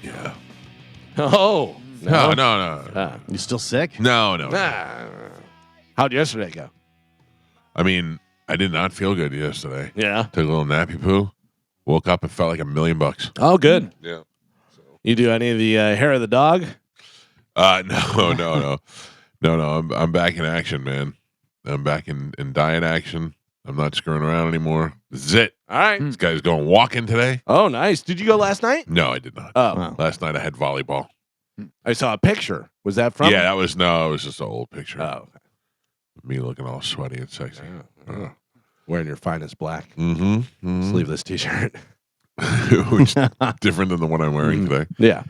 Yeah. Oh. No. You still sick? No. How'd yesterday go? I mean, I did not feel good yesterday. Yeah. Took a little nappy poo. Woke up and felt like $1 million. Oh, good. Yeah. You do any of the hair of the dog? No. I'm back in action, man. I'm back in diet action. I'm not screwing around anymore. This is it. All right. This guy's going walking today. Oh, nice. Did you go last night? No, I did not. Oh. Wow. Last night I had volleyball. I saw a picture. Was that from? Yeah, it was just an old picture. Oh, okay. Me looking all sweaty and sexy. Wearing your finest black Sleeveless sleeveless T-shirt. which different than the one I'm wearing today. Yeah.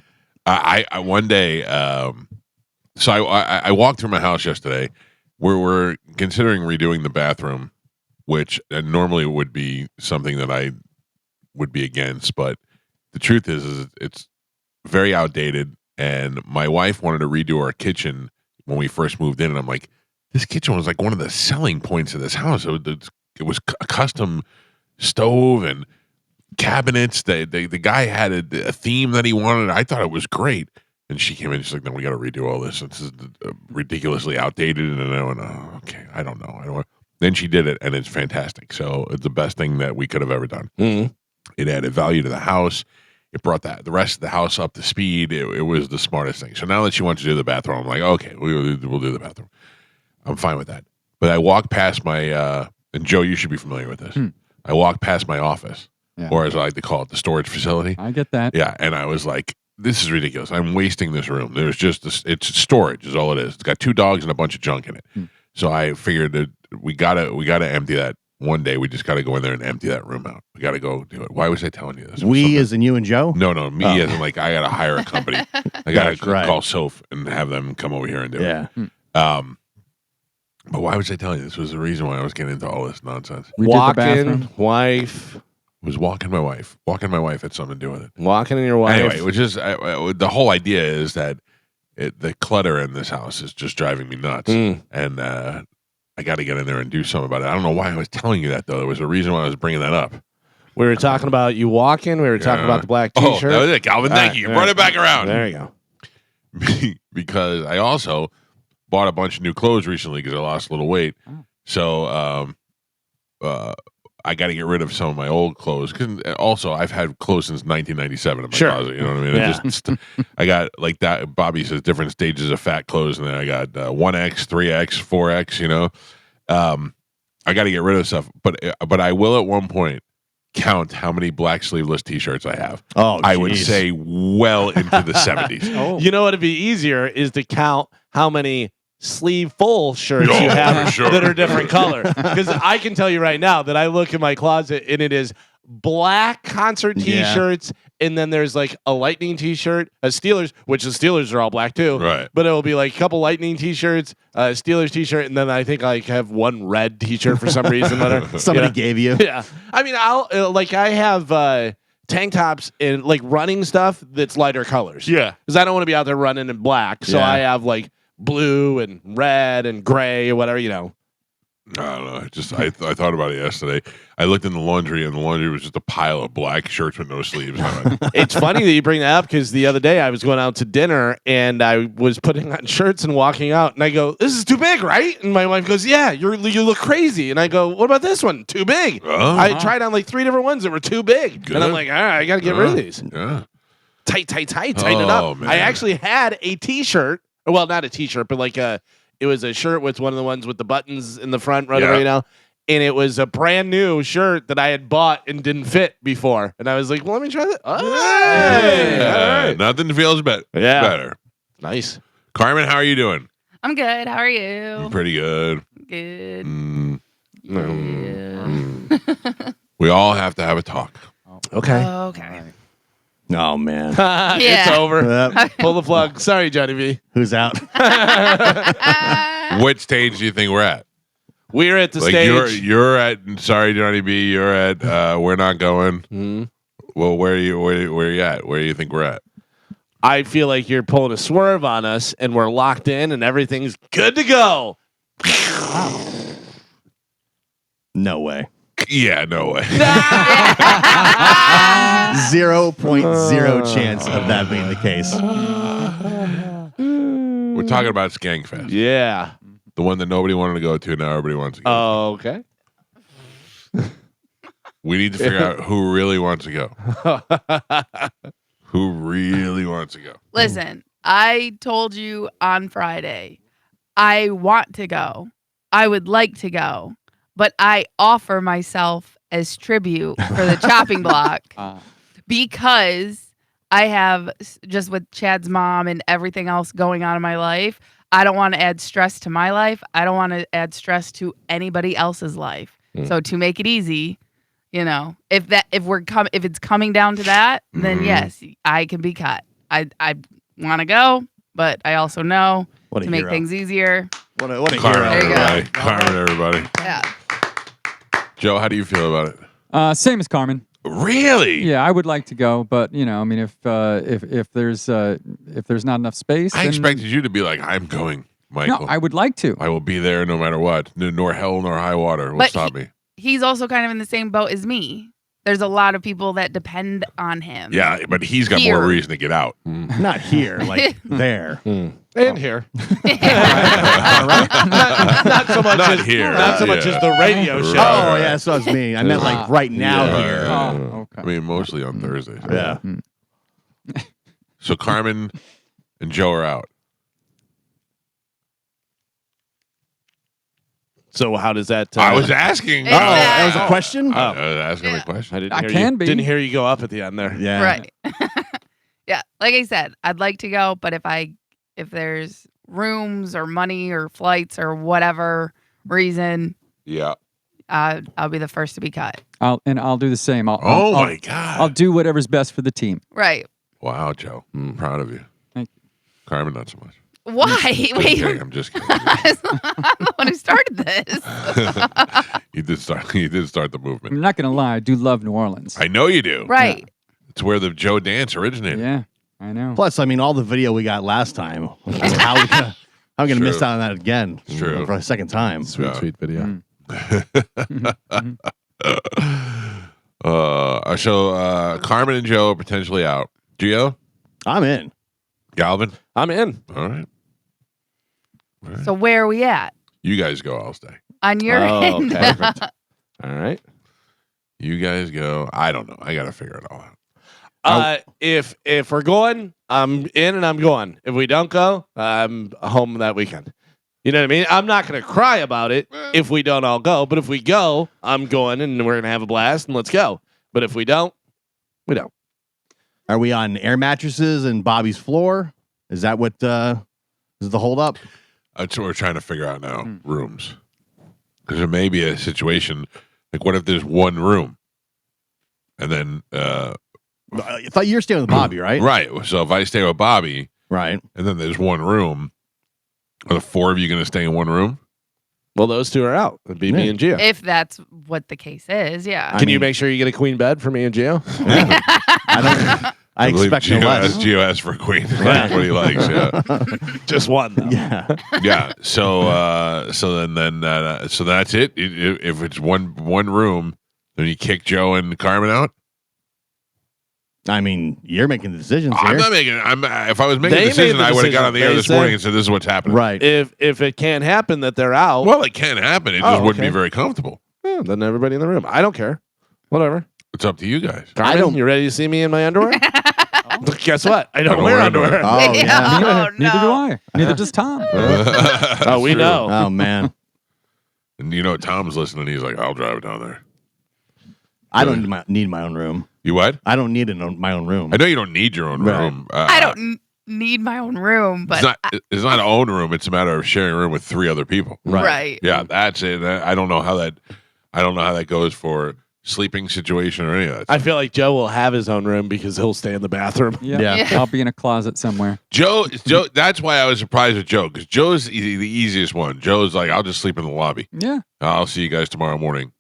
I one day, so I walked through my house yesterday. We're considering redoing the bathroom, which normally would be something that I would be against, but the truth is it's very outdated. And my wife wanted to redo our kitchen when we first moved in, and I'm like, this kitchen was like one of the selling points of this house. It was a custom stove and cabinets. The guy had a theme that he wanted. I thought it was great. And she came in. She's like, "No, we got to redo all this. This is ridiculously outdated." And I went, "Oh, okay, I don't know." Then she did it, and it's fantastic. So it's the best thing that we could have ever done. Mm-hmm. It added value to the house. It brought the rest of the house up to speed. It was the smartest thing. So now that she wants to do the bathroom, I'm like, okay, we'll do the bathroom. I'm fine with that. But I walked past my, and Joe, you should be familiar with this. I walked past my office, or as I like to call it, the storage facility. I get that. Yeah, and I was like, this is ridiculous. I'm wasting this room. There's just it's storage is all it is. It's got 2 dogs and a bunch of junk in it. So I figured that we gotta empty that. One day we just got to go in there and empty that room out. We got to go do it. Why was I telling you this? We as in you and Joe? No, me as in like I got to hire a company. I got to Right. call Soph and have them come over here and do Yeah. it. But why was I telling you this? Was the reason why I was getting into all this nonsense. We did the bathroom. Walking, wife. Was walking my wife. Walking my wife had something to do with it. Walking in your wife. Anyway, it was just the whole idea is that the clutter in this house is just driving me nuts, and I got to get in there and do something about it. I don't know why I was telling you that though. There was a reason why I was bringing that up. We were talking about you walking. We were talking about the black T-shirt. Oh, that was it, Calvin. Thank you. You brought it back around. There you go. Because I also bought a bunch of new clothes recently because I lost a little weight. So I got to get rid of some of my old clothes. Cause also, I've had clothes since 1997 in my closet. You know what I mean? Yeah. I got like that. Bobby says different stages of fat clothes, and then I got 1X, 3X, 4X. You know, I got to get rid of stuff. But I will at one point count how many black sleeveless T-shirts I have. Oh, I would say well into the 70s. Oh, You know what'd be easier is to count how many sleeve full shirts Oh, you have for sure. that are different color. Because I can tell you right now that I look in my closet and it is black concert T-shirts, and then there's like a Lightning T-shirt, a Steelers, which the Steelers are all black too. Right. But it'll be like a couple Lightning T-shirts, a Steelers T-shirt, and then I think I have one red T-shirt for some reason. Somebody gave you. Yeah. I mean, I have tank tops and like running stuff that's lighter colors. Yeah. Because I don't want to be out there running in black. So Yeah. I have like blue and red and gray or whatever, you know. I don't know. I thought about it yesterday. I looked in the laundry, and the laundry was just a pile of black shirts with no sleeves on it. It's funny that you bring that up because the other day I was going out to dinner and I was putting on shirts and walking out, and I go, "This is too big, right?" And my wife goes, "Yeah, you look crazy." And I go, "What about this one? Too big." I tried on like 3 different ones that were too big, Good. and I'm like, "All right, I got to get rid of these." Yeah. Tighten it up. Man. I actually had a T-shirt. Well, not a T-shirt, but like it was a shirt with one of the ones with the buttons in the front, right away now. And it was a brand new shirt that I had bought and didn't fit before. And I was like, well, let me try that. Oh, hey, all right. Nothing feels better. Nice. Carmen, how are you doing? I'm good. How are you? Pretty good. Good. Mm. We all have to have a talk. Okay. Okay. Oh, man. It's over. Uh, Pull the plug. Sorry, Johnny V. who's out? What stage do you think we're at? We're at the Like stage. you're at. Sorry, Johnny B. You're at. We're not going. Mhm. Well, where are you? Where are you at? Where do you think we're at? I feel like you're pulling a swerve on us and we're locked in and everything's good to go. No way. Yeah, no way. 0.0 chance of that being the case. We're talking about Skankfest. Yeah. The one that nobody wanted to go to, now everybody wants to go Oh, okay. to. We need to figure out who really wants to go. Who really wants to go? Listen, I told you on Friday, I want to go. I would like to go, but I offer myself as tribute for the chopping block because I have, just with Chad's mom and everything else going on in my life, I don't want to add stress to my life. I don't want to add stress to anybody else's life. So to make it easy, you know, if it's coming down to that, then yes, I can be cut. I want to go, but I also know What a to make hero. things easier. What a Carmen, hero. There you go. everybody. Carmen, everybody. Yeah. Joe, how do you feel about it? Same as Carmen. Really? Yeah, I would like to go, but you know, I mean, if there's not enough space, I then- expected you to be like, I'm going, Michael. No, I would like to. I will be there no matter what. Nor hell nor high water will But stop me. He's also kind of in the same boat as me. There's a lot of people that depend on him. Yeah, but he's got Here. more reason to get out. Not here, like there. In here. Right? Not so much Not as here. Not so much Yeah. as the radio show. Oh, yeah, that's what I was meaning. I meant like right now Yeah. here. Oh, okay. I mean, mostly on Thursdays. Yeah. So Carmen and Joe are out. So how does that? I was asking. Yeah. Oh, that was a question? I was asking Yeah. the question. I didn't I hear can you, be. Didn't hear you go up at the end there. Yeah. Right. Yeah. Like I said, I'd like to go, but if there's rooms or money or flights or whatever reason, Yeah. I'll be the first to be cut. I'll do the same. Oh I'll- my God. I'll do whatever's best for the team. Right. Wow, Joe. I'm proud of you. Thank you. Carmen, not so much. Why? Just Wait. kidding. I'm just kidding. I'm the one who started this. You did start the I'm movement. not gonna lie, I do love New Orleans. I know you do. Right. It's where the Joe dance originated. Yeah, I know. Plus, I mean, all the video we got last time. How I'm going to miss True. out on that again It's true. for a second time. Sweet, Yeah. sweet video. So Carmen and Joe are potentially out. Gio? I'm in. Galvin? I'm in. All right. So where are we at? You guys go, I'll stay. On your Oh, end. okay. Perfect. All right. You guys go. I don't know. I got to figure it all out. If we're going, I'm in and I'm going. If we don't go, I'm home that weekend. You know what I mean? I'm not going to cry about it if we don't all go. But if we go, I'm going and we're going to have a blast and let's go. But if we don't, we don't. Are we on air mattresses and Bobby's floor? Is that what is the holdup? That's what we're trying to figure out now. Rooms. Because there may be a situation like, what if there's one room? And then, I thought you were staying with Bobby, right? right. So if I stay with Bobby Right. and then there's one room, are the four of you going to stay in one room? Well, those two are out. It'd be me Yeah. and Gio. If that's what the case is, yeah. Can you make sure you get a queen bed for me and Gio? I believe expect no Gio less. Gio asked for a queen. That's what he likes. Yeah. Just one, though. Yeah. Yeah. So so that's it. If it's one room, then you kick Joe and Carmen out. I mean, you're making the decisions I'm here. not making. If I was making They a made decision, the I would have got on the air decision. this They morning said- and said, "This is what's happening." Right. If it can't happen that they're out, Well, it can happen. It Oh, just wouldn't be okay. very comfortable. then everybody in the room. I don't care. Whatever. It's up to you guys. Carmen, don't- You ready to see me in my underwear? Guess what? I don't don't wear wear underwear. Oh, yeah. Oh, Neither do no. I. Neither does Tom. Oh, we True. know. Oh, man. And you know, Tom's listening. He's like, "I'll drive down there." I don't need my own room. You what? I don't need my own room. I know you don't need your own Right. room. I don't need my own room, but It's not own room. It's a matter of sharing a room with three other people. right. Yeah, that's it. I don't know how that goes for sleeping situation or any of that. I feel like Joe will have his own room because he'll stay in the bathroom. Yeah. Yeah. I'll be in a closet somewhere. Joe. That's why I was surprised with Joe, because Joe's the easiest one. Joe's like, "I'll just sleep in the lobby. Yeah. I'll see you guys tomorrow morning,"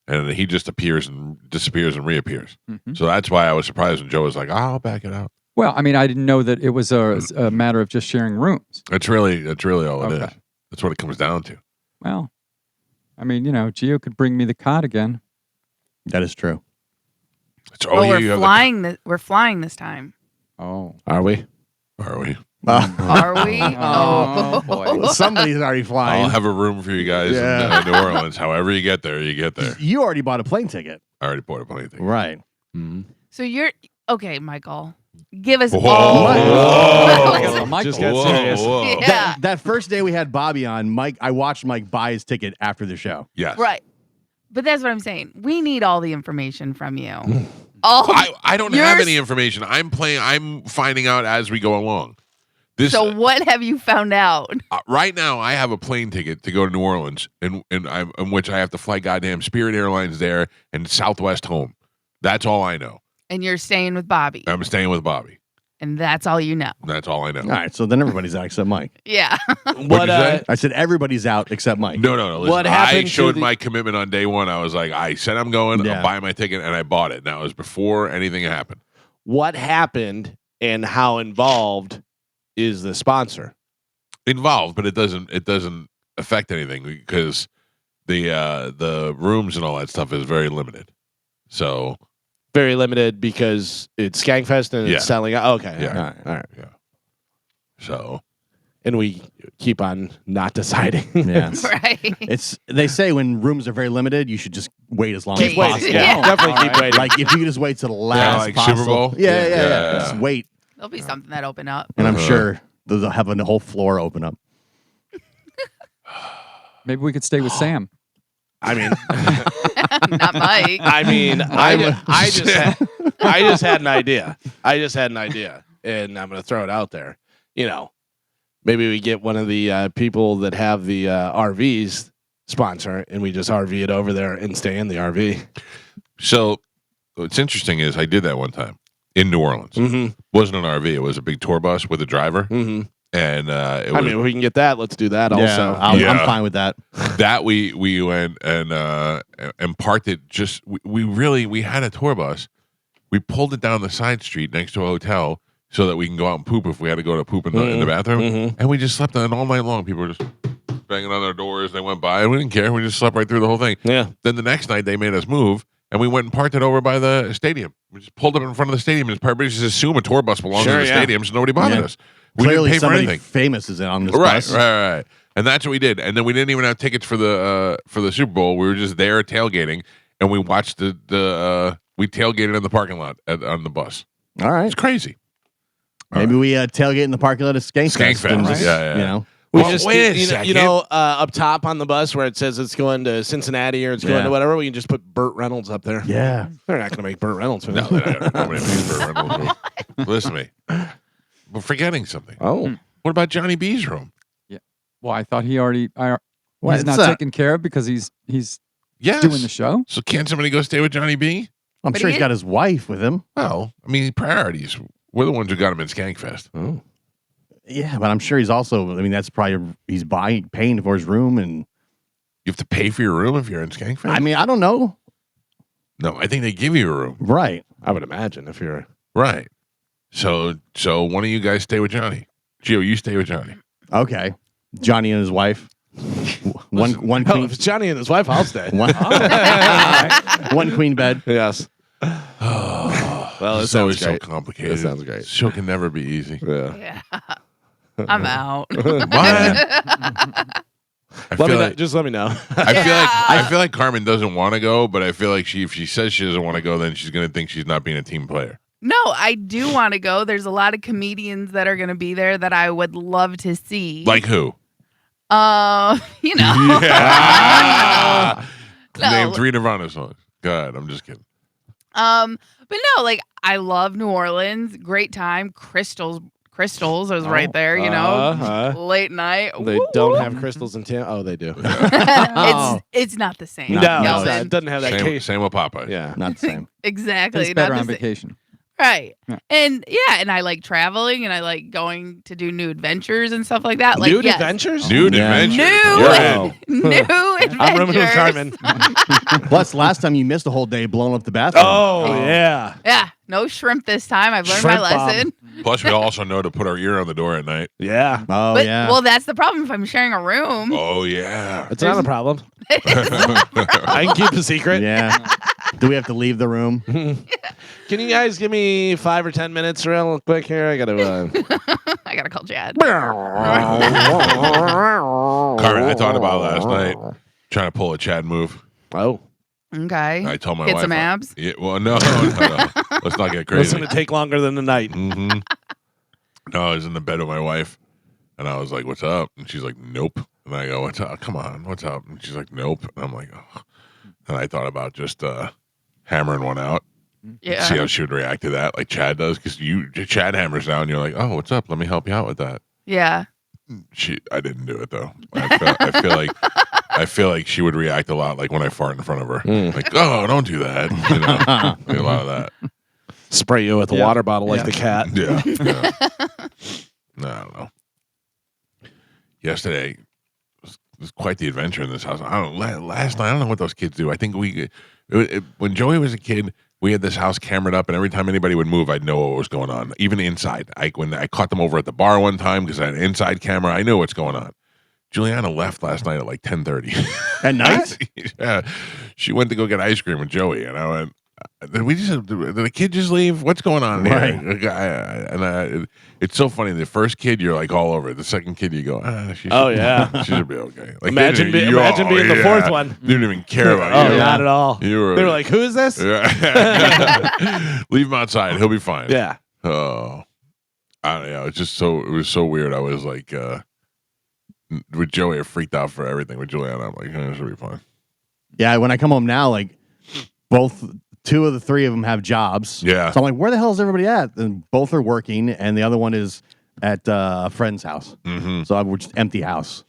and he just appears and disappears and reappears. Mhm. So that's why I was surprised when Joe was like, "I'll back it out." Well, I mean, I didn't know that it was a matter of just sharing rooms. That's really all it is. Okay. That's what it comes down to. Well, I mean, Gio could bring me the cot again. That is true. It's, Well, you have we're flying this time. Oh. Are we? Are we? Are we? Oh, boy. Somebody's already I'll flying. have a room for you guys Yeah. in New Orleans. However you get there, you get there. You already bought a plane ticket. I already bought a plane ticket. Right. So you're okay, Michael. Give us Whoa. all. Whoa. Michael. Just got serious. Whoa. Yeah. That first day we had Bobby on, Mike, I watched Mike buy his ticket after the show. Yes. Right. But that's what I'm saying. We need all the information from you. All. I don't have Yours- any information. I'm finding out as we go along. So what have you found out? Right now, I have a plane ticket to go to New Orleans, in which I have to fly goddamn Spirit Airlines there and Southwest home. That's all I know. And you're staying with Bobby. I'm staying with Bobby. And that's all you know. That's all I know. All right, so then everybody's out except Mike. Yeah. What'd you say? I said everybody's out except Mike. No. Listen, What I happened to showed the- my commitment on day one. I was like, I said I'm going. Yeah. I'll buy my ticket, and I bought it. Now it was before anything happened. What happened and how involved is the sponsor? Involved, but it doesn't affect anything because the rooms and all that stuff is very limited. So Very limited because it's Skankfest and Yeah. it's selling out. Okay. Yeah. All right. so And we keep on not deciding. Yeah. Right. They say when rooms are very limited, you should just wait as long as Keep Wait, possible. yeah, definitely keep waiting. Like if you could just wait to the last like possible. Super Bowl? Yeah. Yeah. Just wait, There'll be something that open up. and I'm Uh-huh. sure they'll have a whole floor open up. Maybe we could stay with Sam. I mean, Not Mike. I just had an idea. And I'm going to throw it out there. You know, maybe we get one of the people that have the RVs sponsor, and we just RV it over there and stay in the RV. So what's interesting is I did that one time in New Orleans. Mm-hmm. Wasn't an RV. It was a big tour bus with a driver, Mm-hmm. and it I was mean, if we can get that, let's do that also. Yeah, I'm Yeah. fine with that. that we went and parked it. Just we had a tour bus. We pulled it down the side street next to a hotel so that we can go out and poop if we had to go to poop in the bathroom. Mhm. And we just slept on it all night long. People were just banging on their doors. They went by, and we didn't care. We just slept right through the whole thing. Yeah. Then the next night they made us move, and we went and parked it over by the stadium. We just pulled up in front of the stadium, and everybody just assume a tour bus belongs Sure, to the yeah. stadium, so nobody bothered Yeah. us. We Clearly, didn't pay for somebody anything. famous is on this Right, bus. right. And that's what we did. And then we didn't even have tickets for the Super Bowl. We were just there tailgating, and we watched we tailgated in the parking lot on the bus. All right. It's crazy. Maybe we tailgate in the parking lot of Skankfest. Skankfest, and just, yeah. You know, We Well, just wait a you second. know up top on the bus where it says it's going to Cincinnati or it's going Yeah. to whatever, we can just put Burt Reynolds up there. yeah. They're not going to make Burt Reynolds. No, nobody pays for Reynolds. Listen to me. We're forgetting something. Oh, What about Johnny B's room? Well, I thought he already. Well, He's it's not a- taken care of because he's Yes. doing the show. So can't somebody go stay with Johnny B? I'm But sure he he's got his wife with him. Well, I mean, priorities. We're the ones who got him in Skankfest. oh. Yeah, but I'm sure he's also. I mean, that's probably he's paying for his room, and You have to pay for your room if you're in Skankfest? I mean, I don't know. No, I think they give you a room. Right. I would imagine if you're. Right. So one of you guys stay with Johnny. Gio, you stay with Johnny. Okay. Johnny and his wife. One Oh, queen. if it's Johnny and his wife, I'll stay. One queen bed. Yes. Well, it It's always sounds so great. complicated. That sounds great. Show can never be easy. Yeah. Yeah. I'm out. What? Just let me know. I feel like Carmen doesn't want to go, but I feel like if she says she doesn't want to go, then she's going to think she's not being a team player. No, I do want to go. There's a lot of comedians that are going to be there that I would love to see. Like who? You know. Yeah. No. Name 3 Nirvana songs. God, I'm just kidding. But no, like I love New Orleans. Great time. Crystals was right there, you know. Late night. They Woo, don't woo. have crystals in town. Oh, they do. It's not the same. No, Kelvin. it doesn't have that Same, case. same with Popeye. Yeah. Not the same. Exactly. It's better not on the same. vacation. Right. Yeah. And I like traveling and I like going to do new adventures and stuff like that. Like Nude yes. adventures? Nude Yeah. adventure. New- Wow. New adventures. I'm rooming with Carmen. Plus, last time you missed a whole day blowing up the bathroom. Oh, yeah. Yeah. No shrimp this time. I've learned Shrimp my bomb. lesson. Plus, we also know to put our ear on the door at night. Yeah. Oh, But yeah. well, that's the problem if I'm sharing a room. Oh, yeah. It's not a problem. I can keep the secret. yeah. Do we have to leave the room? Can you guys give me 5 or 10 minutes real quick here? I gotta. I gotta call Chad. Carmen, I thought about it last night, trying to pull a Chad move. Oh, Okay. I told my Get wife. some abs. Yeah, well, no. Let's not get it's crazy. gonna take longer than the night. Mm-hmm. No, I was in the bed with my wife, and I was like, "What's up?" And she's like, "Nope." And I go, "What's up? Come on, what's up?" And she's like, "Nope." And I'm like, "Oh." And I thought about just hammering one out. Yeah. See how she would react to that, like Chad does, because Chad hammers down. You're like, "Oh, what's up? Let me help you out with that." Yeah. I didn't do it though. I feel like she would react a lot like when I fart in front of her. Like, oh, don't do that. You know, like a lot of that. Spray you with a water bottle like the cat. Yeah. No, I don't know. Yesterday was quite the adventure in this house. I don't know. Last night, I don't know what those kids do. I think when Joey was a kid, we had this house cameraed up, and every time anybody would move, I'd know what was going on, even inside. When I caught them over at the bar one time because I had an inside camera, I knew what's going on. Juliana left last night at like 10:30. At night? Yeah. She went to go get ice cream with Joey, and I went, did the kid just leave? What's going on here? It's so funny. The first kid, you're like all over it. The second kid, you go, she should be okay. Like, Imagine being the fourth one. They didn't even care about you. Not at all. They were like, who is this? Leave him outside. He'll be fine. Yeah. Oh, I don't know. It was so weird. I was like, with Joey, I freaked out for everything. With Juliana, I'm like, it should be fine. Yeah, when I come home now, like two of the three of them have jobs. Yeah. So I'm like, where the hell is everybody at? And both are working, and the other one is at a friend's house. Mm-hmm. So we're just empty house.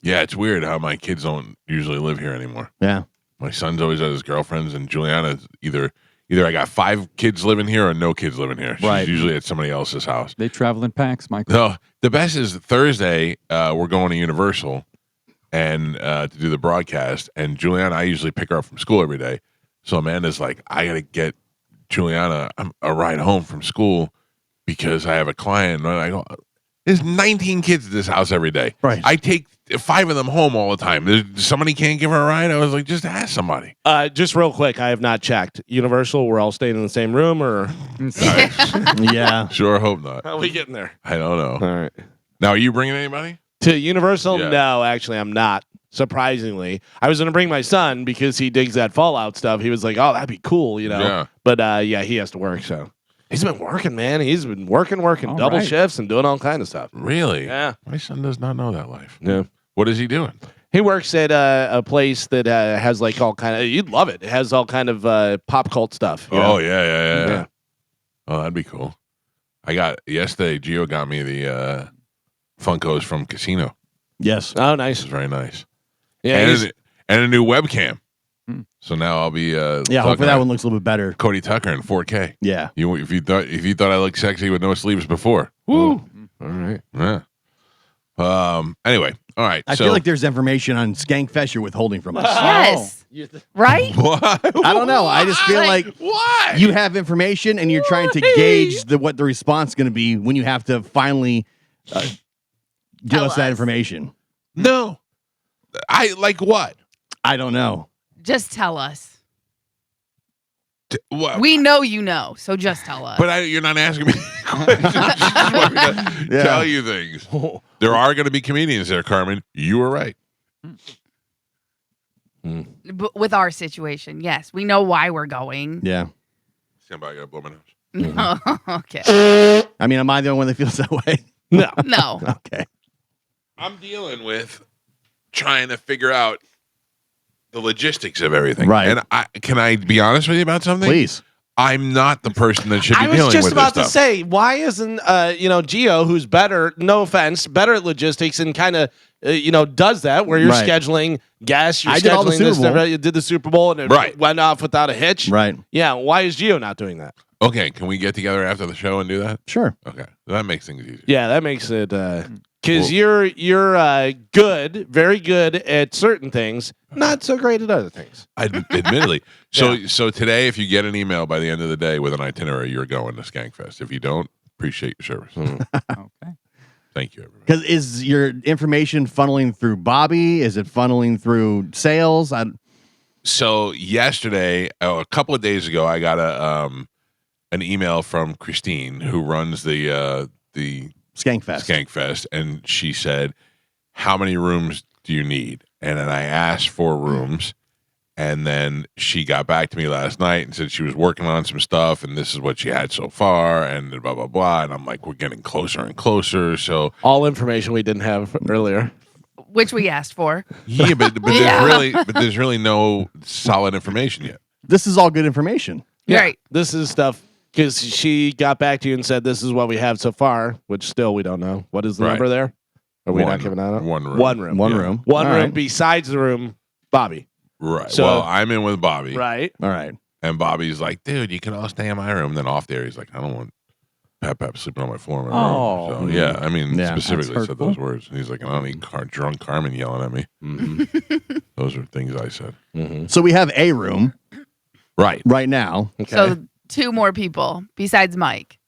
Yeah, it's weird how my kids don't usually live here anymore. Yeah. My son's always at his girlfriend's, and Juliana's either I got 5 kids living here or no kids living here. She's usually at somebody else's house. They travel in packs, Michael. No, the best is Thursday. We're going to Universal and to do the broadcast. And Juliana, I usually pick her up from school every day. So Amanda's like, I got to get Juliana a ride home from school because I have a client. And I go, there's 19 kids at this house every day. Right. I take 5 of them home all the time. Somebody can't give her a ride. I was like, just ask somebody. Just real quick, I have not checked. Universal, we're all staying in the same room, or Yeah. Sure, hope not. how are we getting there? I don't know. All right. Now, are you bringing anybody? To Universal? Yeah. No, actually, I'm not. Surprisingly, I was going to bring my son because he digs that Fallout stuff. He was like, "Oh, that'd be cool," you know. Yeah. But he has to work, so he's been working, man. He's been working, All double right. shifts and doing all kind of stuff. Really? Yeah. My son does not know that life. Yeah. What is he doing? He works at a place that has like all kind of. You'd love it. It has all kind of pop cult stuff. you know? Oh, yeah. Yeah. Oh, that'd be cool. Yesterday, Gio got me the Funkos from Casino. Yes. Oh, This nice. is very nice. Yeah. And a new webcam. Hmm. So now I'll be Yeah, talking hopefully that about one looks a little bit better. Cody Tucker in 4K. Yeah. If you thought I looked sexy with no sleeves before. Woo. All right. Yeah. Anyway, all right. I feel like there's information on Skankfest you're withholding from us. Yes. Right? what? I don't know. I just feel like What? you have information and you're trying to gauge what the response is going to be when you have to finally give Tell us that us. information. No. I like what? I don't know. Just tell us. What? We know you know, so just tell us. But you're not asking me questions. You just want me to Yeah. tell you things. There are going to be comedians there, Carmen. You were right. But with our situation, yes, we know why we're going. Yeah. Stand by, I got to blow my nose. No, okay. I mean, am I the only one that feels that way? No. No. Okay. I'm dealing with trying to figure out the logistics of everything. Right. And can I be honest with you about something? Please. I'm not the person that should be I dealing was with just about this to stuff. say, why isn't Gio, who's better, no offense, better at logistics and kind of does that where you're Right. scheduling guests, you're I did all the scheduling this Super Bowl. stuff. You did the Super Bowl and it Right. went off without a hitch. Right. Yeah, why is Gio not doing that? Okay, can we get together after the show and do that? Sure. Okay, that makes things easier. Yeah, that makes it because Well- you're good, very good at certain things, not so great at other things. Admittedly. So today, if you get an email by the end of the day with an itinerary, you're going to Skankfest. If you don't, appreciate your service. Okay. Thank you, everybody. Because is your information funneling through Bobby? Is it funneling through sales? So yesterday, a couple of days ago, I got an email from Christine, who runs the Skankfest. Skankfest, and she said, "How many rooms do you need?" And then I asked for rooms, and then she got back to me last night and said she was working on some stuff, and this is what she had so far, and blah blah blah. And I'm like, we're getting closer and closer. So All information we didn't have earlier. Which we asked for. yeah, but Yeah. there's really no solid information yet. This is all good information. Right. This is stuff because she got back to you and said this is what we have so far, which still we don't know. What is the Right. number there? Are we One- not giving that up? one room. One room. One Yeah. room. One All room right. besides the room, Bobby. Right. So- Well, I'm in with Bobby, Right. All right. and Bobby's like, "Dude, you can all stay in my room." Then off there, he's like, "I don't want Pep sleeping on my floor in my Oh. room." So yeah, I mean, Yeah, specifically that's said hurtful. those words. And he's like, "I don't need drunk Carmen yelling at me." Mm-hmm. Those are things I said. Mm-hmm. So we have a room Right. right now. Okay. So 2 more people besides Mike,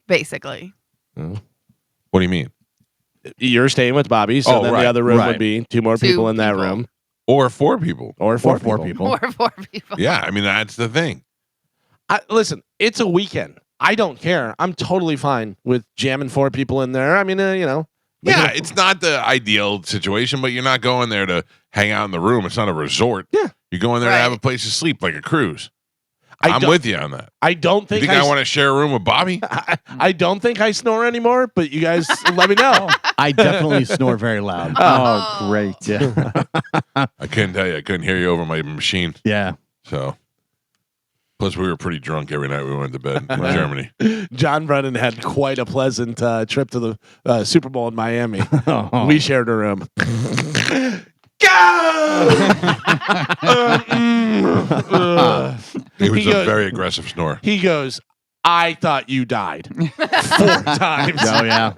basically. What do you mean? You're staying with Bobby, so Oh, then right. the other room Right. would be 2 more 2 people in that people. room. Or 4 people? Or Four four people. Or 4 people. Yeah, I mean that's the thing. Listen, it's a weekend. I don't care. I'm totally fine with jamming 4 people in there. I mean, Yeah, it's not the ideal situation, but you're not going there to hang out in the room. It's not a resort. Yeah. You're going there to have a Right. place to sleep, like a cruise. I I'm don't- with you on that. I don't You think, think I want to share a room with Bobby? I don't think I snore anymore, but you guys let me know. I definitely snore very loud. Oh, great. Yeah. I couldn't tell you. I couldn't hear you over my machine. Yeah. So, plus we were pretty drunk every night we went to bed in Right. Germany. John Brennan had quite a pleasant trip to the Super Bowl in Miami. Oh. We shared a room. Go! It was He a goes- very aggressive snore. He goes, I thought you died 4 times. Oh, yeah.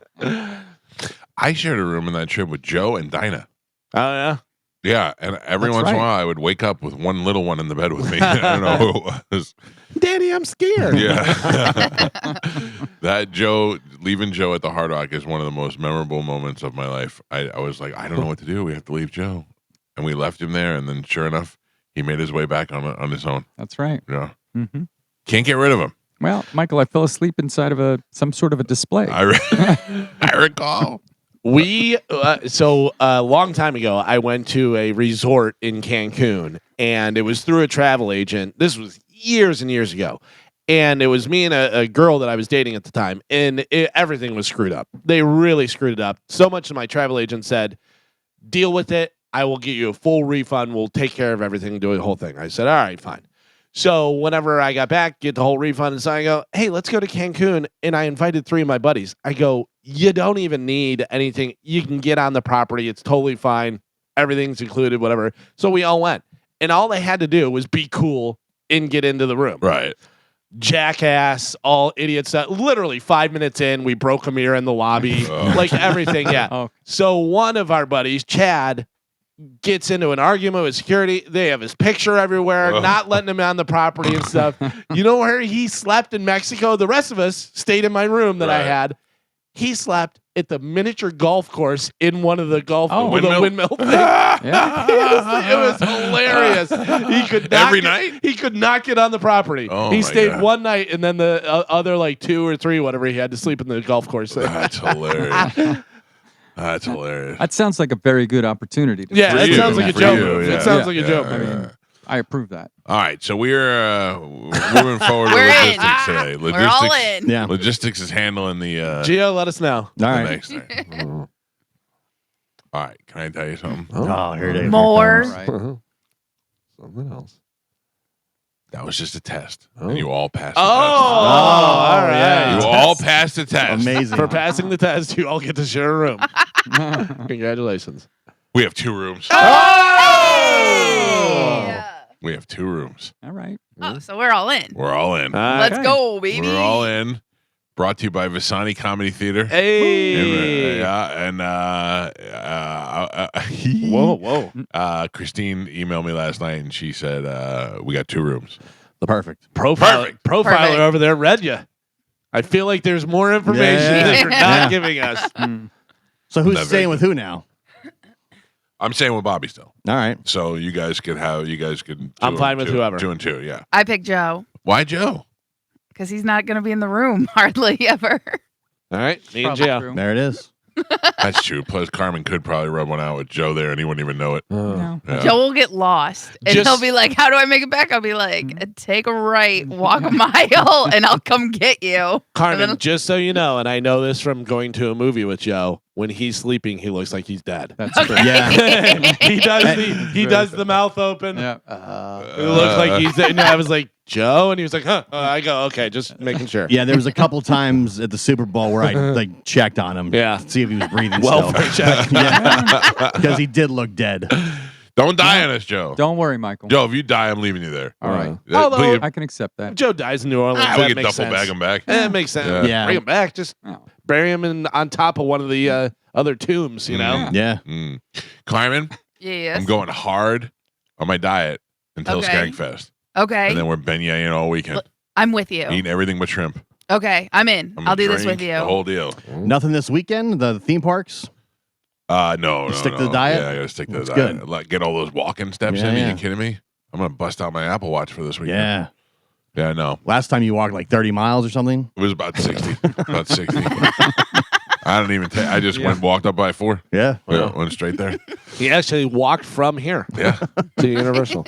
I shared a room in that trip with Joe and Dinah. Oh, yeah. Yeah, and every That's once in a right. while I would wake up with one little one in the bed with me. I don't know who it was. Daddy, I'm scared. Yeah. That leaving Joe at the Hard Rock is one of the most memorable moments of my life. I was like, I don't know what to do. We have to leave Joe. And we left him there, and then sure enough, he made his way back on his own. That's right. Yeah. hmm Can't get rid of him. Well, Michael, I fell asleep inside of some sort of a display. I recall. We so a long time ago, I went to a resort in Cancun, and it was through a travel agent. This was years and years ago, and it was me and a girl that I was dating at the time, and everything was screwed up. They really screwed it up so much that my travel agent said, "Deal with it. I will get you a full refund. We'll take care of everything, do the whole thing." I said, "All right, fine." So whenever I got back, get the whole refund, and so I go, "Hey, let's go to Cancun." And I invited 3 of my buddies. I go, "You don't even need anything. You can get on the property. It's totally fine. Everything's included, whatever." So we all went. And all they had to do was be cool and get into the room. Right. Jackass, all idiots. Literally 5 minutes in, we broke a mirror in the lobby. Oh. Like everything, yeah. Oh. So one of our buddies, Chad, gets into an argument with security. They have his picture everywhere, Oh. not letting him on the property and stuff. You know where he slept in Mexico? The rest of us stayed in my room that I Right. had. He slept at the miniature golf course in one of the golf Oh. with a Windmill? windmill thing. Yeah. It was hilarious. He could not Every get- night? He could not get on the property. Oh He my stayed God. one night, and then the other like 2 or 3, whatever, he had to sleep in the golf course. That's hilarious. That's hilarious. That sounds like a very good opportunity. To Yeah, For that you, sounds like a for joke. you, It yeah. sounds like a Yeah, joke. yeah. I approve that. All right, so we're moving forward We're with in. logistics today. We're all in. Yeah. Logistics is handling the Gio, let us know. All the right. next thing. All right, can I tell you something? Oh, here it is. More. Here it comes. Right. Something else. That was just a test, Oh. and you all passed. Oh, The all right. yeah. test. You all passed the test. Amazing. For passing the test, you all get to share a room. Congratulations. We have 2 rooms. Yeah. We have 2 rooms. All right. Oh, so we're all in. We're all in. Let's Okay. go, baby. We're all in. Brought to you by Visani Comedy Theater. Hey. And Whoa. Christine emailed me last night and she said we got 2 rooms. The perfect. Profiler Perfect. over there read you. I feel like there's more information Yeah. that you're not giving us. Mm. So who's Not very staying with who now? I'm staying with Bobby still. All right. So you guys could. I'm fine with whoever. 2 and 2. Yeah. I picked Joe Why Joe? because he's not going to be in the room hardly ever. All right, me and Probably Joe. true. There it is. That's true. Plus, Carmen could probably rub one out with Joe there, and he wouldn't even know it. No. Yeah. Joe will get lost, and Just- he'll be like, "How do I make it back?" I'll be like, "Take a right, walk a mile, and I'll come get you." Carmen, And then- just so you know, and I know this from going to a movie with Joe, when he's sleeping, he looks like he's dead. That's Okay. true. Yeah. he does the mouth open. Yeah. It looks like he's dead. And I was like, Joe? And he was like, huh. I go, okay, just making sure. Yeah, there was a couple times at the Super Bowl where I like checked on him. Yeah. To see if he was breathing Welfare still. check. Yeah. Because he did look dead. Don't die on us, Joe. Don't worry, Michael. Joe, if you die, I'm leaving you there. All right. Although- Please, I can accept that. Joe dies in New Orleans. we that can makes duffel sense. bag him back. It makes sense. Yeah. Yeah. Bring him back. Just Oh. bury him on top of one of the other tombs, you know? Yeah. Yeah. Mm. Carmen, Yes. I'm going hard on my diet until Okay. Skankfest. Okay. And then we're beigneting all weekend. I'm with you. Eating everything but shrimp. Okay, I'm in. I'm I'll gonna do this with drink you. The whole deal. Nothing this weekend. The theme parks. No. Stick to no. the diet? Yeah, I gotta stick to the That's diet. good. Like, get all those walking steps Yeah, in. Are yeah. you kidding me? I'm gonna bust out my Apple Watch for this weekend. Yeah. Yeah, no. Last time you walked like 30 miles or something. It was about 60. About 60. I don't even take. I just walked up by 4. Yeah. Yeah, went straight there. He actually walked from here Yeah. to Universal.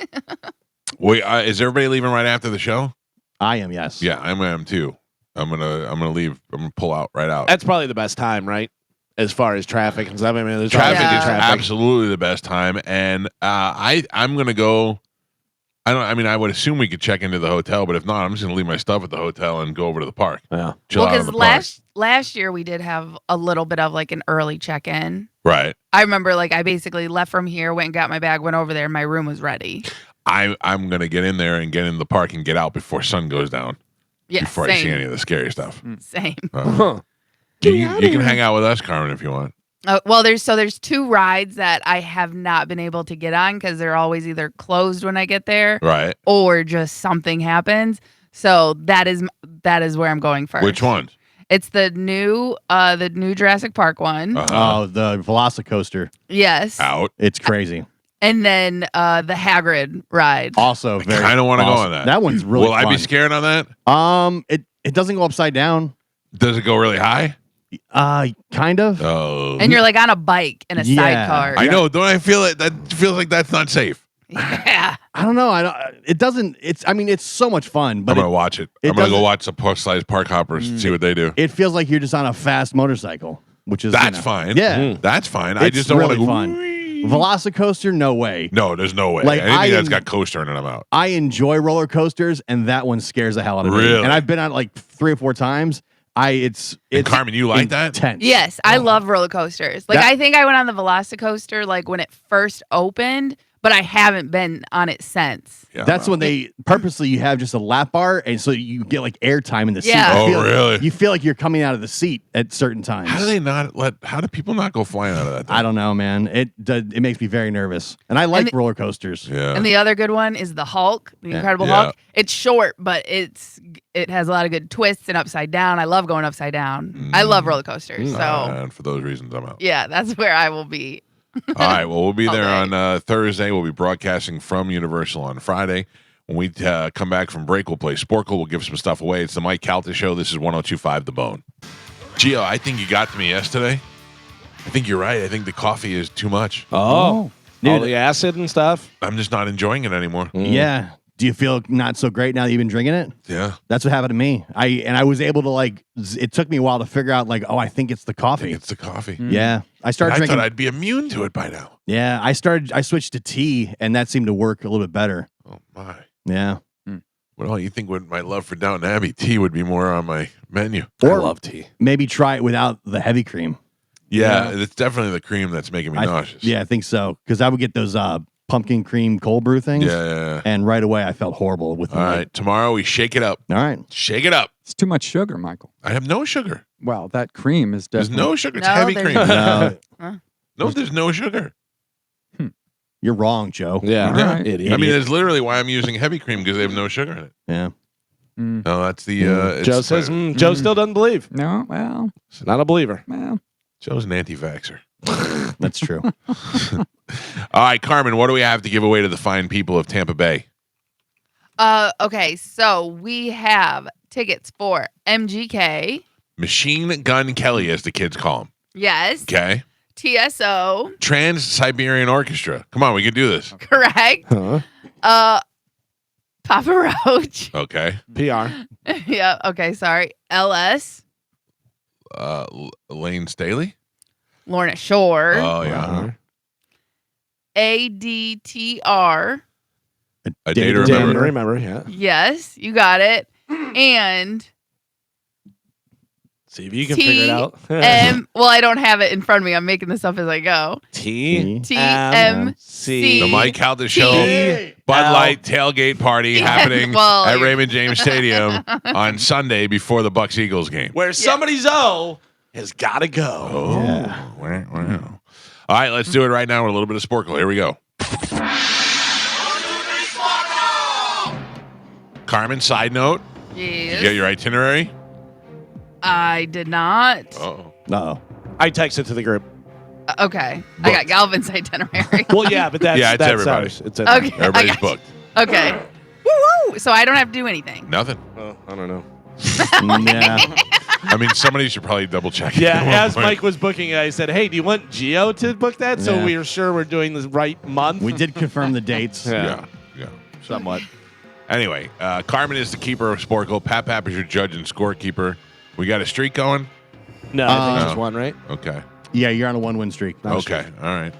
Wait, is everybody leaving right after the show? I am. Yes. Yeah, I am too. I'm gonna leave. I'm gonna pull out right out. That's probably the best time, right? As far as traffic and stuff. I mean, there's Traffic Yeah. is absolutely the best time, and I'm gonna go. I would assume we could check into the hotel, but if not, I'm just gonna leave my stuff at the hotel and go over to the park. Yeah. Chill Well, out in because the park. last year we did have a little bit of like an early check-in. Right. I remember like I basically left from here, went and got my bag, went over there, and my room was ready. I'm gonna get in there and get in the park and get out before sun goes down. Yeah, Before I see same, any of the scary stuff. same. Huh. You can hang out with us, Carmen, if you want. Well, there's 2 rides that I have not been able to get on because they're always either closed when I get there Right. or just something happens. So that is where I'm going first. Which one? It's the new Jurassic Park one. Oh, the Velocicoaster. Yes. Out. It's crazy. And then the Hagrid ride. Also very. kinda wanna go awesome. on that. That one's really. Will I be fun. scared on that? It doesn't go upside down. Does it go really high? Kind of. Oh. And you're like on a bike in a Yeah. sidecar. I know. Don't I feel it? That feels like that's not safe. Yeah. I don't know. I don't. It doesn't. It's. I mean, it's so much fun, but I'm gonna watch it. it I'm gonna go doesn't- watch the plus-size park hoppers and see what they do. it feels like you're just on a fast motorcycle, which is That's fine. Yeah. That's fine. I It's just don't want to really go. fun. "Wee." Velocicoaster, no way. No, there's no way. Like, Anything that's am- got coaster in it, I'm out. I enjoy roller coasters, and that one scares the hell out of me. Really? And I've been on it like 3 or 4 times. It's Carmen, you like that? intense. Yes, I love roller coasters. Like That- I think I went on the Velocicoaster like when it first opened, but I haven't been on it since. Yeah, That's I'm when they purposely you have just a lap bar, and so you get like air time in the seat. Yeah. You Oh, feel- really? You feel like you're coming out of the seat at certain times. How do they not let? How do people not go flying out of that thing? I don't know, man. It makes me very nervous, and I like the- roller coasters. Yeah. And the other good one is the Hulk, the Incredible Yeah. Hulk. It's short, but it has a lot of good twists and upside down. I love going upside down. I love roller coasters. So And for those reasons, I'm out. yeah, that's where I will be. All right. Well, we'll be All there day. on Thursday. We'll be broadcasting from Universal on Friday. When we come back from break, we'll play Sporkle. We'll give some stuff away. It's the Mike Calta Show. This is 102.5 The Bone. Gio, I think you got to me yesterday. I think you're right. I think the coffee is too much. Oh. Dude. All the acid and stuff. I'm just not enjoying it anymore. Yeah. Do you feel not so great now that you've been drinking it? Yeah. That's what happened to me. I was able to it took me a while to figure out I think it's the I think coffee. it's the coffee. Yeah. I started I drinking. thought I'd be immune to it by now. Yeah. I switched to tea, and that seemed to work a little bit better. Oh, my. Yeah. Well, you think with my love for Downton Abbey, tea would be more on my menu. Or I love tea. maybe try it without the heavy cream. Yeah, it's definitely the cream that's making me I nauseous. think so. Because I would get those pumpkin cream cold brew things. Yeah. And right away I felt horrible with All right. Tomorrow we shake it up. All right. Shake it up. It's too much sugar, Michael. I have no sugar. Well, that cream is There's definitely no sugar. It's No, heavy there's cream. No, No, there's no sugar. you're wrong, Joe. Yeah. All right. Idiot. I mean, that's literally why I'm using heavy cream because they have no sugar in it. Yeah. Mm. No, that's the. it's Joe says, Joe still doesn't believe. No, well, He's not a believer. well. Joe's an anti-vaxxer. That's true. All right, Carmen, what do we have to give away to the fine people of Tampa Bay? Okay, so we have tickets for MGK. Machine Gun Kelly, as the kids call him. Yes. Okay. TSO. Trans-Siberian Orchestra. Come on, we can do this. Correct. Huh? Papa Roach. Okay. PR. Yeah. Okay. Sorry. LS. Lane Staley? Lorna Shore. Oh, yeah. Uh-huh. ADTR. A day to Day to remember. Remember, yeah. Yes, you got it. And See if you can figure it out. well, I don't have it in front of me. I'm making this up as I go. TMC. TMC. The Mike Calta Show Hey. Bud Light tailgate party Yeah, happening well, at you're- Raymond James Stadium on Sunday before the Bucks-Eagles game. Where somebody's O has got to go. Oh. Yeah. Wow. All right, let's do it right now with a little bit of Sporkle. Here we go. Carmen, side note, did Yes. you get your itinerary? I did not. Oh. Uh-oh. I texted to the group. Okay. I got Galvin's itinerary. Well, yeah, but that's Yeah, it's that's everybody. ours. It's everybody. Okay. Everybody's I got you. booked. Okay. Woo-woo. So I don't have to do anything. Nothing. Oh, I don't know. Yeah. I mean, somebody should probably double check. Yeah, at one as point. Mike was booking it, I said, "Hey, do you want Geo to book that so Yeah. we are sure we're doing the right month?" We did confirm the dates. Yeah. Yeah. somewhat. Anyway, Carmen is the keeper of Sporkle. Pap is your judge and scorekeeper. We got a streak going? No, I think No. just one, right? Okay. Yeah, you're on a 1-win streak. No, Okay. All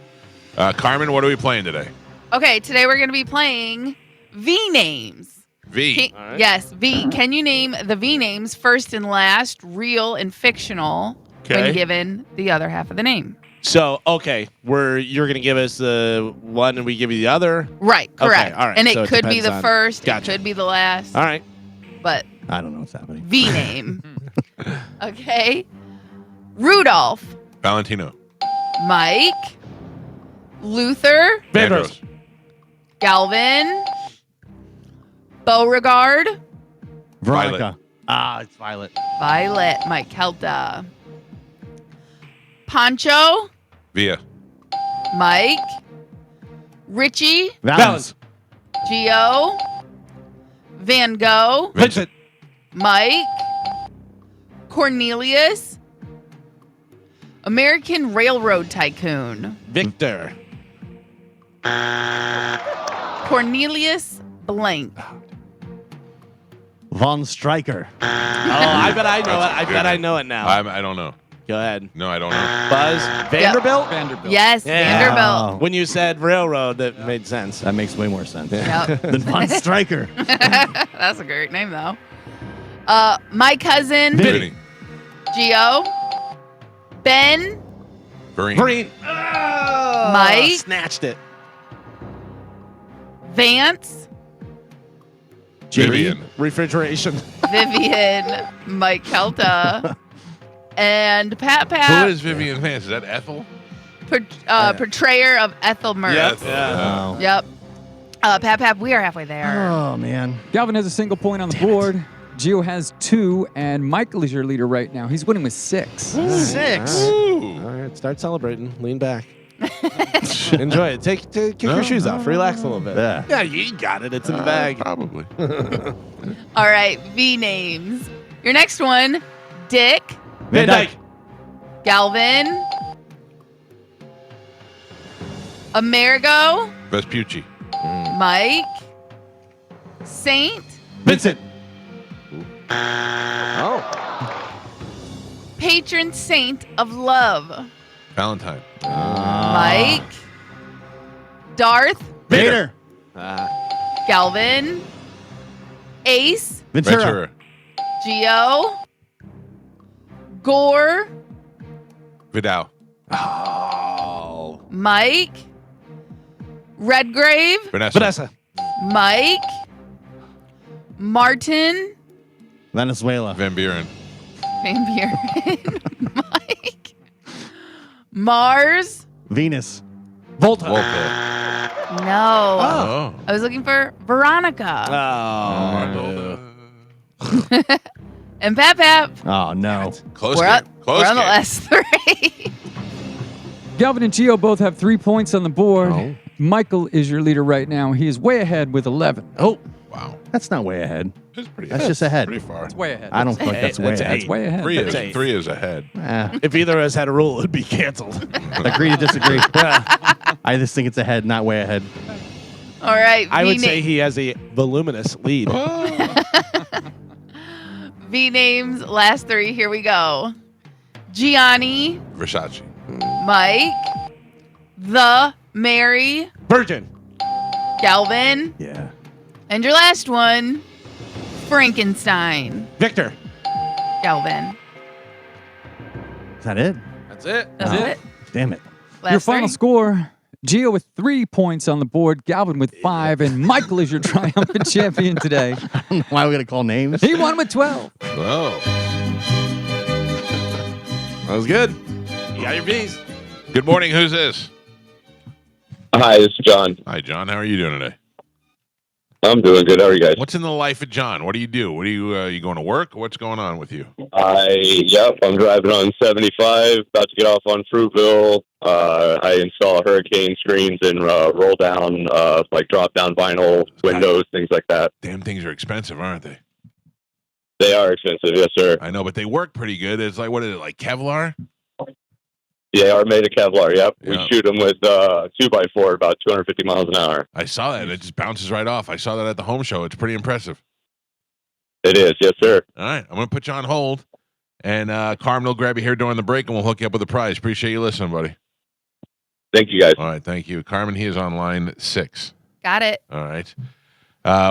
right. Carmen, what are we playing today? Okay, today we're going to be playing V names. V. All right. Yes, V. Can you name the V names first and last, real and fictional, Okay. when given the other half of the name? So, okay, you're going to give us the one and we give you the other. Right, correct. all right, And so it it could be depends the on- first, Gotcha. it could be the last, All right. but I don't know what's happening. V name. Okay. Rudolph, Valentino. Mike, Luther, Vandross. Galvin, Beauregard, Veronica. Ah, it's Violet. Violet, Mike Calta, Pancho, Via. Mike, Richie, Valens. Geo, Van Gogh, Vincent. Mike, Cornelius, American Railroad Tycoon, Victor. Cornelius Blank, Von Stryker. Oh, I bet I know it. That's I good. bet I know it now. I don't know. Go ahead. No, I don't know. Buzz Vanderbilt. Vanderbilt. yes, Yeah. Vanderbilt. When you said railroad, that made sense. That makes way more sense Yep. than Von Stryker. That's a great name, though. My cousin, Vinny. Geo, Ben, Vereen. Green. Oh, Mike. snatched it. Vance, Vivian. Refrigeration. Vivian, Mike Kelta, and Pat Who Pat, is Vivian Vance? Is that Ethel? portrayer of Ethel Mertz. Ethel. Oh. Yep. Pat Pat, we are halfway there. Oh, man. Galvin has a single point on the board. Gio has 2, and Michael is your leader right now. He's winning with 6. 6. Ooh. All right, start celebrating. Lean back. Enjoy it. Kick your shoes off. Relax a little bit. Yeah. You got it. It's in the bag. Probably. All right, V names. Your next one, Dick, Van Dyke. Galvin, Amerigo, Vespucci. Mike, Saint, Vincent. Oh. patron saint of love, Valentine. Mike, Darth, Vader. Galvin, Ace, Ventura. Geo, Gore, Vidal. Oh. Mike, Redgrave, Vanessa. Vanessa. Mike, Martin, Venezuela. Van Buren. Van Buren, Mike, Mars. Venus. Volta. Volta. No. Oh. I was looking for Veronica. Oh. And Pap Pap. Oh, no. Close We're, game. up, Close we're on the game. last 3. Galvin and Gio both have 3 points on the board. Oh. Michael is your leader right now. He is way ahead with 11. Oh, Wow. That's not way ahead. That's pretty. That's just ahead. Pretty far. It's way ahead. I don't think that's way That's ahead. It's way ahead. Three That's is eight. three is ahead. if either of us had a rule, it'd be canceled. Agree to disagree. I just think it's ahead, not way ahead. All right. I would say he has a voluminous lead. V names, last 3. Here we go. Gianni, Versace. Mike, the Mary, Virgin. Galvin, Yeah. and your last one, Frankenstein. Victor. Galvin. Is that it? That's it. That's Wow. it. Damn it. Last Your final 3. score, Gio with 3 points on the board, Galvin with 5, and Michael is your triumphant champion today. Why are we going to call names? He won with 12. Oh. That was good. You got your V's. Good morning. Who's this? Hi, it's John. Hi, John. How are you doing today? I'm doing good. How are you guys? What's in the life of John? What do you do? What do you going to work? What's going on with you? I'm driving on 75, about to get off on Fruitville. I install hurricane screens and roll down, like drop down vinyl windows, things like that. Damn things are expensive, aren't they? They are expensive, yes, sir. I know, but they work pretty good. It's like, what is it, like Kevlar? They are made of Kevlar, yep. Yeah. We shoot them with 2x4 about 250 miles an hour. I saw that. It just bounces right off. I saw that at the home show. It's pretty impressive. It is, yes, sir. All right. I'm going to put you on hold. And Carmen will grab you here during the break, and we'll hook you up with a prize. Appreciate you listening, buddy. Thank you, guys. All right. Thank you. Carmen, he is on line 6. Got it. All right.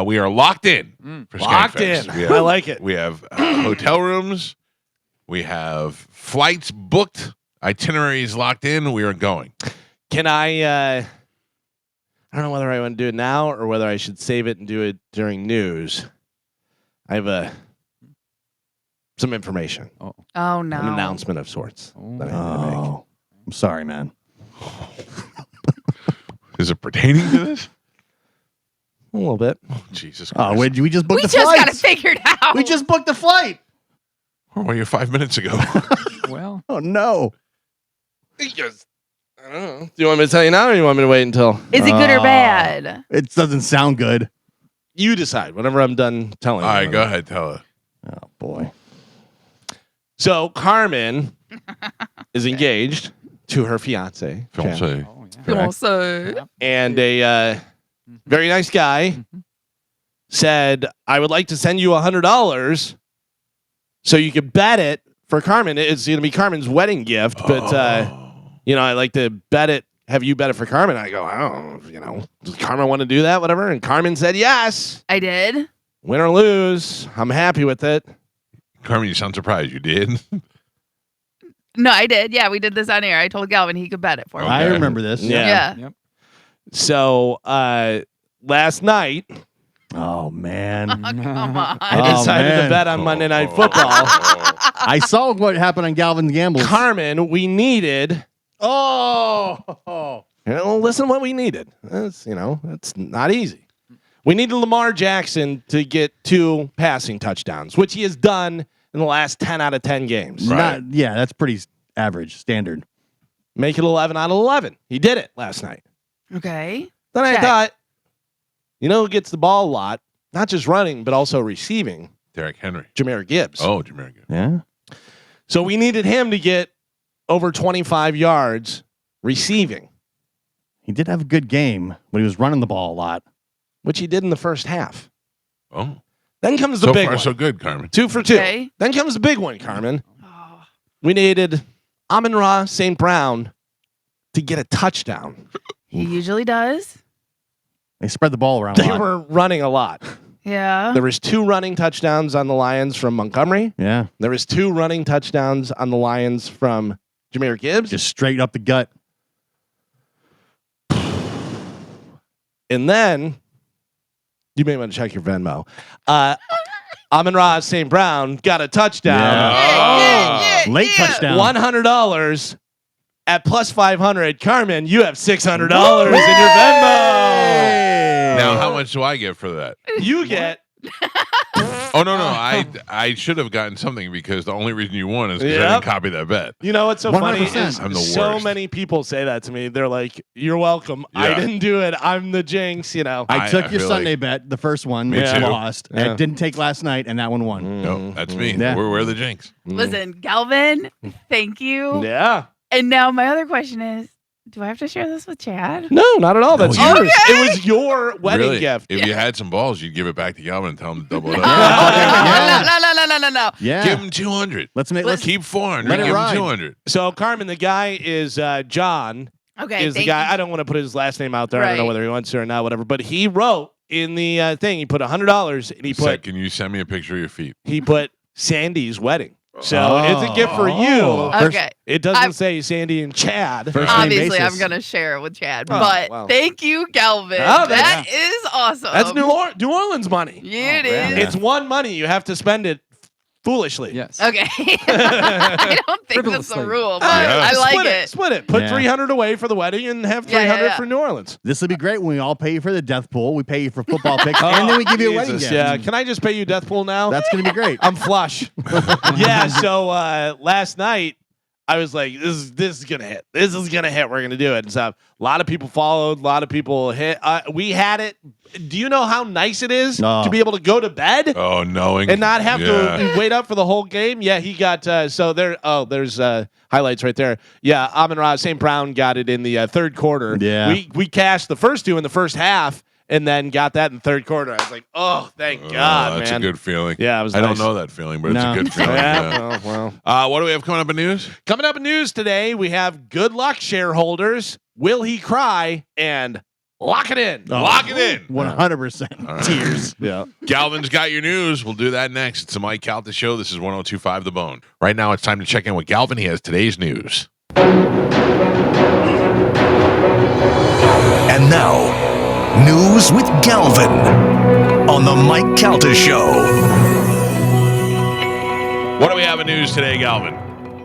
We are locked in. For Locked Skankfest. in. We have, I like it. We have hotel rooms. We have flights booked. Itineraries locked in. We are going. Can I don't know whether I want to do it now or whether I should save it and do it during news. I have some information, Oh an no. announcement of sorts that I need to make. Oh, I'm sorry, man. Is it pertaining to this? A little bit. Oh, Jesus Christ. Oh, we just booked We the just got it flights. figured out. We just booked the flight. Where were you 5 minutes ago? Well, Oh, no. I don't know. Do you want me to tell you now or you want me to wait until Is it good or bad? It doesn't sound good. you decide whenever I'm done telling All you? right, go ahead. Tell her. Oh, boy. So Carmen is engaged to her fiance, Fiancé. oh, yeah. Correct. Also, and a very nice guy said, "I would like to send you $100 so you could bet it for Carmen. It's going to be Carmen's wedding gift, but I'd like to bet it. Have you bet it for Carmen?" I go, "I don't know, does Carmen want to do that? Whatever." And Carmen said, "Yes, I did. win or lose, I'm happy with it." Carmen, you sound surprised. You did? No, I did. Yeah, we did this on air. I told Galvin he could bet it for me. Okay. I remember this. Yeah. Yeah. So last night, Oh, man. Come on. I Oh, decided to man. bet on Monday Night Football. I saw what happened on Galvin's Gambles. Carmen, we needed. Oh. Listen to what we needed. It's not easy. We needed Lamar Jackson to get 2 passing touchdowns, which he has done in the last 10 out of 10 games. Right. Yeah, that's pretty average, standard. Make it 11 out of 11. He did it last night. Okay. Then I Check. thought, who gets the ball a lot, not just running, but also receiving? Derrick Henry. Jameer Gibbs. Oh, Jameer. Yeah. So we needed him to get over 25 yards receiving, He did have a good game, but he was running the ball a lot. which he did in the first half. Oh. Then comes the So big far, one. so good, Carmen. 2 for 2. Okay. Then comes the big one, Carmen. Oh, We needed Amon-Ra St. Brown to get a touchdown. he usually does. They spread the ball around a They lot. were running a lot. Yeah. There was 2 running touchdowns on the Lions from Montgomery. Yeah. There was 2 running touchdowns on the Lions from Jameer Gibbs. Just straight up the gut. And then you may want to check your Venmo. Amon-Ra St. Brown got a touchdown. Yeah. Late touchdown. $100 at plus 500. Carmen, you have $600 in your Venmo. Now, how much do I get for that? You get Oh no, I should have gotten something because the only reason you won is because I Yep. didn't copy that bet. You know what's so funny 100%. is I'm the so worst. many people say that to me. They're like, "You're welcome. I Yeah. didn't do it. I'm the jinx." You know. I took I your feel Sunday like- bet, the first one, Me which too. lost. Yeah. I didn't take last night, and that one won. No, that's me. Yeah. We're the jinx. Listen, Galvin, thank you. Yeah. And now my other question is, do I have to share this with Chad? No, not at all. That's No, yours. you- It was your wedding Really? gift. If you had some balls, you'd give it back to Galvin and tell him to double it Oh, up. Yeah. no. Yeah. Give him 200. Let's Keep 400. Let it Give him ride. 200. So Carmen, the guy is John. Okay, Is the thank guy? you. I don't want to put his last name out there. I don't know Right. whether he wants to or not. Whatever. But he wrote in the thing. He put $100 and he Seth, put can you send me a picture of your feet? Sandy's wedding. So Oh. it's a gift for you. Okay. It doesn't I'm- say Sandy and Chad. First name Obviously, basis. I'm going to share it with Chad. Oh, but wow. thank you, Galvin. Oh, That is awesome. That's New Orleans money. It yeah. is. It's one money. You have to spend it foolishly. Yes. Okay. I don't think that's the Frivolously. rule, but Yeah. I like split it. Split it. Put Yeah. 300 away for the wedding and have Yeah, 300 yeah. for New Orleans. This will be great when we all pay you for the death pool. We pay you for football picks, and then we give you a wedding Jesus, gift. Yeah. Can I just pay you death pool now? That's going to be great. I'm flush. Yeah. So last night I was like, this is gonna hit. This is gonna hit. We're gonna do it. And so a lot of people followed. A lot of people hit. We had it. Do you know how nice it is No. to be able to go to bed Oh, knowing. and not have Yeah. to wait up for the whole game? Yeah, he got. So there. Oh, there's highlights right there. Yeah, Amon-Ra St. Brown got it in the third quarter. Yeah. we cashed the first two in the first half. And then got that in the third quarter. I was like, "Oh, thank God, That's man!" a good feeling. Yeah, it was I nice. don't know that feeling, but it's No. a good feeling. Yeah. Yeah, well. What do we have coming up in news? Coming up in news today, we have good luck shareholders. Will he cry? And lock it in. Oh. Lock it in. 100% tears. Yeah. Galvin's got your news. We'll do that next. It's the Mike Calta Show. This is 102.5 The Bone. Right now, it's time to check in with Galvin. He has today's news. And now, news with Galvin on the Mike Calta Show. What do we have in news today, Galvin?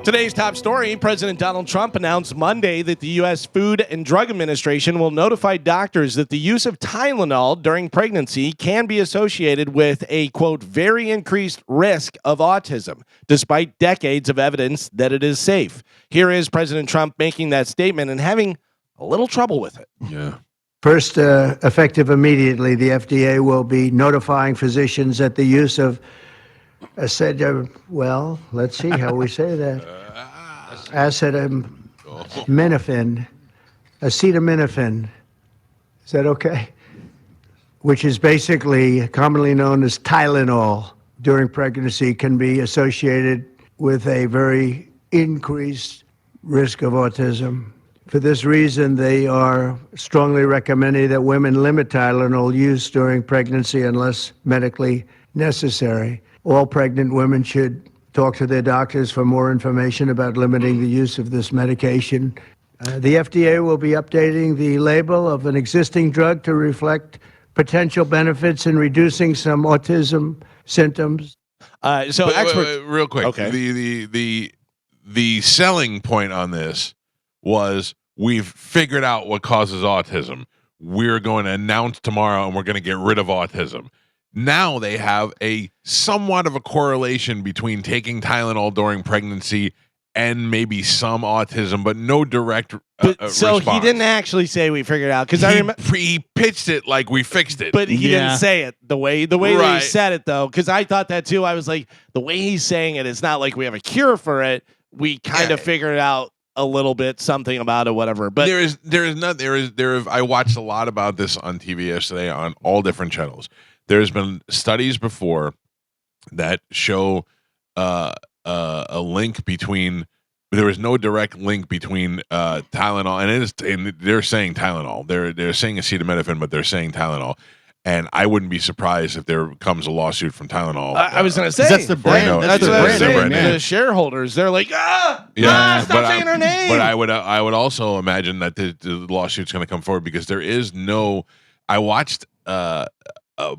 Today's top story, President Donald Trump announced Monday that the U.S. Food and Drug Administration will notify doctors that the use of Tylenol during pregnancy can be associated with a, quote, very increased risk of autism, despite decades of evidence that it is safe. Here is President Trump making that statement and having a little trouble with it. Yeah. First, effective immediately, the FDA will be notifying physicians that the use of well, let's see how we say that. Acetaminophen. Is that okay? Which is basically commonly known as Tylenol during pregnancy, can be associated with a very increased risk of autism. For this reason, they are strongly recommending that women limit Tylenol use during pregnancy unless medically necessary. All pregnant women should talk to their doctors for more information about limiting the use of this medication. The FDA will be updating the label of an existing drug to reflect potential benefits in reducing some autism symptoms. So Wait, experts. real quick. Okay. The selling point on this was we've figured out what causes autism. We're going to announce tomorrow and we're going to get rid of autism. Now they have a somewhat of a correlation between taking Tylenol during pregnancy and maybe some autism, but no direct So response. he didn't actually say we figured it out because I remember. He pitched it like we fixed it. But he Yeah. didn't say it the way that Right. he said it though, because I thought that too. I was like, the way he's saying it, it's not like we have a cure for it. We kind of figured out a little bit something about it, whatever. But I watched a lot about this on TV yesterday on all different channels. There's been studies before that show a link between. There was no direct link between Tylenol and they're saying Tylenol. They're saying acetaminophen, but they're saying Tylenol. And I wouldn't be surprised if there comes a lawsuit from Tylenol. I was going to say That's the brand. know, That's That's the what I was brand. saying. name, yeah. The shareholders, they're like, stop saying her name. But I would also imagine that the lawsuit's going to come forward because there is no. I watched a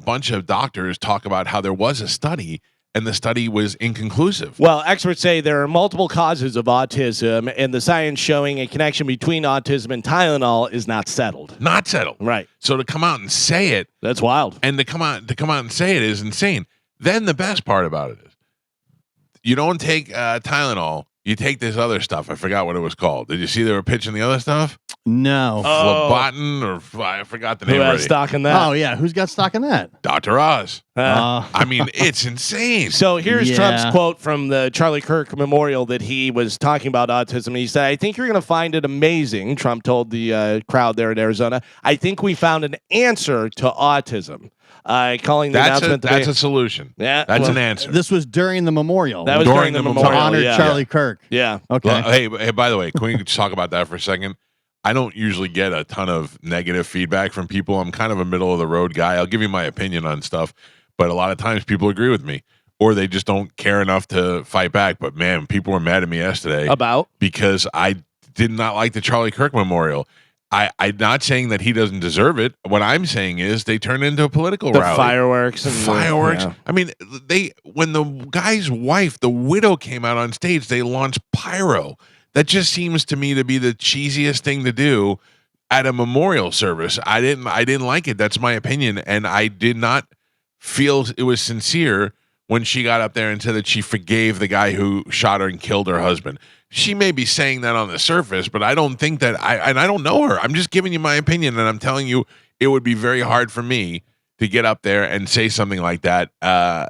bunch of doctors talk about how there was a study and the study was inconclusive. Well, experts say there are multiple causes of autism, and the science showing a connection between autism and Tylenol is not settled. Not settled. Right. So to come out and say it, That's wild. and to come out and say it is insane. Then the best part about it is you don't take Tylenol. You take this other stuff. I forgot what it was called. Did you see they were pitching the other stuff? No. Phlebotin, or I forgot the name. Who has already. stock in that? Oh yeah, who's got stock in that? Dr. Oz. I mean, it's insane. So here's Yeah. Trump's quote from the Charlie Kirk Memorial that he was talking about autism. He said, "I think you're going to find it amazing," Trump told the crowd there in Arizona. "I think we found an answer to autism." Calling the announcement that's a solution. Yeah, That's an answer. This was during the memorial. That was during the to memorial. honor yeah. Charlie Kirk. Yeah. Okay. Well, hey, by the way, can we just talk about that for a second? I don't usually get a ton of negative feedback from people. I'm kind of a middle of the road guy. I'll give you my opinion on stuff, but a lot of times people agree with me, or they just don't care enough to fight back. But man, people were mad at me yesterday because I did not like the Charlie Kirk Memorial. I'm not saying that he doesn't deserve it. What I'm saying is they turned into a political rally. Fireworks. Yeah. I mean, when the guy's wife, the widow, came out on stage, they launched pyro. That just seems to me to be the cheesiest thing to do at a memorial service. I didn't like it. That's my opinion, and I did not feel it was sincere when she got up there and said that she forgave the guy who shot her and killed her husband. She may be saying that on the surface, but I don't think that I don't know her. I'm just giving you my opinion, and I'm telling you it would be very hard for me to get up there and say something like that, no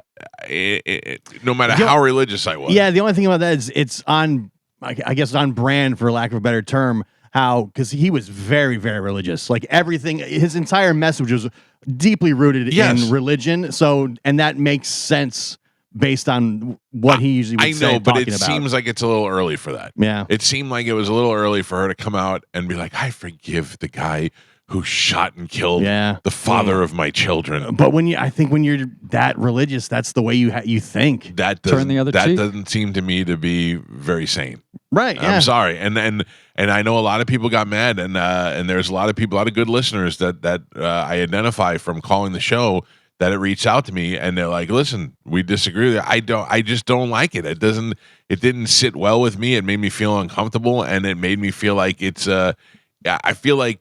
matter how religious I was. Yeah, the only thing about that is it's on, I guess, on brand, for lack of a better term, because he was very, very religious. Like everything, his entire message was deeply rooted in religion. So, and that makes sense based on what he usually would say. I know, but it about. seems like it's a little early for that. Yeah. It seemed like it was a little early for her to come out and be like, I forgive the guy who shot and killed the father of my children. But I think when you're that religious, that's the way you think. That Turn the other cheek. doesn't seem to me to be very sane. Right. Yeah. I'm sorry. And I know a lot of people got mad, and there's a lot of people, a lot of good listeners that I identify from calling the show that it reached out to me, and they're like, listen, we disagree with it. I just don't like it. It didn't sit well with me. It made me feel uncomfortable, and it made me feel like it's I feel like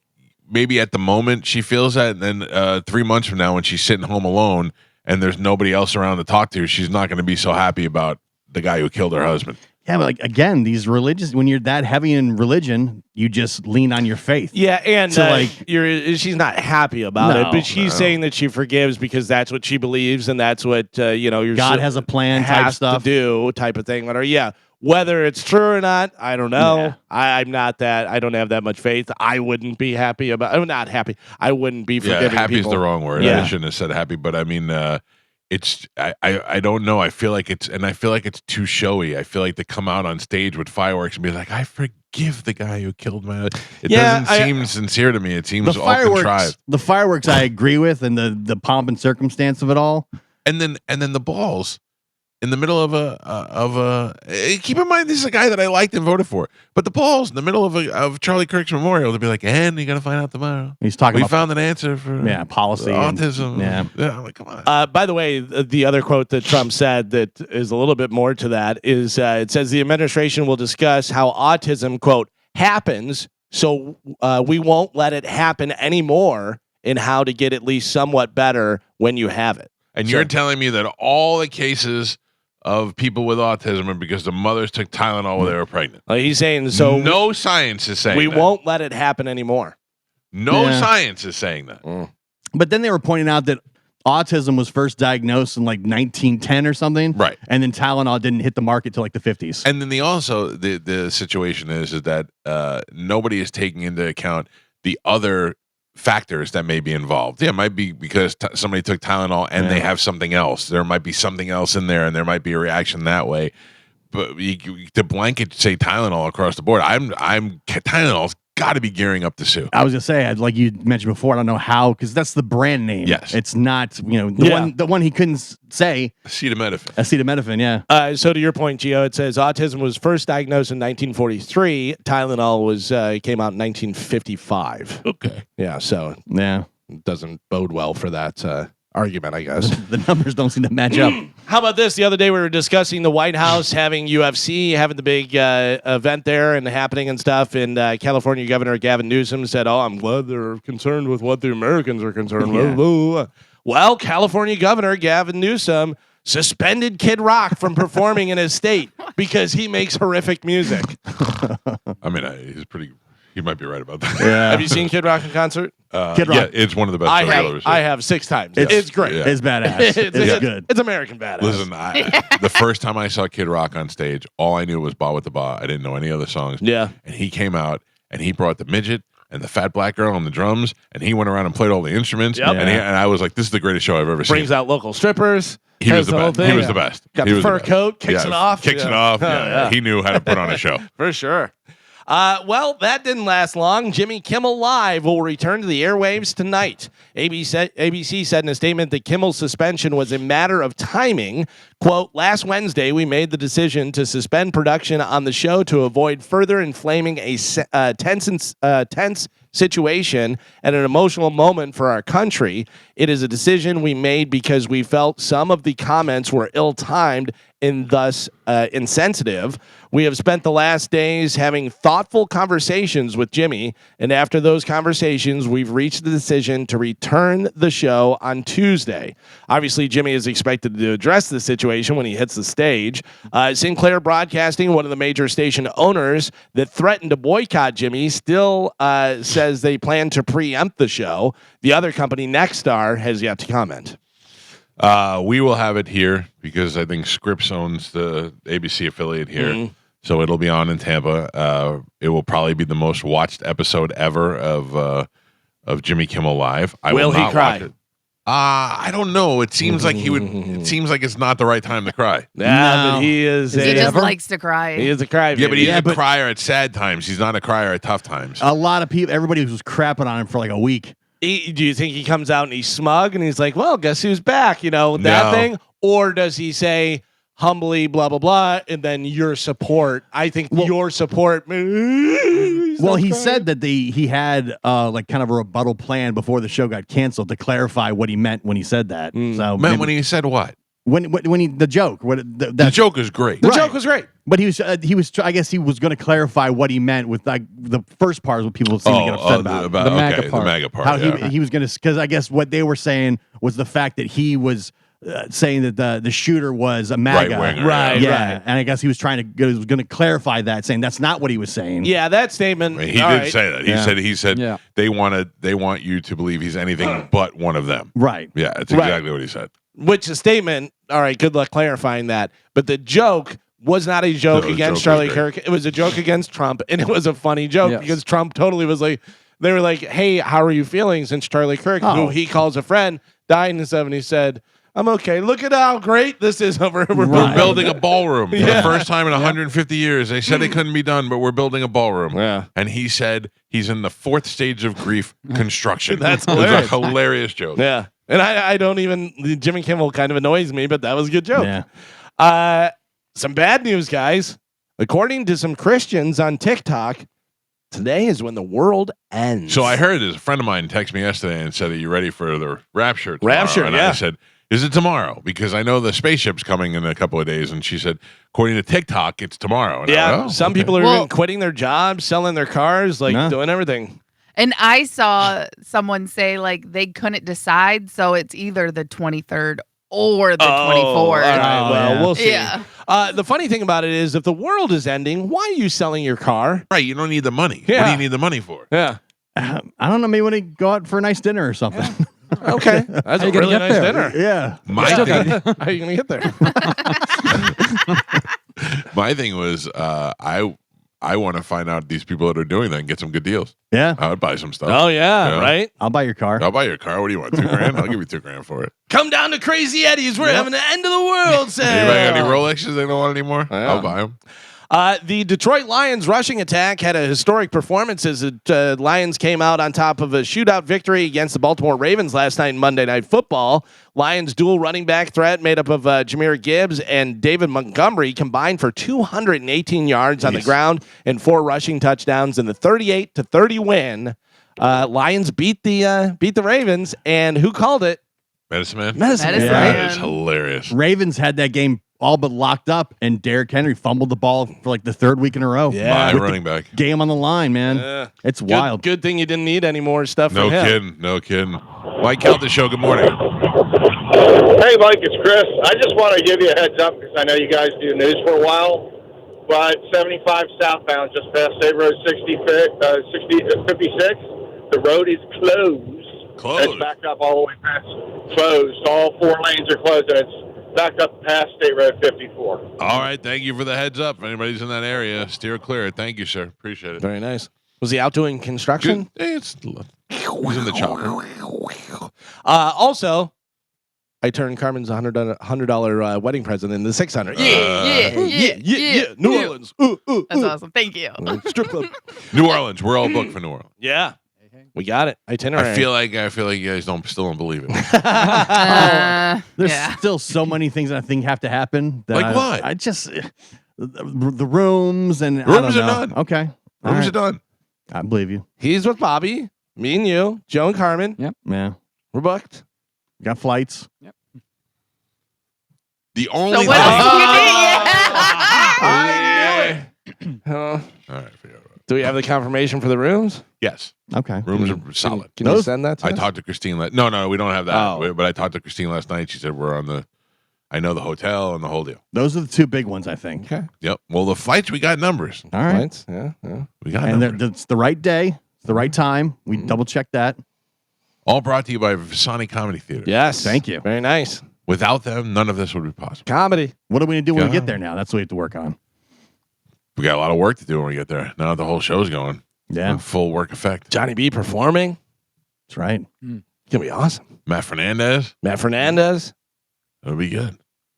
maybe at the moment she feels that, and then 3 months from now when she's sitting home alone and there's nobody else around to talk to, she's not going to be so happy about the guy who killed her husband. Yeah, but again, these religious, when you're that heavy in religion, you just lean on your faith. Yeah, and so she's not happy about it, but she's saying that she forgives because that's what she believes, and that's what God has a plan type stuff to do, type of thing. Whether it's true or not, I don't know. Yeah. I'm not that. I don't have that much faith. I wouldn't be happy about. I'm not happy. I wouldn't be forgiving happy people. is the wrong word. Yeah. I shouldn't have said happy, but I mean, it's I don't know. I feel like it's too showy. I feel like they come out on stage with fireworks and be like, I forgive the guy who killed my. It doesn't seem sincere to me. It seems all contrived. The fireworks I agree with, and the pomp and circumstance of it all. And then the balls in the middle of a keep in mind this is a guy that I liked and voted for, but the balls in the middle of Charlie Kirk's memorial to be like, and you got to find out tomorrow. He's talking. We found an answer for policy autism. Yeah, I'm like, come on. By the way, the other quote that Trump said that is a little bit more to that is it says the administration will discuss how autism quote happens, so we won't let it happen anymore, and how to get at least somewhat better when you have it. And you're telling me that all the cases of people with autism are because the mothers took Tylenol when they were pregnant. He's saying so. No science is saying we that. won't let it happen anymore. No science is saying that. But then they were pointing out that autism was first diagnosed in like 1910 or something, right? And then Tylenol didn't hit the market till like the 50s. And then the situation is that nobody is taking into account the other factors that may be involved. Yeah, it might be because somebody took Tylenol and they have something else. There might be something else in there, and there might be a reaction that way. But the blanket say Tylenol across the board. Tylenol's got to be gearing up to sue. I was gonna say, like you mentioned before, I don't know how, because that's the brand name. Yes, it's not the one he couldn't say. Acetaminophen. Yeah. So to your point, Gio, it says autism was first diagnosed in 1943. Tylenol came out in 1955. Okay. Yeah. So it doesn't bode well for that. argument, I guess. The numbers don't seem to match up. How about this? The other day we were discussing the White House having UFC, having the big event there and happening and stuff. And California Governor Gavin Newsom said, "Oh, I'm glad they're concerned with what the Americans are concerned with." Well, California Governor Gavin Newsom suspended Kid Rock from performing in his state because he makes horrific music. I mean, he's pretty. He might be right about that. Yeah. Have you seen Kid Rock in concert? Kid Rock. Yeah, it's one of the best. I have 6 times. It's great. Yeah. It's badass. It's good. It's American badass. Listen, the first time I saw Kid Rock on stage, all I knew was "Ba with the Ba." I didn't know any other songs. Yeah. And he came out and he brought the midget and the fat black girl on the drums, and he went around and played all the instruments. Yep. And I was like, "This is the greatest show I've ever seen." Brings out local strippers. He was has the whole best. thing. He was the best. Got He the was fur best. coat, kicks it off. Kicks it off. Yeah. He knew how to put on a show. For sure. Well, that didn't last long. Jimmy Kimmel Live will return to the airwaves tonight. ABC said in a statement that Kimmel's suspension was a matter of timing. Quote, "Last Wednesday, we made the decision to suspend production on the show to avoid further inflaming a tense situation and an emotional moment for our country. It is a decision we made because we felt some of the comments were ill-timed and thus insensitive. We have spent the last days having thoughtful conversations with Jimmy, and after those conversations, we've reached the decision to return the show on Tuesday." Obviously, Jimmy is expected to address the situation when he hits the stage. Sinclair Broadcasting, one of the major station owners that threatened to boycott Jimmy, still says they plan to preempt the show. The other company, Nexstar, has yet to comment. We will have it here because I think Scripps owns the ABC affiliate here. Mm-hmm. So it'll be on in Tampa. It will probably be the most watched episode ever of Jimmy Kimmel Live. Will he not cry? watch it. I don't know. It seems like he would. It seems like it's not the right time to cry. Yeah, but he is. He a, just likes to cry. He is a crybaby. Yeah, but he's a crier at sad times. He's not a crier at tough times. A lot of people, everybody was crapping on him for like a week. Do you think he comes out and he's smug and he's like, "Well, guess who's back?" You know, that thing, or does he say humbly, blah blah blah, and then your support? I think your support. Well, he said that he had like kind of a rebuttal plan before the show got canceled to clarify what he meant when he said that. So Man, when he said what? when the joke, The joke is great. The joke was great. But he was I guess he was going to clarify what he meant with like the first part is what people seem to get upset about. The MAGA part. The MAGA part. How yeah. he was going to, because I guess what they were saying was the fact that he was saying that the shooter was a MAGA. Right-winger, Right, Yeah. right. And I guess he was going to clarify that, saying that's not what he was saying. Yeah, that statement. I mean, he all did right. say that. He said Yeah. they want you to believe he's anything but one of them. Right. Yeah, that's Right. exactly what he said. Which the statement. All right, good luck clarifying that. But the joke was not a joke No, the against joke was Charlie great. Kirk. It was a joke against Trump, and it was a funny joke Yes. because Trump totally was like, they were like, "Hey, how are you feeling since Charlie Kirk, who Oh. he calls a friend, died in the '70s?" Said, "I'm okay. Look at how great this is over." We're We're building a ballroom for Yeah. the first time in 150 years. They said it couldn't be done, but we're building a ballroom. Yeah. And he said he's in the 4th stage of grief construction. That's It was hilarious. a hilarious joke. Yeah. And I don't even, Jimmy Kimmel kind of annoys me, but that was a good joke. Yeah. Some bad news, guys. According to some Christians on TikTok, today is when the world ends. So I heard this. A friend of mine texted me yesterday and said, "Are you ready for the rapture tomorrow?" Rapture, and yeah. I said, "Is it tomorrow?" Because I know the spaceship's coming in a couple of days. And she said, according to TikTok, it's tomorrow. And I Yeah. went, "Oh, Some okay." people are Well- even quitting their jobs, selling their cars, like No. doing everything. And I saw someone say like they couldn't decide, so it's either the 23rd or the 24th. All right. Oh, Well, yeah. we'll see. Yeah. The funny thing about it is, if the world is ending, why are you selling your car? Right. You don't need the money. What Yeah. do you need the money for? Yeah. I don't know. Maybe when he go out for a nice dinner or something. Okay. That's How a you gonna really get nice there? dinner. Yeah. My Still thing, got- How are you going to get there? my thing was, I want to find out these people that are doing that and get some good deals. Yeah. I would buy some stuff. Oh, yeah, Yeah. right? I'll buy your car. I'll buy your car. What do you want? $2,000? I'll give you $2,000 for it. Come down to Crazy Eddie's. We're having the end of the world sale. Anybody got any Rolexes they don't want anymore? Yeah. I'll buy them. The Detroit Lions rushing attack had a historic performance as the Lions came out on top of a shootout victory against the Baltimore Ravens last night in Monday Night Football. Lions dual running back threat made up of Jahmyr Gibbs and David Montgomery combined for 218 yards on the ground and 4 rushing touchdowns in the 38-30 win. Lions beat the Ravens, and who called it? Medicine Man. Medicine Medicine Man. That is hilarious. Ravens had that game all but locked up, and Derrick Henry fumbled the ball for like the third week in a row. Yeah. My With the running back. game on the line, man. Yeah. It's wild. Good thing you didn't need any more stuff No from him. kidding. No kidding. Mike Calta Show. Good morning. Hey, Mike, it's Chris. I just want to give you a heads up because I know you guys do news for a while. But 75 southbound, just past State Road 56, the road is closed. Closed. It's backed up all the way past. Closed. All 4 lanes are closed, and it's backed up past State Road 54. All right. Thank you for the heads up. If anybody's in that area, steer clear. Thank you, sir. Appreciate it. Very nice. Was he out doing construction? He's in the chopper. Also, I turned Carmen's $100 wedding present into $600. Yeah. New Orleans. That's awesome. Thank you. Strip club. New Orleans. We're all booked for New Orleans. Yeah. We got it. Itinerary. I feel like you guys still don't believe it. There's Yeah. still so many things that I think have to happen. That Like what? I just the rooms and I Rooms don't are know. done. Okay, All Rooms right. are done. I believe you. He's with Bobby, me and you, Joe and Carmen. Yeah, We're booked. got flights. The only So what thing. else do you need? I knew it. All right. Forget about it. Do we have the confirmation for the rooms? Yes. Okay, Rooms are solid. Can you send that to I us? talked to Christine. No, we don't have that. Oh. But I talked to Christine last night. She said we're on the. I know the hotel and the whole deal. those are the two big ones I think. Okay. Yep. Well, the flights we got numbers. All right, Right? Yeah. We got and numbers. it's the right day, it's the right time. We double check that. All brought to you by Visani Comedy Theater. Yes. Thank you. Very nice. Without them, none of this would be possible. Comedy. What are we gonna do when we God. get there? Now that's what we have to work on. We got a lot of work to do when we get there. Now that the whole show's going. Yeah, In full work effect. Johnny B performing. that's right. It's gonna be awesome. Matt Fernandez. Matt Fernandez. It'll be good.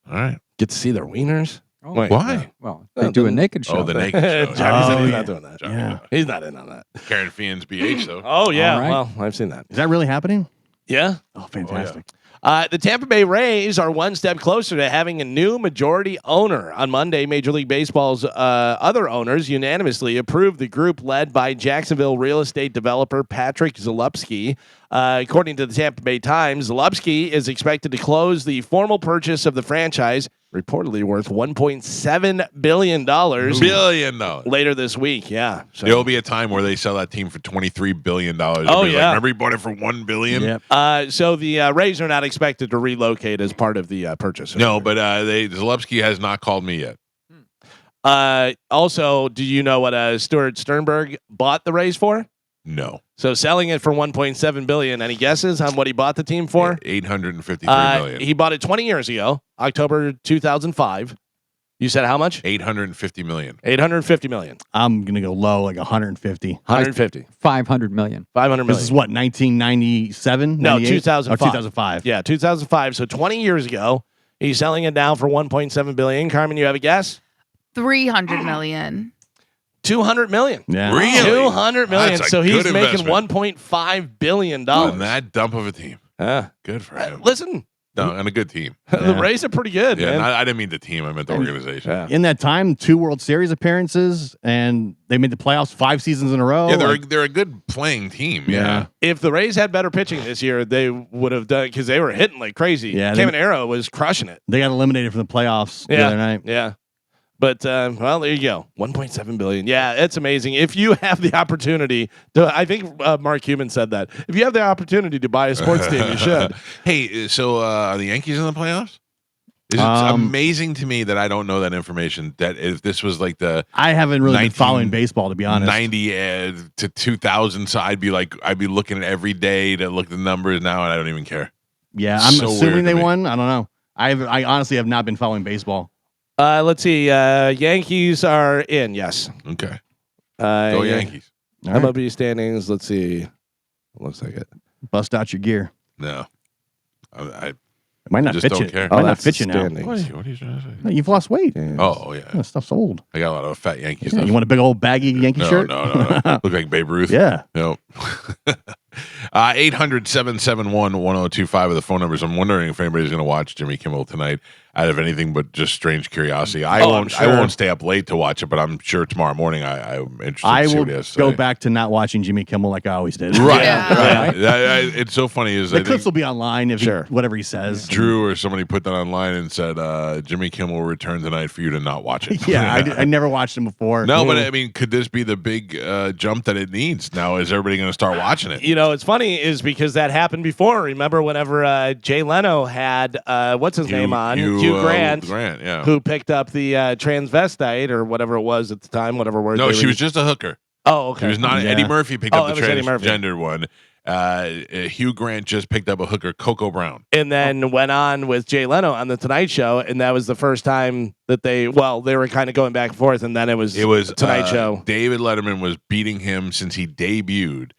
All right. Get to see their wieners. Oh, Wait, Why? Well, they do a naked show. Oh, the naked show. Johnny said Oh, he's yeah. not doing that. Johnny, Yeah. He's not in on that. Karen Fiennes BH though. Oh yeah. All right. Well, I've seen that. Is that really happening? Yeah. Oh, fantastic. The Tampa Bay Rays are one step closer to having a new majority owner. On Monday, Major League Baseball's other owners unanimously approved the group led by Jacksonville real estate developer Patrick Zalupski. According to the Tampa Bay Times, Zalupski is expected to close the formal purchase of the franchise, reportedly worth $1.7 billion, $1 billion. later this week. Yeah. So, There will be a time where they sell that team for $23 billion. Oh, They'll be yeah. Like, remember you bought it for $1 billion? Yep. so the Rays are not expected to relocate as part of the purchase. No, but Zalewski has not called me yet. Also, do you know what Stuart Sternberg bought the Rays for? No. So selling it for $1.7 billion. Any guesses on what he bought the team for? $853 million. He bought it 20 years ago, October 2005. You said how much? $850 million. $850 million. I'm gonna go low, like 150. 150. 500 million. 500 million. This is what 1997? No, 98? 2005. Oh, 2005. Yeah, 2005. So 20 years ago, he's selling it now for $1.7 billion. Carmen, you have a guess? 300 million. 200 million. Yeah. Really? 200 million. That's a So he's good making investment. $1.5 billion. On that dump of a team. Yeah. Good for him. Listen, No, and a good team. the Rays are pretty good, Yeah, man. I didn't mean the team. I meant the organization. Yeah. In that time, 2 World Series appearances, and they made the playoffs 5 seasons in a row. Yeah, Like, they're a good playing team. Yeah. If the Rays had better pitching this year, they would have done because they were hitting like crazy. Yeah, Caminero was crushing it. they got eliminated from the playoffs the Yeah, other night. yeah. But well, there you go, 1.7 billion. Yeah, it's amazing. If you have the opportunity to, I think Mark Cuban said that. If you have the opportunity to buy a sports team, you should. Hey, so are the Yankees in the playoffs? It's amazing to me that I don't know that information. That if this was like the I haven't really been 19 following baseball, to be honest. 90 to 2000, so I'd be looking at every day to look at the numbers now, and I don't even care. Yeah, I'm So weird assuming to they me. won. I don't know. I honestly have not been following baseball. Let's see. Yankees are in. Yes. Okay, Go go Yankees. All right. MLB standings. Let's see. Looks like it. Bust out your gear. No, I It might not just fit don't you. care. It might not that's fit you now. standings. what are you trying to say? No, you've lost weight. Oh yeah, That stuff's old. I got a lot of fat Yankee Yeah, stuff. you want a big old baggy Yankee no, shirt? no. Look like Babe Ruth. Yeah. No. 800-771-1025 are the phone numbers. I'm wondering if anybody's going to watch Jimmy Kimmel tonight. out of anything but just strange curiosity. I I'm won't. sure. I won't stay up late to watch it, but I'm sure tomorrow morning I'm interested I to see will what he has to go say. back to not watching Jimmy Kimmel like I always did. Right, Yeah. right. It's so funny. Is The I clips think will be online if Sure. whatever he says. Drew or somebody put that online and said Jimmy Kimmel will return tonight for you to not watch it. Yeah, I never watched him before. No, but I mean, could this be the big jump that it needs? Now, is everybody going to start watching it? You know, it's funny is because that happened before. Remember whenever Jay Leno had what's his name on Hugh Grant, yeah. who picked up the transvestite or whatever it was at the time, whatever word. No, they she were was just a hooker. Oh, okay. She was not. Yeah. Eddie Murphy picked Oh, up that the was Eddie Murphy. transgender one. Hugh Grant just picked up a hooker, Coco Brown. And then went on with Jay Leno on the Tonight Show, and that was the first time that they were kind of going back and forth, and then it was Tonight Show. David Letterman was beating him since he debuted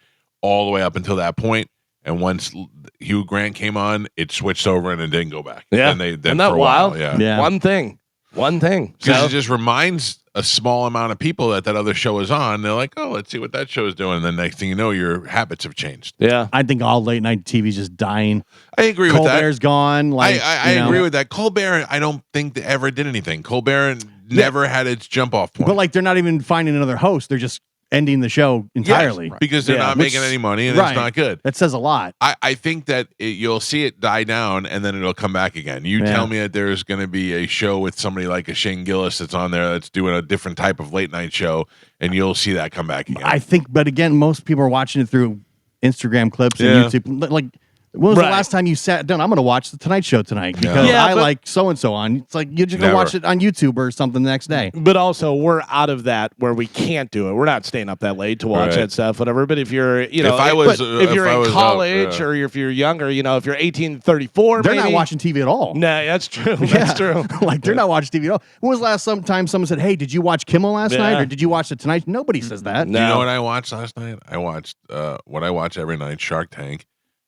all the way up until that point. And once Hugh Grant came on, it switched over and it didn't go back. Yeah. Then Isn't that for a while, wild? yeah. One thing. Because So- it just reminds a small amount of people that other show is on. They're like, oh, let's see what that show is doing. And then next thing you know, your habits have changed. Yeah. I think all late night TV's just dying. I agree with that. Colbert's gone. Like I agree with that. Colbert, I don't think they ever did anything. Colbert never had its jump off point. But like they're not even finding another host. They're just ending the show entirely. Yes, because they're not making any money and it's not good. That says a lot. I think that you'll see it die down and then it'll come back again. You tell me that there's going to be a show with somebody like a Shane Gillis that's on there that's doing a different type of late night show, and you'll see that come back again. I think, but again, most people are watching it through Instagram clips and YouTube. Like, when was the last time you sat down? I'm going to watch the Tonight Show tonight because I like so and so on. It's like you're just going to watch it on YouTube or something the next day. But also, we're out of that where we can't do it. We're not staying up that late to watch that stuff, whatever. But if you're, if you're in college or if you're younger, if you're 18, 34, they're not watching TV at all. No, that's true. That's true. Like they're not watching TV at all. When was the last time someone said, "Hey, did you watch Kimmel last night, or did you watch the Tonight?" Nobody says that. Do you know what I watched last night? I watched what I watch every night, Shark Tank.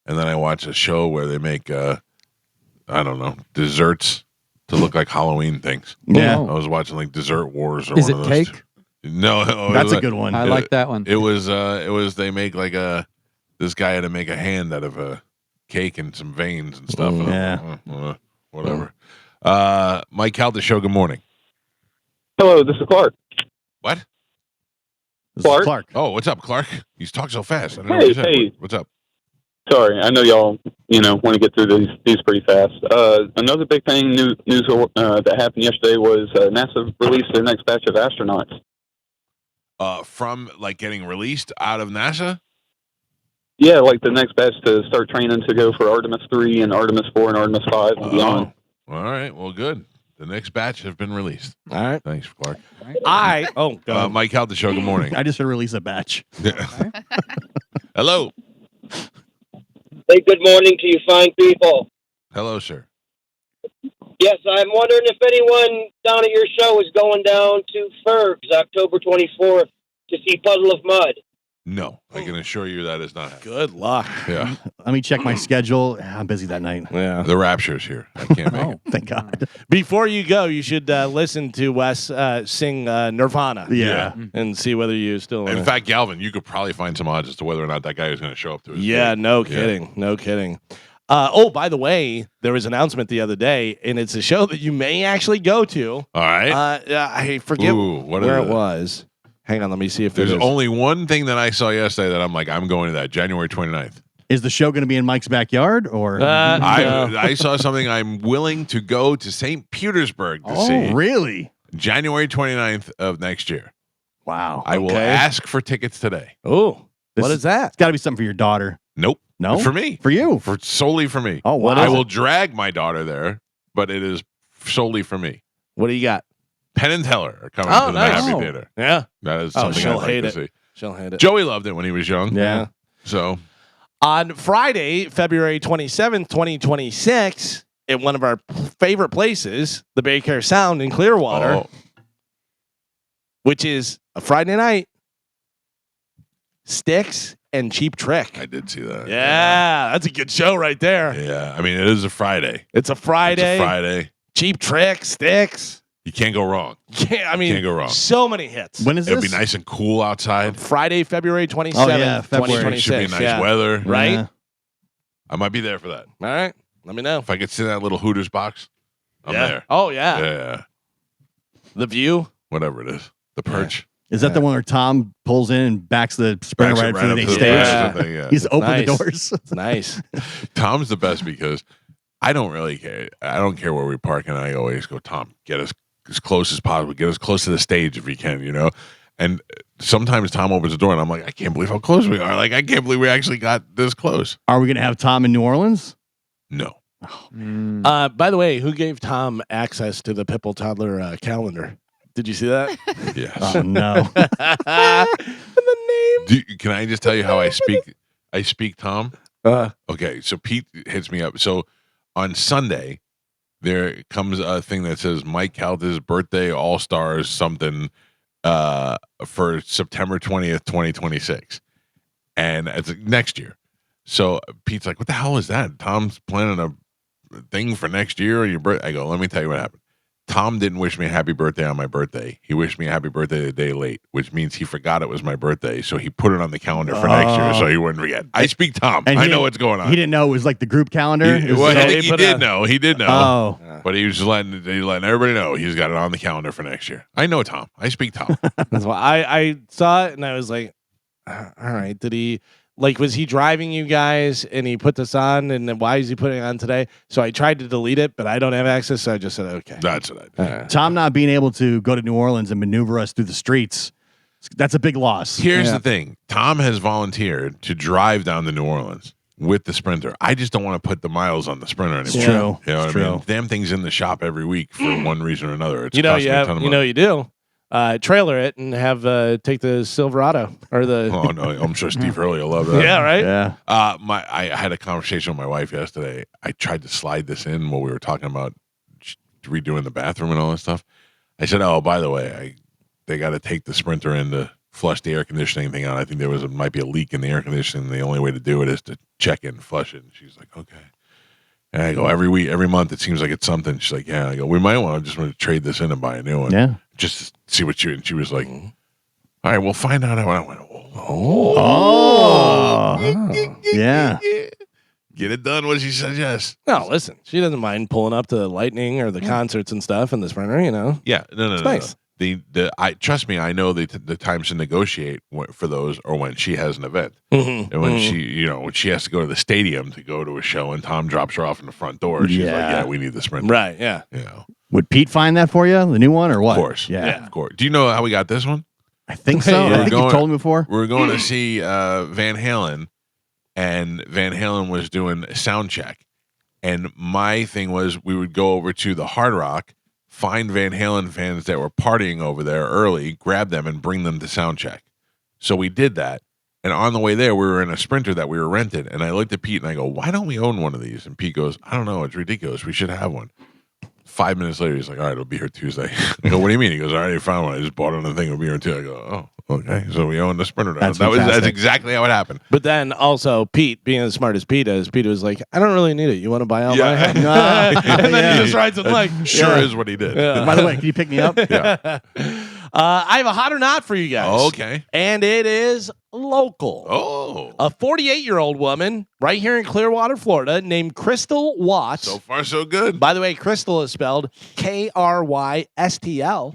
And then I watch a show where they make, desserts to look like Halloween things. Yeah. I was watching like Dessert Wars or Is one it of those. cake? No, that's a good one. I like that one. It was they make like this guy had to make a hand out of a cake and some veins and stuff. And I'm like, whatever. Mike Calta show, good morning. Hello, this is Clark. What? This is Clark. Oh, what's up, Clark? He's talking so fast. I don't know what you said. Hey. What's up? Sorry, I know y'all, want to get through these pretty fast. Another big thing, news that happened yesterday was NASA released their next batch of astronauts. From like getting released out of NASA? Yeah, like the next batch to start training to go for Artemis 3 and Artemis 4 and Artemis 5 and beyond. All right, well, good. The next batch have been released. All right. Thanks, Clark. Mike Calta show, good morning. I just heard release a batch. Hello. Hey, good morning to you fine people. Hello, sir. Yes, I'm wondering if anyone down at your show is going down to Ferg's October 24th to see Puddle of Mud. No, I can assure you that is not happening. Good luck. Yeah. Let me check my schedule. I'm busy that night. Yeah. The Rapture's here. I can't make it. Thank God. Before you go, you should listen to Wes sing Nirvana. Yeah. And see whether you still. In fact, Galvin, you could probably find some odds as to whether or not that guy is going to show up to his Yeah, gig. no kidding. No kidding. By the way, there was an announcement the other day, and it's a show that you may actually go to. All right. I forget where it was. Hang on, let me see if There's it is. only one thing that I saw yesterday that I'm like, I'm going to that, January 29th. Is the show going to be in Mike's backyard or? I saw something I'm willing to go to St. Petersburg to see. Really? January 29th of next year. Wow. I will ask for tickets today. Oh, what is that? It's got to be something for your daughter. Nope. No? For me. For you. Solely for me. Oh, wow. I will drag my daughter there, but it is solely for me. What do you got? Penn and Teller are coming to the nice. Mahaffey Theater. Yeah. That is something she'll I'd like hate to it. see. She'll hate it. Joey loved it when he was young. Yeah. So on Friday, February 27th, 2026, at one of our favorite places, the Baycare Sound in Clearwater, which is a Friday night, Styx and Cheap Trick. I did see that. Yeah, that's a good show right there. Yeah. I mean, it is a Friday. It's a Friday. It's a Friday. Cheap Trick, Styx. You can't go wrong. Yeah, I mean, Can't go wrong. So many hits. When is It'll this? be nice and cool outside. Friday, February 27th, Oh, yeah, February. It should be 2026. nice weather. Right? Yeah. I might be there for that. All right. Let me know. If I could sit in that little Hooters box. I'm there. Oh yeah. Yeah. The View. Whatever it is. The Perch. Is that the one where Tom pulls in and backs the Sprinter Backs it right right for up the to the stage? front of the thing, yeah. He's opened the Nice. doors. It's nice. Tom's the best because I don't really care. I don't care where we park, and I always go, Tom, get us as close as possible. Get us close to the stage if you can, you know? And sometimes Tom opens the door, and I'm like, I can't believe how close we are. Like, I can't believe we actually got this close. Are we going to have Tom in New Orleans? No. By the way, who gave Tom access to the Pipple Toddler calendar? Did you see that? Yes. Oh, no. The name. Can I just tell you how I speak? I speak Tom. Okay, so Pete hits me up. So on Sunday, there comes a thing that says Mike Calta's birthday all stars something for September 20th, 2026, and it's next year. So Pete's like, "What the hell is that?" Tom's planning a thing for next year or your birthday. I go, "Let me tell you what happened." Tom didn't wish me a happy birthday on my birthday. He wished me a happy birthday a day late, which means he forgot it was my birthday. So he put it on the calendar for next year so he wouldn't forget. I speak Tom. And I he know didn't- what's going on. He didn't know it was like the group calendar. He, It was well, so- I think he did know. He did know. Oh. But he was just letting everybody know he's got it on the calendar for next year. I know Tom. I speak Tom. That's why I saw it and I was like, all right. Did he was he driving you guys and he put this on and then why is he putting it on today? So I tried to delete it, but I don't have access. So I just said, okay. That's what I did. Tom not being able to go to New Orleans and maneuver us through the streets, that's a big loss. Here's the thing. Tom has volunteered to drive down to New Orleans with the Sprinter. I just don't want to put the miles on the Sprinter anymore. It's true. You know It's what I mean? true. Damn thing's in the shop every week for one reason or another. It's You know, costing me a ton of money. you do. Trailer it and have take the Silverado or the. Oh no, I'm sure Steve Hurley will love that. Yeah, right. Yeah. I had a conversation with my wife yesterday. I tried to slide this in while we were talking about redoing the bathroom and all that stuff. I said, "Oh, by the way, they got to take the Sprinter in to flush the air conditioning thing out. I think might be a leak in the air conditioning. The only way to do it is to check it and flush it." And she's like, "Okay." And I go, every month it seems like it's something. She's like, "Yeah." I go, "We might want to trade this in and buy a new one." Yeah. Just to see what and she was like, "All right, we'll find out." I went, Yeah. "Get it done." What did she suggest? No, listen, she doesn't mind pulling up to the Lightning or the concerts and stuff in the Sprinter. You know. Yeah, no, It's no. nice. I trust me. I know the times to negotiate for those, or when she has an event, Mm-hmm. and when when she has to go to the stadium to go to a show, and Tom drops her off in the front door. She's like, "Yeah, we need the Sprinter." Right. Yeah. You know, Would Pete find that for you, the new one, or what? of course, Yeah. of course. Do you know how we got this one? I think so. Yeah. I think you've told me before. We were going to see Van Halen, and Van Halen was doing a sound check, and my thing was we would go over to the Hard Rock, find Van Halen fans that were partying over there early, grab them, and bring them to sound check. So we did that. And on the way there, we were in a Sprinter that we were rented. And I looked at Pete and I go, "Why don't we own one of these?" And Pete goes, "I don't know. It's ridiculous. We should have one." 5 minutes later, he's like, "All right, it'll be here Tuesday." I go, "What do you mean?" He goes, "I already found one. I just bought it on the thing. It'll be here Tuesday." I go, "Oh, okay." So we own the Sprinter now. That's That's fantastic. exactly how it happened. But then also Pete, being as smart as Pete is, Pete was like, "I don't really need it. You want to buy out my Yeah. house?" And then Yeah. he just rides it like. Sure is what he did. Yeah. By the way, can you pick me up? Yeah. I have a hot or not for you guys. Okay. And it is local. Oh. A 48-year-old woman right here in Clearwater, Florida, named Crystal Watts. So far, so good. By the way, Crystal is spelled Krystl.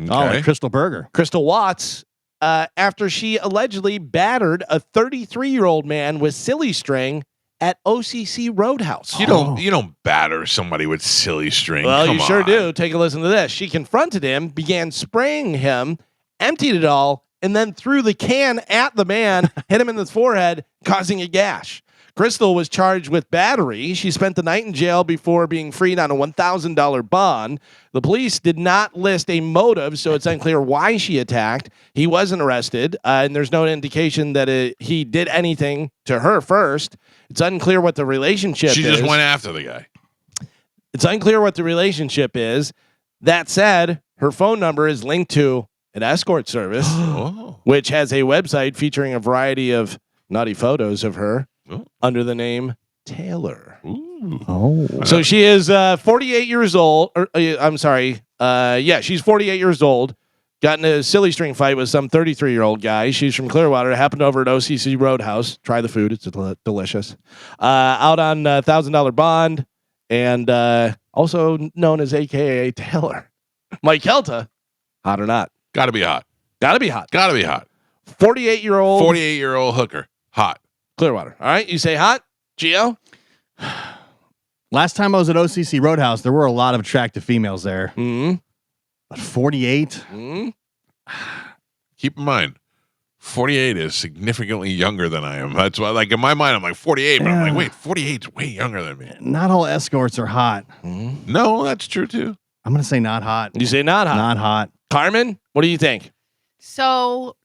Oh, like Crystal Burger. Crystal Watts, after she allegedly battered a 33-year-old man with silly string at OCC Roadhouse. You don't batter somebody with silly string. Well, Come you sure on. do. Take a listen to this. She confronted him, began spraying him, emptied it all, and then threw the can at the man, hit him in the forehead, causing a gash. Crystal was charged with battery. She spent the night in jail before being freed on a $1,000 bond. The police did not list a motive, so it's unclear why she attacked. He wasn't arrested, and there's no indication that he did anything to her first. It's unclear what the relationship is. She just went after the guy. It's unclear what the relationship is. That said, her phone number is linked to an escort service, which has a website featuring a variety of naughty photos of her under the name Taylor. Oh. So she is 48 years old. I'm sorry. She's 48 years old. Got in a silly string fight with some 33-year-old guy. She's from Clearwater. Happened over at OCC Roadhouse. Try the food. It's delicious. Out on $1,000 bond. and also known as AKA Taylor. Mike Calta, hot or not? Gotta be hot. Gotta be hot. Gotta be hot. 48-year-old. 48-year-old hooker. Hot. Clearwater. All right, you say hot? Gio? Last time I was at OCC Roadhouse, there were a lot of attractive females there. Mm-hmm. But 48? Mm-hmm. Keep in mind, 48 is significantly younger than I am. That's why, like, in my mind, I'm like 48, but I'm like, wait, 48's way younger than me. Not all escorts are hot. Mm-hmm. No, that's true, too. I'm going to say not hot. You say not hot? Not hot. Carmen, what do you think? So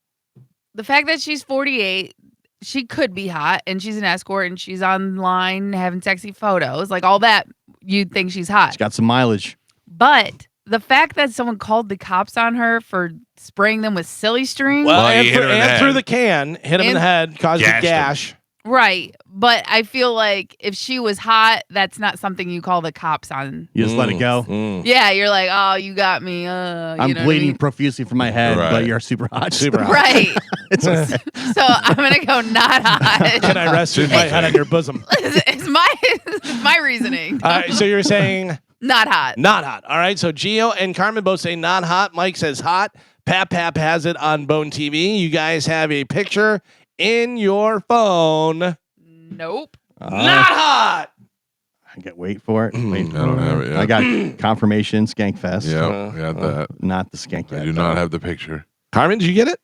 the fact that she's 48, she could be hot, and she's an escort, and she's online having sexy photos, like all that, you'd think she's hot. She's got some mileage. But the fact that someone called the cops on her for spraying them with silly string. Well, he hit her in the and head. through the can, hit him in the head, caused a Gashed him. gash. Right. But I feel like if she was hot, that's not something you call the cops on. You just let it go. Mm. Yeah, you're like, oh, you got me. I'm bleeding profusely from my head, Right. but you're super hot. Super hot. Right. It's okay. So I'm gonna go not hot. Can I rest my head on your bosom? it's my reasoning. All right, so you're saying Not hot. not hot. All right, so Gio and Carmen both say not hot. Mike says hot. Pap has it on Bone TV. You guys have a picture in your phone. Nope. Not hot. I got wait for it. Wait I don't have it yet. I got confirmation, Skankfest. Yeah, got that. Not the skank I yet. do not have the picture. Carmen, did you get it?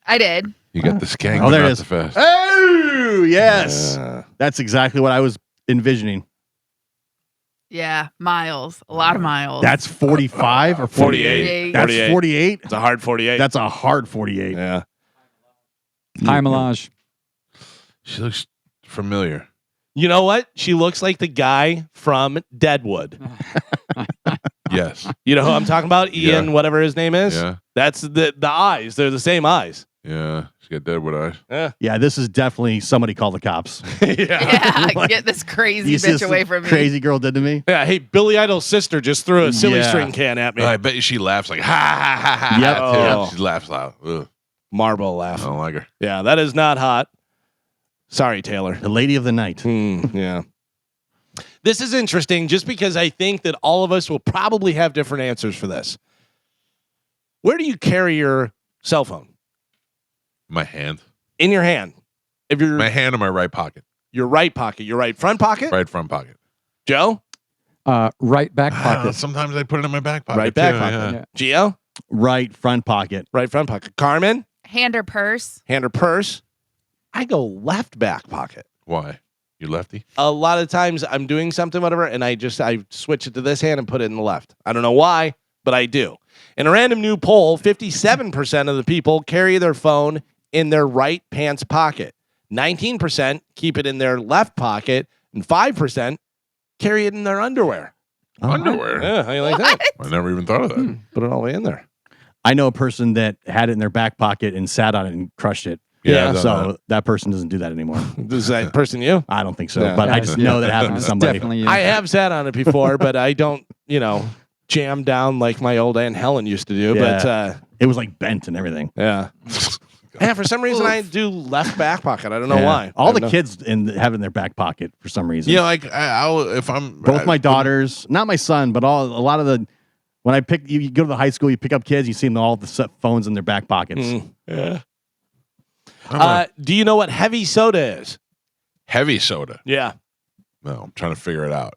I did. You got the skank, Oh, but there it not is. the fest. Oh, yes. Uh, That's exactly what I was envisioning. Yeah, miles. A lot of miles. That's 45 or 48. 48. That's 48. 48. It's a hard 48. That's a hard 48. yeah. Hi, Milage. She looks familiar. You know what? She looks like the guy from Deadwood. Yes. You know who I'm talking about? Ian, Yeah. whatever his name is. Yeah. That's the eyes. They're the same eyes. Yeah. She got Deadwood eyes. Yeah. Yeah, this is definitely somebody call the cops. Yeah, get this crazy You see bitch this away from me. Crazy girl did to me. Yeah. Hey, Billy Idol's sister just threw a silly Yeah. string can at me. I bet you she laughs like, ha, ha, ha, ha. Yep. ha, too. Oh. She laughs loud. Ugh, Marble I laugh. don't like her. Yeah, that is not hot. Sorry, Taylor. The lady of the night. Yeah. This is interesting just because I think that all of us will probably have different answers for this. Where do you carry your cell phone? My hand. In your hand. If you're My hand in my right pocket. your right pocket, your right front pocket? Right front pocket. Joe? Right back I don't know, pocket. sometimes I put it in my back pocket. Right back too, pocket. yeah. Gio? Right front pocket. Right front pocket. Carmen? Hand or purse. Hand or purse? I go left back pocket. Why? You lefty? A lot of times I'm doing something, whatever, and I switch it to this hand and put it in the left. I don't know why, but I do. In a random new poll, 57% of the people carry their phone in their right pants pocket. 19% keep it in their left pocket, and 5% carry it in their underwear. Underwear? Yeah, how you like that? I never even thought of that. Put it all the way in there. I know a person that had it in their back pocket and sat on it and crushed it. Yeah, I've done So that person doesn't do that anymore. Is that person you? I don't think so, Yeah. but I just know that happened to It's somebody. definitely you. I have sat on it before, but I don't, jam down like my old Aunt Helen used to do. Yeah. But It was like bent and everything. yeah. Yeah, for some reason I do left back pocket. I don't know Yeah. why. All I the don't know. kids have it in their back pocket for some reason. Yeah, like I'll if I'm Both my daughters, not my son, but a lot of the when I pick you go to the high school, you pick up kids, you see them all the phones in their back pockets. Yeah. I'm a Do you know what heavy soda is? heavy soda. Yeah. No, I'm trying to figure it out.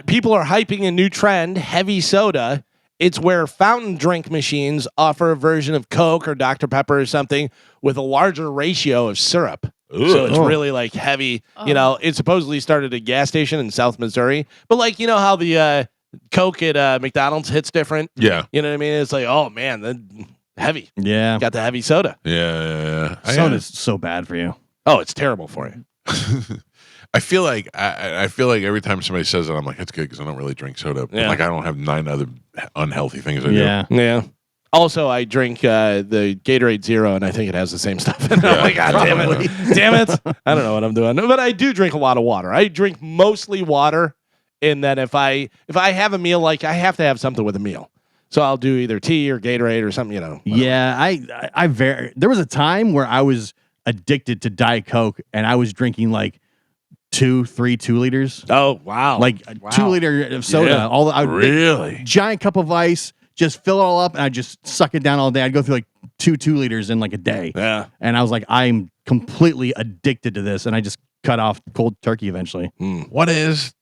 People are hyping a new trend, heavy soda. It's where fountain drink machines offer a version of Coke or Dr. Pepper or something with a larger ratio of syrup. So it's really like heavy. It supposedly started at a gas station in South Missouri. But like, you know how the Coke at McDonald's hits different? Yeah. You know what I mean? It's like, oh man, heavy. Yeah. Got the heavy soda. Yeah. Soda's so bad for you. Oh, it's terrible for you. I feel like I feel like every time somebody says it, I'm like, it's good because I don't really drink soda. But Yeah. like I don't have 9 other unhealthy things I do. Yeah. Yeah. Also, I drink the Gatorade Zero, and I think it has the same stuff in it. I'm like, God damn it. Damn it. I don't know what I'm doing. But I do drink a lot of water. I drink mostly water. And then if I have a meal, like I have to have something with a meal. So I'll do either tea or Gatorade or something, whatever. Yeah, there was a time where I was addicted to Diet Coke and I was drinking like 3 2-liters. Oh wow! Like a 2-liter of soda. Yeah. All I would Really? giant cup of ice, just fill it all up, and I just suck it down all day. I'd go through like 2 liters in like a day. Yeah. And I was like, I'm completely addicted to this, and I just cut off cold turkey eventually. What is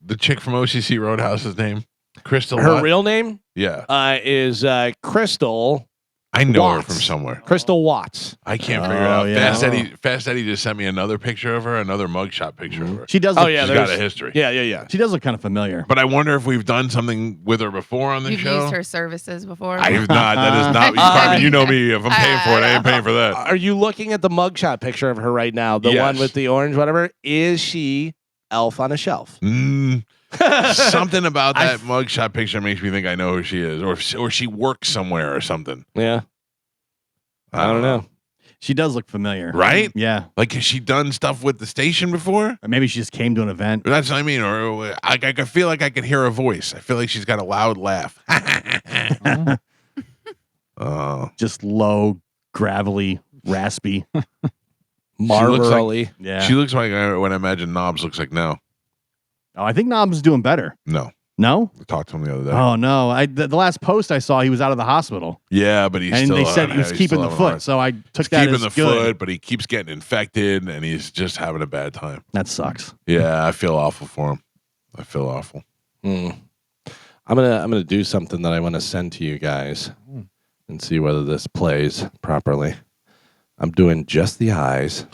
the chick from OCC Roadhouse's name? Crystal. Her what? real name Yeah. is Crystal. I know Watts. her from somewhere. Crystal Watts. I can't figure it out. yeah. Fast Eddie just sent me another picture of her, another mugshot picture of her. She does. Oh Look, yeah, She's got a history. Yeah. she does look kind of familiar. But I wonder if we've done something with her before on the You've show. used her services before. I have not. That is not. Carmen, you know me. If I'm paying for it, I ain't paying for that. Are you looking at the mugshot picture of her right now? The Yes. one with the orange, whatever. Is she Elf on a Shelf? Something about that mugshot picture makes me think I know who she is, or she works somewhere or something. Yeah. I don't know. She does look familiar, Right? Yeah. Like, has she done stuff with the station before? Or maybe she just came to an event. That's what I mean. Or I feel like I could hear her voice. I feel like she's got a loud laugh. Oh, Just low, gravelly, raspy. Marvelly. Yeah. she looks like what I imagine Knobs looks like now. Oh, I think Knobs is doing better. No, No? I talked to him the other day. Oh no! The last post I saw, he was out of the hospital, Yeah, but he's and still. they said he was keeping the foot. So I took that keeping as the good. foot, but he keeps getting infected, and he's just having a bad time. That sucks. Yeah, I feel awful for him. I feel awful. I'm gonna do something that I want to send to you guys and see whether this plays properly. I'm doing just the eyes.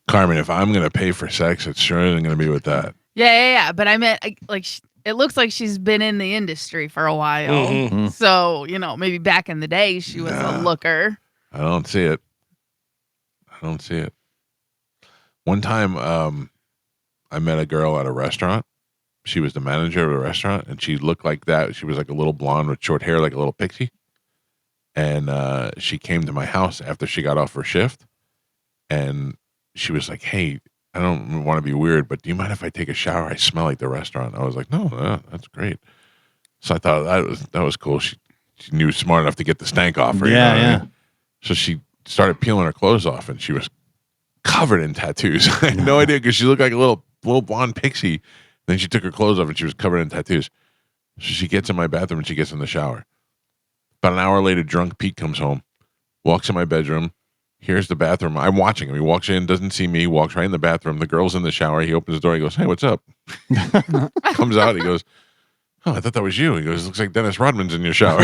Carmen, if I'm gonna pay for sex, it sure isn't gonna be with that. Yeah. But I meant it looks like she's been in the industry for a while. Mm-hmm. So, maybe back in the day she was a looker. I don't see it. One time, I met a girl at a restaurant. She was the manager of a restaurant, and she looked like that. She was like a little blonde with short hair, like a little pixie. And she came to my house after she got off her shift, and she was like, "Hey, I don't want to be weird, but do you mind if I take a shower? I smell like the restaurant." I was like, "No, that's great." So I thought that was cool. She knew smart enough to get the stank off her. You know what I mean? So she started peeling her clothes off, and she was covered in tattoos. I had no idea because she looked like a little blonde pixie. Then she took her clothes off, and she was covered in tattoos. So she gets in my bathroom, and she gets in the shower. About an hour later, drunk Pete comes home, walks in my bedroom. Here's the bathroom. I'm watching him. He walks in, doesn't see me, walks right in the bathroom. The girl's in the shower. He opens the door. He goes, "Hey, what's up?" Comes out. He goes, "Oh, I thought that was you." He goes, "Looks like Dennis Rodman's in your shower."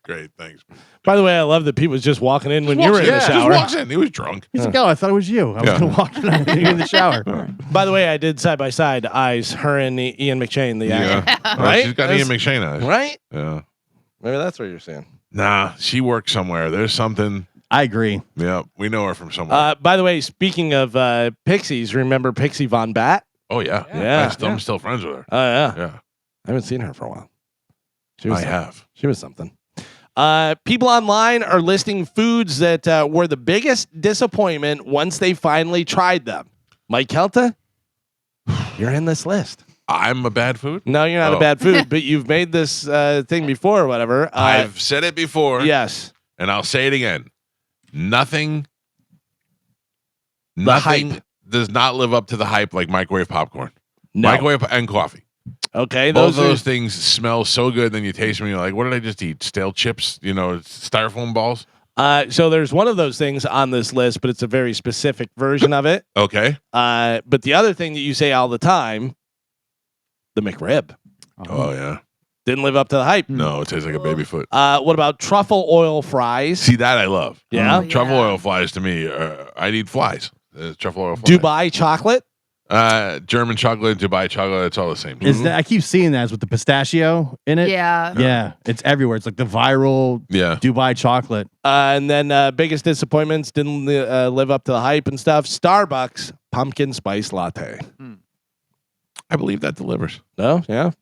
Great, thanks. By the way, I love that Pete was just walking in when you were in the shower. Just walks in. He was drunk. He's like, "Oh, I thought it was you. I was Yeah. going to walk in the shower." By the way, I did side by side eyes, her and Ian McShane, the actor. Right? She's got Ian McShane eyes. Right? Yeah. Maybe that's what you're saying. Nah, she works somewhere. There's something. I agree. Yeah, we know her from somewhere. By the way, speaking of Pixies, remember Pixie Von Bat? Oh yeah, Yeah. I'm still friends with her. Oh, yeah. Yeah, I haven't seen her for a while. I have. She was something. People online are listing foods that were the biggest disappointment once they finally tried them. Mike Calta, you're in this list. I'm a bad food. No, you're not a bad food, but you've made this thing before or whatever. I've said it before. Yes. And I'll say it again. Nothing hype. does not live up to the hype like microwave popcorn. No. Microwave and coffee. Okay. Both of those things smell so good. Then you taste them and you're like, what did I just eat? Stale chips, styrofoam balls? So there's one of those things on this list, but it's a very specific version of it. Okay. But the other thing that you say all the time, the McRib. Oh, yeah. Didn't live up to the hype. No, it tastes like a baby foot. What about truffle oil fries? See, that I love. Yeah? Truffle oil flies to me. I'd eat flies. Truffle oil flies. Dubai chocolate? German chocolate, Dubai chocolate, it's all the same. Is that I keep seeing that with the pistachio in it? Yeah. Yeah, it's everywhere. It's like the viral Dubai chocolate. And then biggest disappointments didn't live up to the hype and stuff. Starbucks pumpkin spice latte. I believe that delivers. No? Yeah.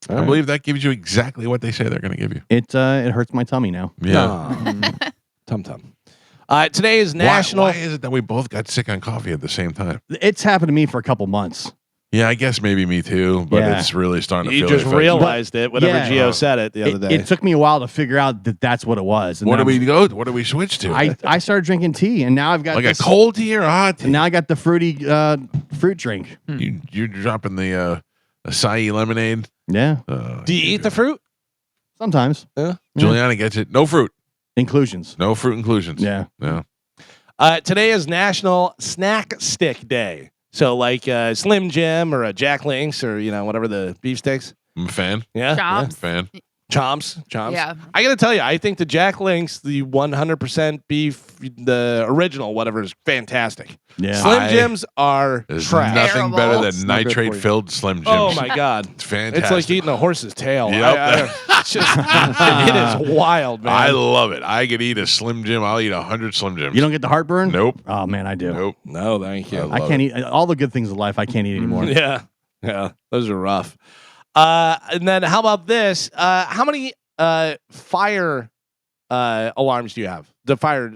I believe that gives you exactly what they say they're going to give you. It hurts my tummy now. Yeah. Tum tum. Today is national. Why is it that we both got sick on coffee at the same time? It's happened to me for a couple months. Yeah, I guess maybe me too, but it's really starting to You feel just the effects. realized it whenever Gio said it the other day. It took me a while to figure out that that's what it was. And What then do we go? What do we switch to? I started drinking tea, and now I've got like this, a cold tea or a hot tea? and now I got the fruity fruit drink. You're dropping the acai lemonade. Yeah, Do you eat the fruit? sometimes. Yeah. Juliana gets it. No fruit. Inclusions. No fruit inclusions. Yeah. No. Today is National Snack Stick Day. So like Slim Jim or a Jack Links or whatever the beef sticks. I'm a fan. Yeah. Chomps. Fan. Chomps. Yeah. I got to tell you, I think the Jack Links, the 100% beef, the original, whatever, is fantastic. Yeah. Slim Jims are There's trash. nothing Terrible. better It's than not good for you. nitrate-filled Slim Jims. Oh my God. It's fantastic. It's like eating a horse's tail. Yep. It's just, it is wild, man. I love it. I could eat a Slim Jim. I'll eat 100 Slim Jims. You don't get the heartburn? Nope. Oh man, I do. Nope. No, thank you. I can't eat all the good things in life. I can't eat anymore. Yeah. Those are rough. And then how about this? How many fire alarms do you have? The fire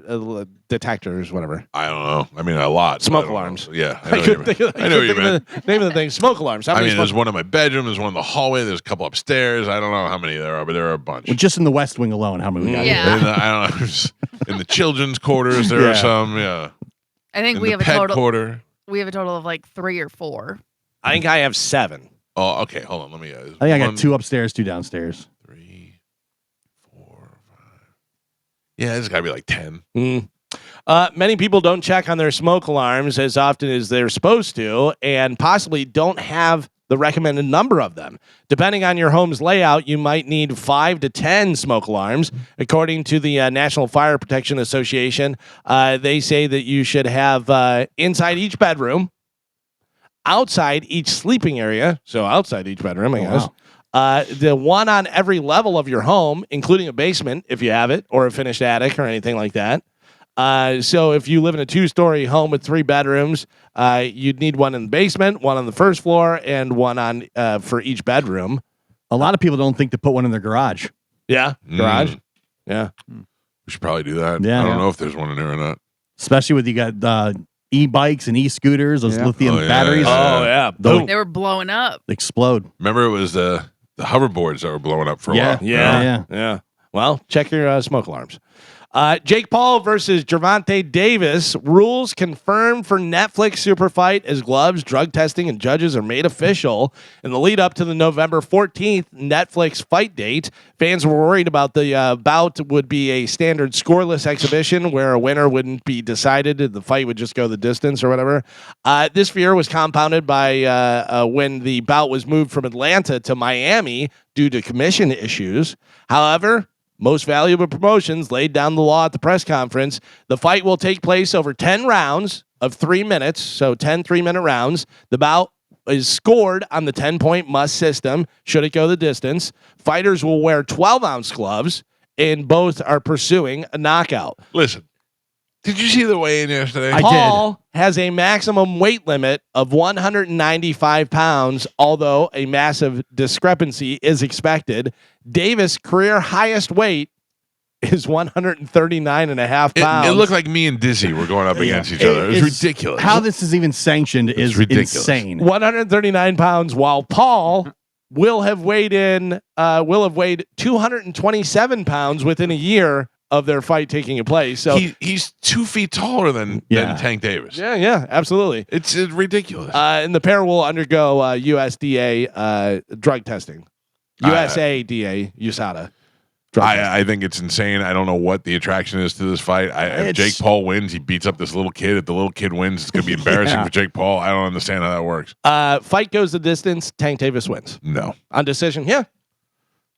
detectors, whatever. I don't know. I mean, a lot. Smoke but I don't alarms. know. Yeah. I couldn't think of I know what you meant. the name of the thing. Smoke alarms. How I many mean, there's smoke- one in my bedroom. There's one in the hallway. There's a couple upstairs. I don't know how many there are, but there are a bunch. Well, just in the West Wing alone, how many we got? Yeah. And, I don't know. In the children's quarters, there are some. Yeah. I think In we the have a pet total. quarter. We have a total of like 3 or 4. I think I have 7. Oh, okay. Hold on. Let me. I think I got 2 upstairs, 2 downstairs. 3, 4, 5. Yeah, it's got to be like 10. Many people don't check on their smoke alarms as often as they're supposed to, and possibly don't have the recommended number of them. Depending on your home's layout, you might need 5 to 10 smoke alarms. According to the National Fire Protection Association, they say that you should have inside each bedroom, outside each sleeping area, so outside each bedroom, I guess. Wow. The one on every level of your home, including a basement if you have it, or a finished attic or anything like that. So if you live in a 2-story home with 3 bedrooms, you'd need one in the basement, one on the first floor, and one on for each bedroom. A lot of people don't think to put one in their garage. Yeah, garage. Yeah. We should probably do that. Yeah. I don't know if there's one in there or not. Especially with you got e-bikes and e-scooters, those lithium Oh, yeah, batteries yeah. Oh yeah. Those- Boom. They were blowing up. explode. Remember, it was the hoverboards that were blowing up for a while. Yeah. Well, check your smoke alarms. Jake Paul versus Gervonta Davis. Rules confirmed for Netflix super fight as gloves, drug testing, and judges are made official. In the lead up to the November 14th Netflix fight date, fans were worried about the bout would be a standard scoreless exhibition where a winner wouldn't be decided. The fight would just go the distance or whatever. This fear was compounded by when the bout was moved from Atlanta to Miami due to commission issues. However, Most Valuable Promotions laid down the law at the press conference. The fight will take place over 10 rounds of 3 minutes, so 10 3-minute rounds. The bout is scored on the 10-point must system, should it go the distance. Fighters will wear 12-ounce gloves, and both are pursuing a knockout. Listen, did you see the weigh-in yesterday? I did. Paul has a maximum weight limit of 195 pounds, although a massive discrepancy is expected. Davis' career highest weight is 139 and a half pounds. It looked like me and Dizzy were going up against each other. It was ridiculous. How this is even sanctioned is ridiculous. insane. 139 pounds, while Paul will have weighed 227 pounds within a year of their fight taking place. So he's 2 feet taller than Tank Davis. yeah, absolutely. It's ridiculous. And the pair will undergo USDA drug testing. USADA, USADA. I think it's insane. I don't know what the attraction is to this fight. If Jake Paul wins, he beats up this little kid. If the little kid wins, it's going to be embarrassing for Jake Paul. I don't understand how that works. Fight goes the distance. Tank Davis wins. No. On decision, yeah.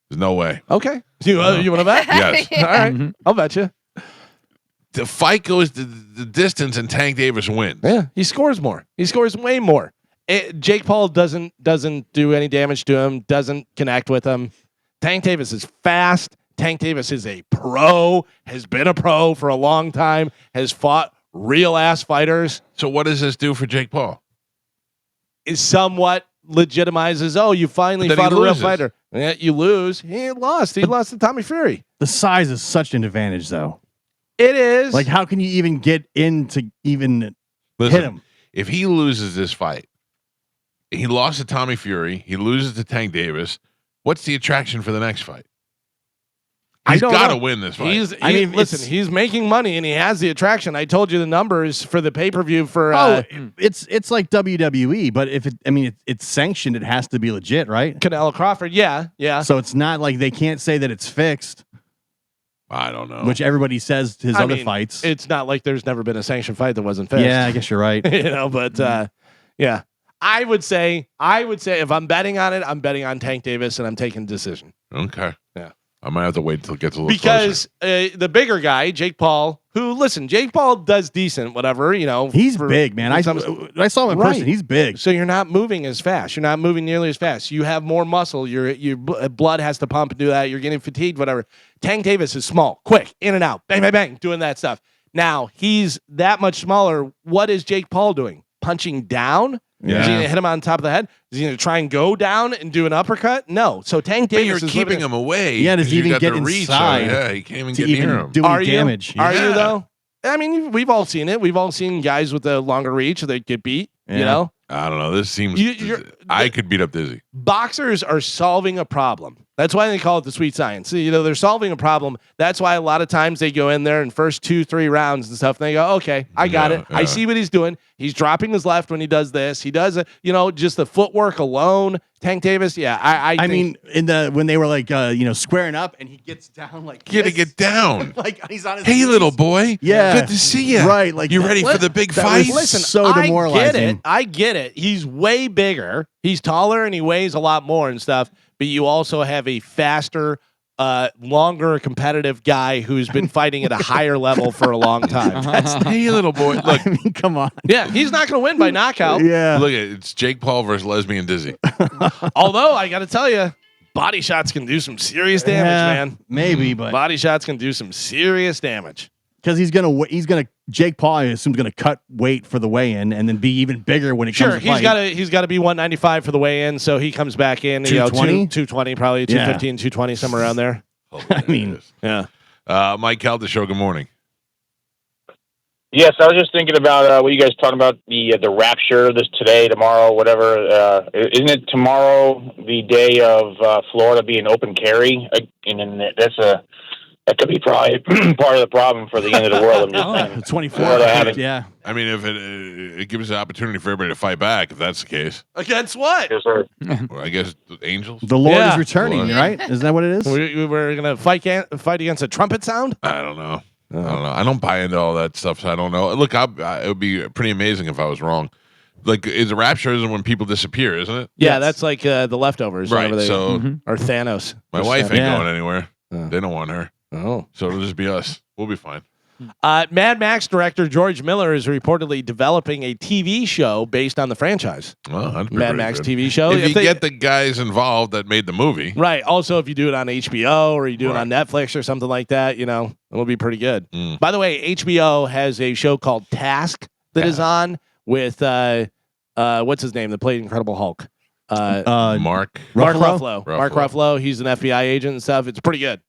There's no way. Okay. You want to bet? Yes. All right. I'll bet you. The fight goes the distance and Tank Davis wins. Yeah. He scores more. He scores way more. Jake Paul doesn't do any damage to him, doesn't connect with him. Tank Davis is fast. Tank Davis is a pro, has been a pro for a long time, has fought real ass fighters. So what does this do for Jake Paul? Is somewhat legitimizes, you finally fought a real fighter. Yeah, you lose. He lost. He lost to Tommy Fury. The size is such an advantage, though. It is. Like, how can you even get in to even hit him? If he loses this fight, he lost to Tommy Fury, he loses to Tank Davis, what's the attraction for the next fight? He's don't got to know. win this fight. Listen, he's making money and he has the attraction. I told you the numbers for the pay-per-view for. It's like WWE, but if it's sanctioned, it has to be legit, right? Canelo Crawford, yeah. So it's not like they can't say that it's fixed. I don't know. Which everybody says his other fights. It's not like there's never been a sanctioned fight that wasn't fixed. Yeah, I guess you're right. But yeah. I would say if I'm betting on it, I'm betting on Tank Davis and I'm taking decision. Okay. Yeah. I might have to wait until it gets a little closer. Because the bigger guy, Jake Paul, Jake Paul does decent, whatever, He's big, man. I saw him in person. He's big. So you're not moving as fast. You're not moving nearly as fast. You have more muscle. Your blood has to pump and do that. You're getting fatigued, whatever. Tank Davis is small, quick, in and out, bang, bang, bang, doing that stuff. Now, he's that much smaller. What is Jake Paul doing? Punching down? Yeah. Is he going to hit him on top of the head? Is he going to try and go down and do an uppercut? No. So Tank Davis is keeping him away. Yeah, does he even get inside? Yeah, he can't even get near him. Do any damage. Are you though? I mean, we've all seen it. We've all seen guys with a longer reach that get beat. Yeah. I don't know. This seems. I could beat up Dizzy. Boxers are solving a problem. That's why they call it the sweet science. They're solving a problem. That's why a lot of times they go in there in first 2-3 rounds and stuff, and they go, okay, I got it. I see what he's doing. He's dropping his left when he does this. He does it, just the footwork alone. Tank Davis, yeah. I mean, when they were like, squaring up, and he gets down like to get down. Like he's on his Hey, knees. Little boy. Yeah. Good to see you. Right. Like you ready for the big fight? Listen, so demoralizing. I get it. He's way bigger. He's taller and he weighs a lot more and stuff. But you also have a faster, longer competitive guy who's been fighting at a higher level for a long time. Hey, little boy. Look, I mean, come on. Yeah, he's not going to win by knockout. Yeah. Look, it's Jake Paul versus Lesbian Dizzy. Although I got to tell you, body shots can do some serious damage, man. Maybe, but body shots can do some serious damage. Because Jake Paul, I assume, is gonna cut weight for the weigh-in and then be even bigger when it comes to fight. He's got to be 195 for the weigh-in, so he comes back in 220? 220 probably 215, 220 somewhere around there. I mean, yeah. Mike Calta show. Good morning. Yes, I was just thinking about what you guys talking about the rapture. This today, tomorrow, whatever. Isn't it tomorrow the day of Florida being open carry? And then that could be probably part of the problem for the end of the world. I'm just saying. 24. Yeah. I mean, if it gives an opportunity for everybody to fight back, if that's the case. Against what? Yes, sir. Well, I guess the Angels. The Lord is returning, right? Isn't that what it is? We're gonna fight against a trumpet sound. I don't know. I don't buy into all that stuff, so I don't know. Look, it would be pretty amazing if I was wrong. Like, is the rapture isn't when people disappear, isn't it? Yeah, that's like the leftovers, right? So or Thanos. My wife ain't going anywhere. They don't want her. Oh, so it'll just be us. We'll be fine. Mad Max director George Miller is reportedly developing a TV show based on the franchise. Well, that'd be Mad Max TV show. If you get the guys involved that made the movie, right? Also, if you do it on HBO or you do it on Netflix or something like that, it'll be pretty good. By the way, HBO has a show called Task that is on with what's his name that played Incredible Hulk. Mark Ruffalo. Mark Ruffalo. He's an FBI agent and stuff. It's pretty good.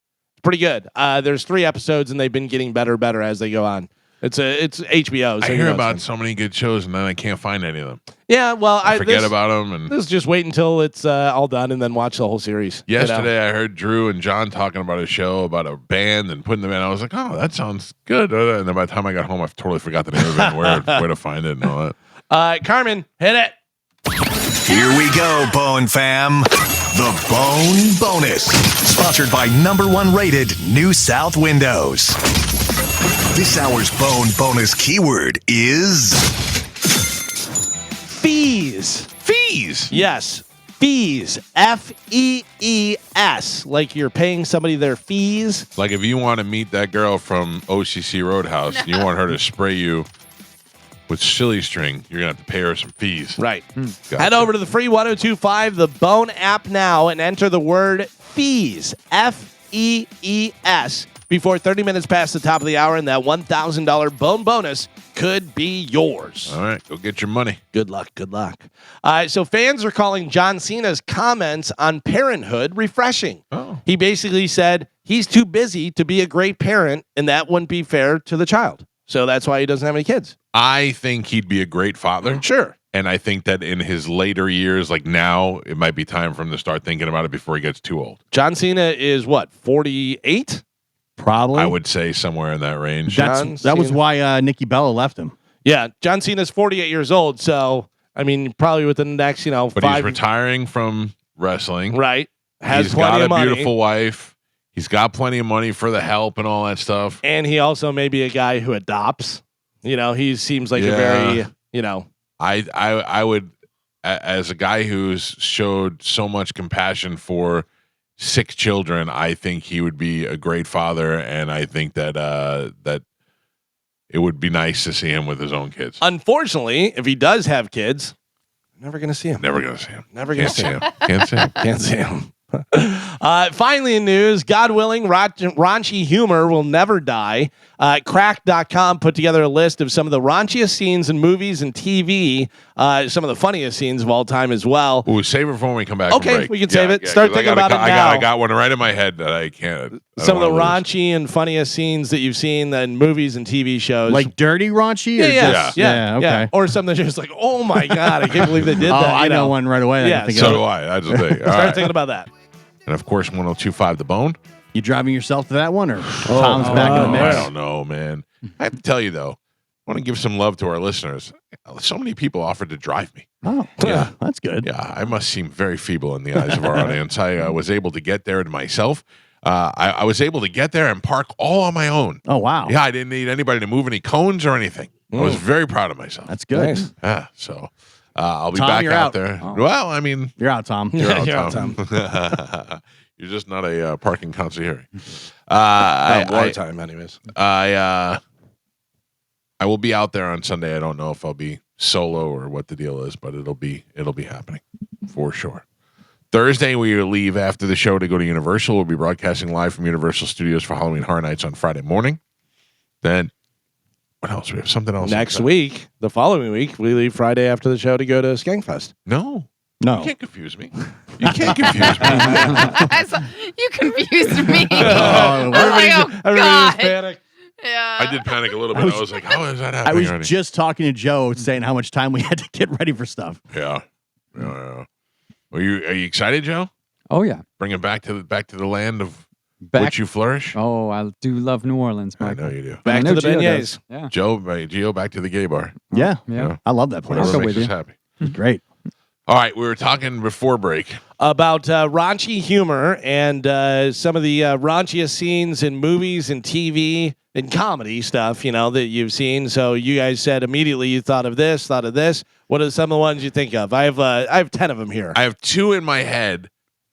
Pretty good. There's 3 episodes and they've been getting better as they go on. It's HBO. So I hear about so many good shows and then I can't find any of them. Yeah, well, I forget about them. And let's just wait until it's all done and then watch the whole series. Yesterday, I heard Drew and John talking about a show about a band and putting them in. I was like, oh, that sounds good. And then by the time I got home, I totally forgot the name of it, where to find it and all that. Carmen, hit it. Here we go, Bone Fam. The Bone Bonus. Sponsored by #1 rated New South Windows. This hour's Bone Bonus keyword is fees. Fees? Yes. Fees. FEES. Like you're paying somebody their fees. Like if you want to meet that girl from OCC Roadhouse, you want her to spray you with silly string, you're going to have to pay her some fees. Right. Gotcha. Head over to the free 1025, the Bone app now, and enter the word fees, FEES, before 30 minutes past the top of the hour, and that $1,000 Bone bonus could be yours. All right, go get your money. Good luck. Good luck. So fans are calling John Cena's comments on parenthood refreshing. Oh. He basically said he's too busy to be a great parent, and that wouldn't be fair to the child. So that's why he doesn't have any kids. I think he'd be a great father. Sure. And I think that in his later years, like now, it might be time for him to start thinking about it before he gets too old. John Cena is what, 48? Probably. I would say somewhere in that range. That was why Nikki Bella left him. Yeah, John Cena's 48 years old, so I mean, probably within the next, but 5. He's retiring from wrestling. Right. Has He's plenty got of a money. beautiful wife. He's got plenty of money for the help and all that stuff. And he also may be a guy who adopts. He seems like a very, I would, as a guy who's showed so much compassion for 6 children, I think he would be a great father, and I think that that it would be nice to see him with his own kids. Unfortunately, if he does have kids, never going to see him. Never going to see him. Never going to see him. Can't see him. Can't see him. Finally in news, God willing, raunchy humor will never die. Crack.com put together a list of some of the raunchiest scenes in movies and TV, some of the funniest scenes of all time as well. Ooh, save it for when we come back. Okay, from break. we can save it. Start thinking about it now. I got one right in my head that I can't. Some of the raunchy and funniest scenes that you've seen in movies and TV shows. Like dirty raunchy? Yeah, okay. Or something just like, oh my God, I can't believe they did that. I know one right away. Yeah, so do I. That's the thing. Start thinking about that. And of course, 102.5 The Bone. You driving yourself to that one, or Tom's back in the mix? I don't know, man. I have to tell you though, I want to give some love to our listeners. So many people offered to drive me. Oh, yeah, that's good. Yeah, I must seem very feeble in the eyes of our audience. I was able to get there to myself. I was able to get there and park all on my own. Oh, wow. Yeah, I didn't need anybody to move any cones or anything. I was very proud of myself. That's good. Nice. Yeah, so I'll be Tom, back you're out out. there. Oh. Well, I mean, You're out, Tom. you're out, You're out, Tom. You're just not a parking concierge. Wartime, anyways. I will be out there on Sunday. I don't know if I'll be solo or what the deal is, but it'll be happening for sure. Thursday, we will leave after the show to go to Universal. We'll be broadcasting live from Universal Studios for Halloween Horror Nights on Friday morning. Then, what else? We have something else. Next week, the following week, we leave Friday after the show to go to Skankfest. No. No. You can't confuse me. You can't confuse me. You confused me. Oh, God. panicked. Yeah. I did panic a little bit. I was like, how is that I happening was already? just talking to Joe saying how much time we had to get ready for stuff. Yeah. Are you excited, Joe? Oh yeah. Bring it back to the land of Back. which you flourish? Oh, I do love New Orleans, I Michael. know you do. Back I to know the Gio beignets. does. Yeah. Gio, back to the gay bar. Yeah. Yeah. I love that place. Whatever go makes with us you. happy. Great. All right, we were talking before break. About raunchy humor and some of the raunchiest scenes in movies and TV and comedy stuff, that you've seen. So you guys said immediately you thought of this. What are some of the ones you think of? I have 10 of them here. I have 2 in my head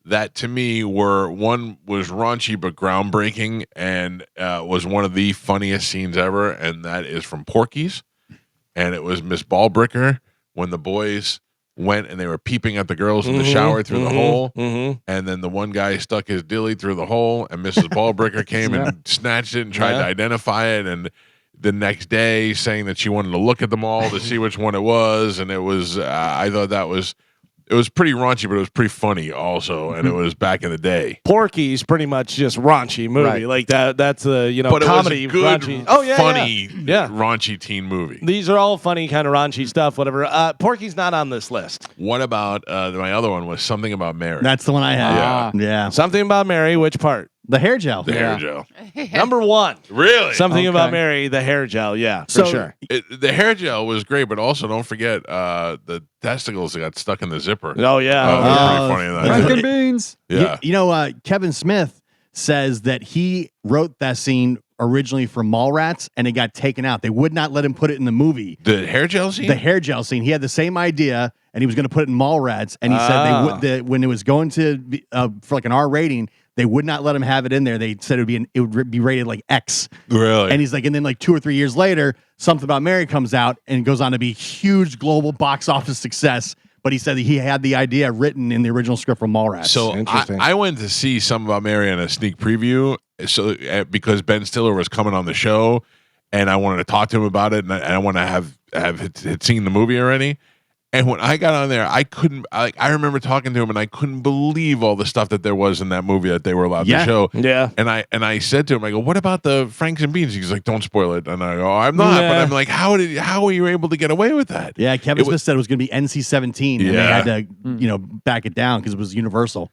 that to me one was raunchy but groundbreaking and was one of the funniest scenes ever, and that is from Porky's. And it was Miss Ballbricker when the boys went and they were peeping at the girls in the shower through the hole, and then the one guy stuck his dilly through the hole, and Mrs. Ballbricker came and snatched it and tried to identify it, and the next day saying that she wanted to look at them all to see which one it was, and it was I thought it was pretty raunchy, but it was pretty funny also, and it was back in the day. Porky's pretty much just raunchy movie, Right. like that. That's the But comedy, it was a good, raunchy. funny, Yeah. raunchy teen movie. These are all funny, kind of raunchy stuff. Whatever. Porky's not on this list. What about my other one was Something About Mary. That's the one I had. Ah. Yeah. Something About Mary. Which part? The hair gel. the hair gel. Number 1. Really? Something About Okay. Mary. The hair gel. Yeah, for So- sure. The hair gel was great, but also don't forget the testicles that got stuck in the zipper. Oh yeah. That was Oh, pretty funny. in that. Frank Frank and beans. Yeah. Kevin Smith says that he wrote that scene originally for Mallrats and it got taken out. They would not let him put it in the movie. The hair gel scene? The hair gel scene. He had the same idea and he was going to put it in Mallrats. And he said when it was going to be, for like an R rating, they would not let him have it in there. They said it would be rated like X. Really? And he's like, and then like 2 or 3 years later, Something About Mary comes out and goes on to be huge global box office success. But he said that he had the idea written in the original script from Mallrats. So Interesting. I went to see Something About Mary in a sneak preview. So because Ben Stiller was coming on the show, and I wanted to talk to him about it, and I want to have had seen the movie already. And when I got on there, I couldn't. I remember talking to him, and I couldn't believe all the stuff that there was in that movie that they were allowed to show. Yeah. And I said to him, I go, "What about the Franks and Beans?" He's like, "Don't spoil it." And I go, "I'm not." Yeah. But I'm like, "How were you able to get away with that?" yeah, Kevin Smith said it was going to be NC-17, and they Yeah. had to, back it down because it was Universal.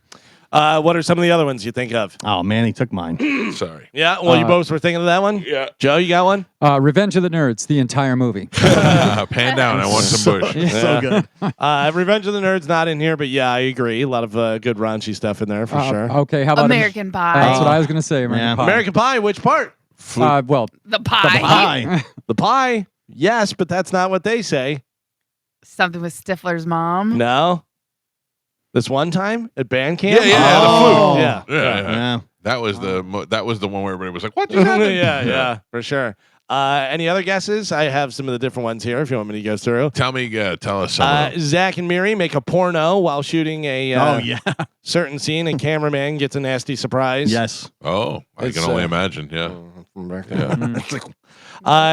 What are some of the other ones you think of? Oh man, he took mine. Sorry. Yeah, well, you both were thinking of that one? Yeah. Joe, you got one? Revenge of the Nerds, the entire movie. Pan down. I want some bush. So good. Revenge of the Nerds not in here, but yeah, I agree. A lot of good raunchy stuff in there for sure. Okay, how about American Pie. That's what I was going to say. American Pie. American Pie, which part? Well, The pie. The pie. Yes, but that's not what they say. Something with Stifler's mom. No. This one time at band camp? Yeah, the Oh. flute. Yeah. Yeah. That was the one where everybody was like, "What just happened?" yeah, for sure. Any other guesses? I have some of the different ones here if you want me to go through. Tell us some of them. Zach and Miri make a porno while shooting a certain scene, and cameraman gets a nasty surprise. Yes. Oh, I It's, can only imagine. Yeah.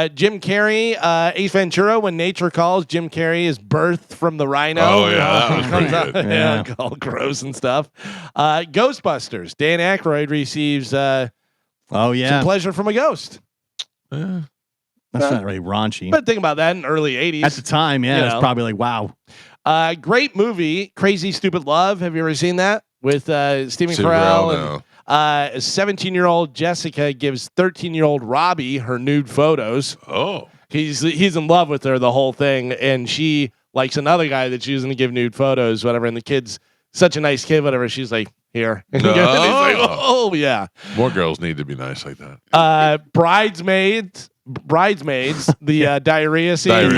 Jim Carrey, Ace Ventura, when nature calls, Jim Carrey is birthed from the rhino. Oh, yeah, that was Comes pretty out, good. yeah, all gross and stuff. Ghostbusters, Dan Aykroyd receives some pleasure from a ghost. That's not really raunchy. But think about that in early 80s. At the time, yeah, it's probably like, wow. Great movie, Crazy Stupid Love. Have you ever seen that? With Stephen Carell. No. 17-year-old Jessica gives 13-year-old Robbie her nude photos. Oh. He's in love with her the whole thing, and she likes another guy that she's going to give nude photos, whatever. And the kid's such a nice kid, whatever. She's like, here. And he's like, oh, yeah. More girls need to be nice like that. Bridesmaids, the diarrhea scene.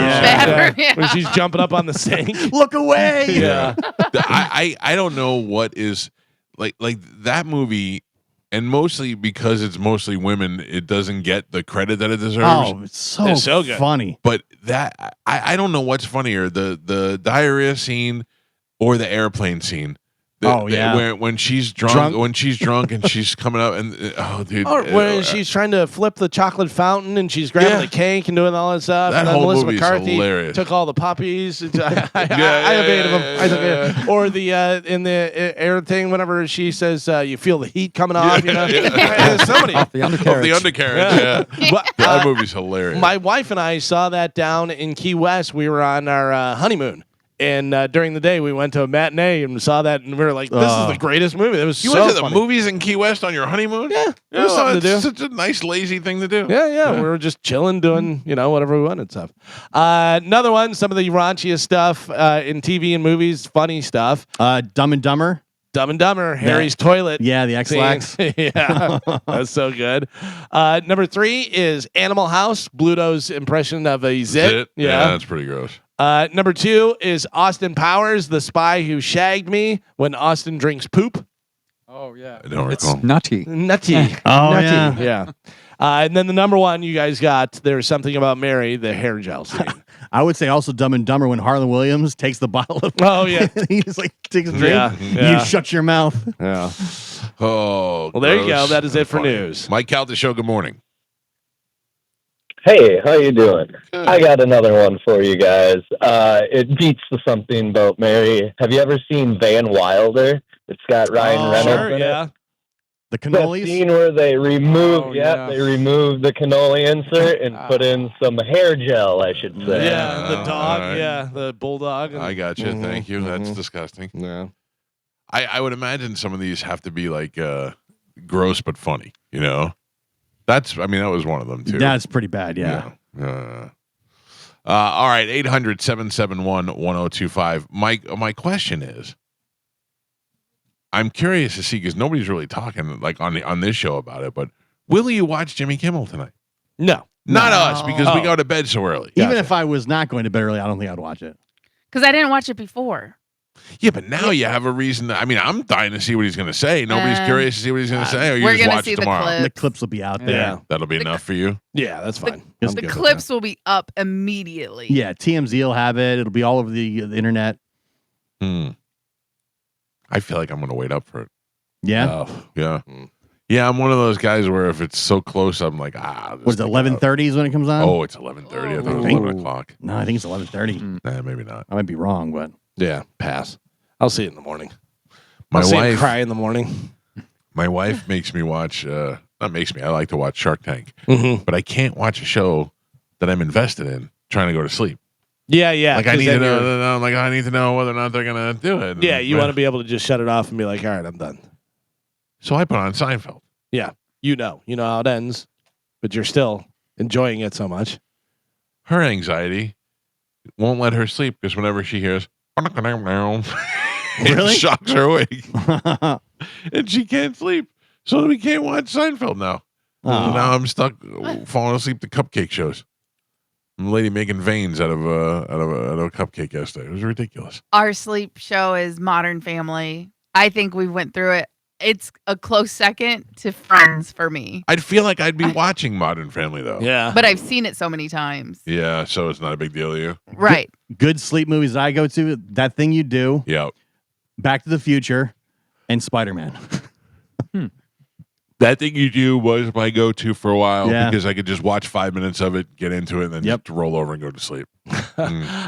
When she's jumping up on the sink. Look away. Yeah. I don't know what is like that movie, and mostly because it's mostly women, it doesn't get the credit that it deserves. Oh, it's so good. funny. But that I don't know what's funnier, the diarrhea scene or the airplane scene. When she's drunk and she's coming up and dude, or when she's trying to flip the chocolate fountain and she's grabbing the cake and doing all that stuff. That and then whole Melissa movie's McCarthy hilarious. took all the puppies. I evaded them. Or the in the air thing, whenever she says you feel the heat coming off, you know, somebody off the undercarriage. That movie's hilarious. My wife and I saw that down in Key West. We were on our honeymoon. And during the day, we went to a matinee and saw that, and we were like, "This is the greatest movie." It was you so went to funny. the movies in Key West on your honeymoon? Yeah, it was something to do. It's such a nice, lazy thing to do. Yeah. We were just chilling, doing whatever we wanted stuff. Another one, some of the raunchiest stuff in TV and movies, funny stuff. Dumb and Dumber. Dumb and Dumber, Harry's toilet. Yeah, the X-Lax. Yeah, that's so good. Number 3 is Animal House, Bluto's impression of a zit. Yeah, that's pretty gross. Number 2 is Austin Powers, the spy who shagged me when Austin drinks poop. Oh, yeah. I don't recall. It's nutty. Oh, Nutty. Yeah. And then the number 1 you guys got, There's Something About Mary, the hair gel scene. I would say also Dumb and Dumber when Harlan Williams takes the bottle of he just like takes a drink. Yeah. You shut your mouth. Yeah. Oh, well, there you go. gross. That is it for Funny. news. Mike Calta Show, good morning. Hey, how you doing? I got another one for you guys. It beats the Something About Mary. Have you ever seen Van Wilder? It's got Ryan Reynolds in it. The cannolis? That scene where they remove, they remove the cannoli insert and put in some hair gel, I should say. Yeah, the dog. All right. Yeah, the bulldog. I got you. Thank you. That's disgusting. Yeah. I would imagine some of these have to be like gross but funny. You know, that was one of them too. That's pretty bad. Yeah. All right, 800-771-1025. My question is, I'm curious to see because nobody's really talking like on this show about it. But will you watch Jimmy Kimmel tonight? No, not us because we go to bed so early. Even if I was not going to bed early, I don't think I'd watch it. Because I didn't watch it before. Yeah, but now you have a reason. I'm dying to see what he's going to say. Nobody's curious to see what he's going to say. Or you we're just gonna watch see the tomorrow. clips. The clips will be out there. Yeah. That'll be enough for you. Yeah, that's fine. The clips will be up immediately. Yeah, TMZ will have it. It'll be all over the internet. I feel like I'm going to wait up for it. Yeah. Yeah. Yeah, I'm one of those guys where if it's so close, I'm like, Was it 11:30 is when it comes on? Oh, it's 11:30. I think it's 11 o'clock. No, I think it's 11:30. Nah, maybe not. I might be wrong, but yeah, pass. I'll see it in the morning. My I'll see it wife cry in the morning. My wife makes me watch. Not makes me. I like to watch Shark Tank, Mm-hmm. but I can't watch a show that I'm invested in trying to go to sleep. Yeah. Like I need to know. I need to know whether or not they're gonna do it. Yeah, you want to be able to just shut it off and be like, all right, I'm done. So I put on Seinfeld. Yeah, you know how it ends, but you're still enjoying it so much. Her anxiety won't let her sleep because whenever she hears, it Really? shocks her awake, and she can't sleep. So we can't watch Seinfeld now. So now I'm stuck falling asleep to cupcake shows. The lady making veins out of a cupcake yesterday. It was ridiculous. Our sleep show is Modern Family. I think we went through it. It's a close second to Friends for me. I'd feel like I'd be watching Modern Family though. Yeah. But I've seen it so many times. Yeah, so it's not a big deal to you. Right. Good sleep movies I go to, That Thing You Do, Yeah. Back to the Future, and Spider-Man. That Thing You Do was my go-to for a while Yeah. because I could just watch 5 minutes of it, get into it, and then just roll over and go to sleep.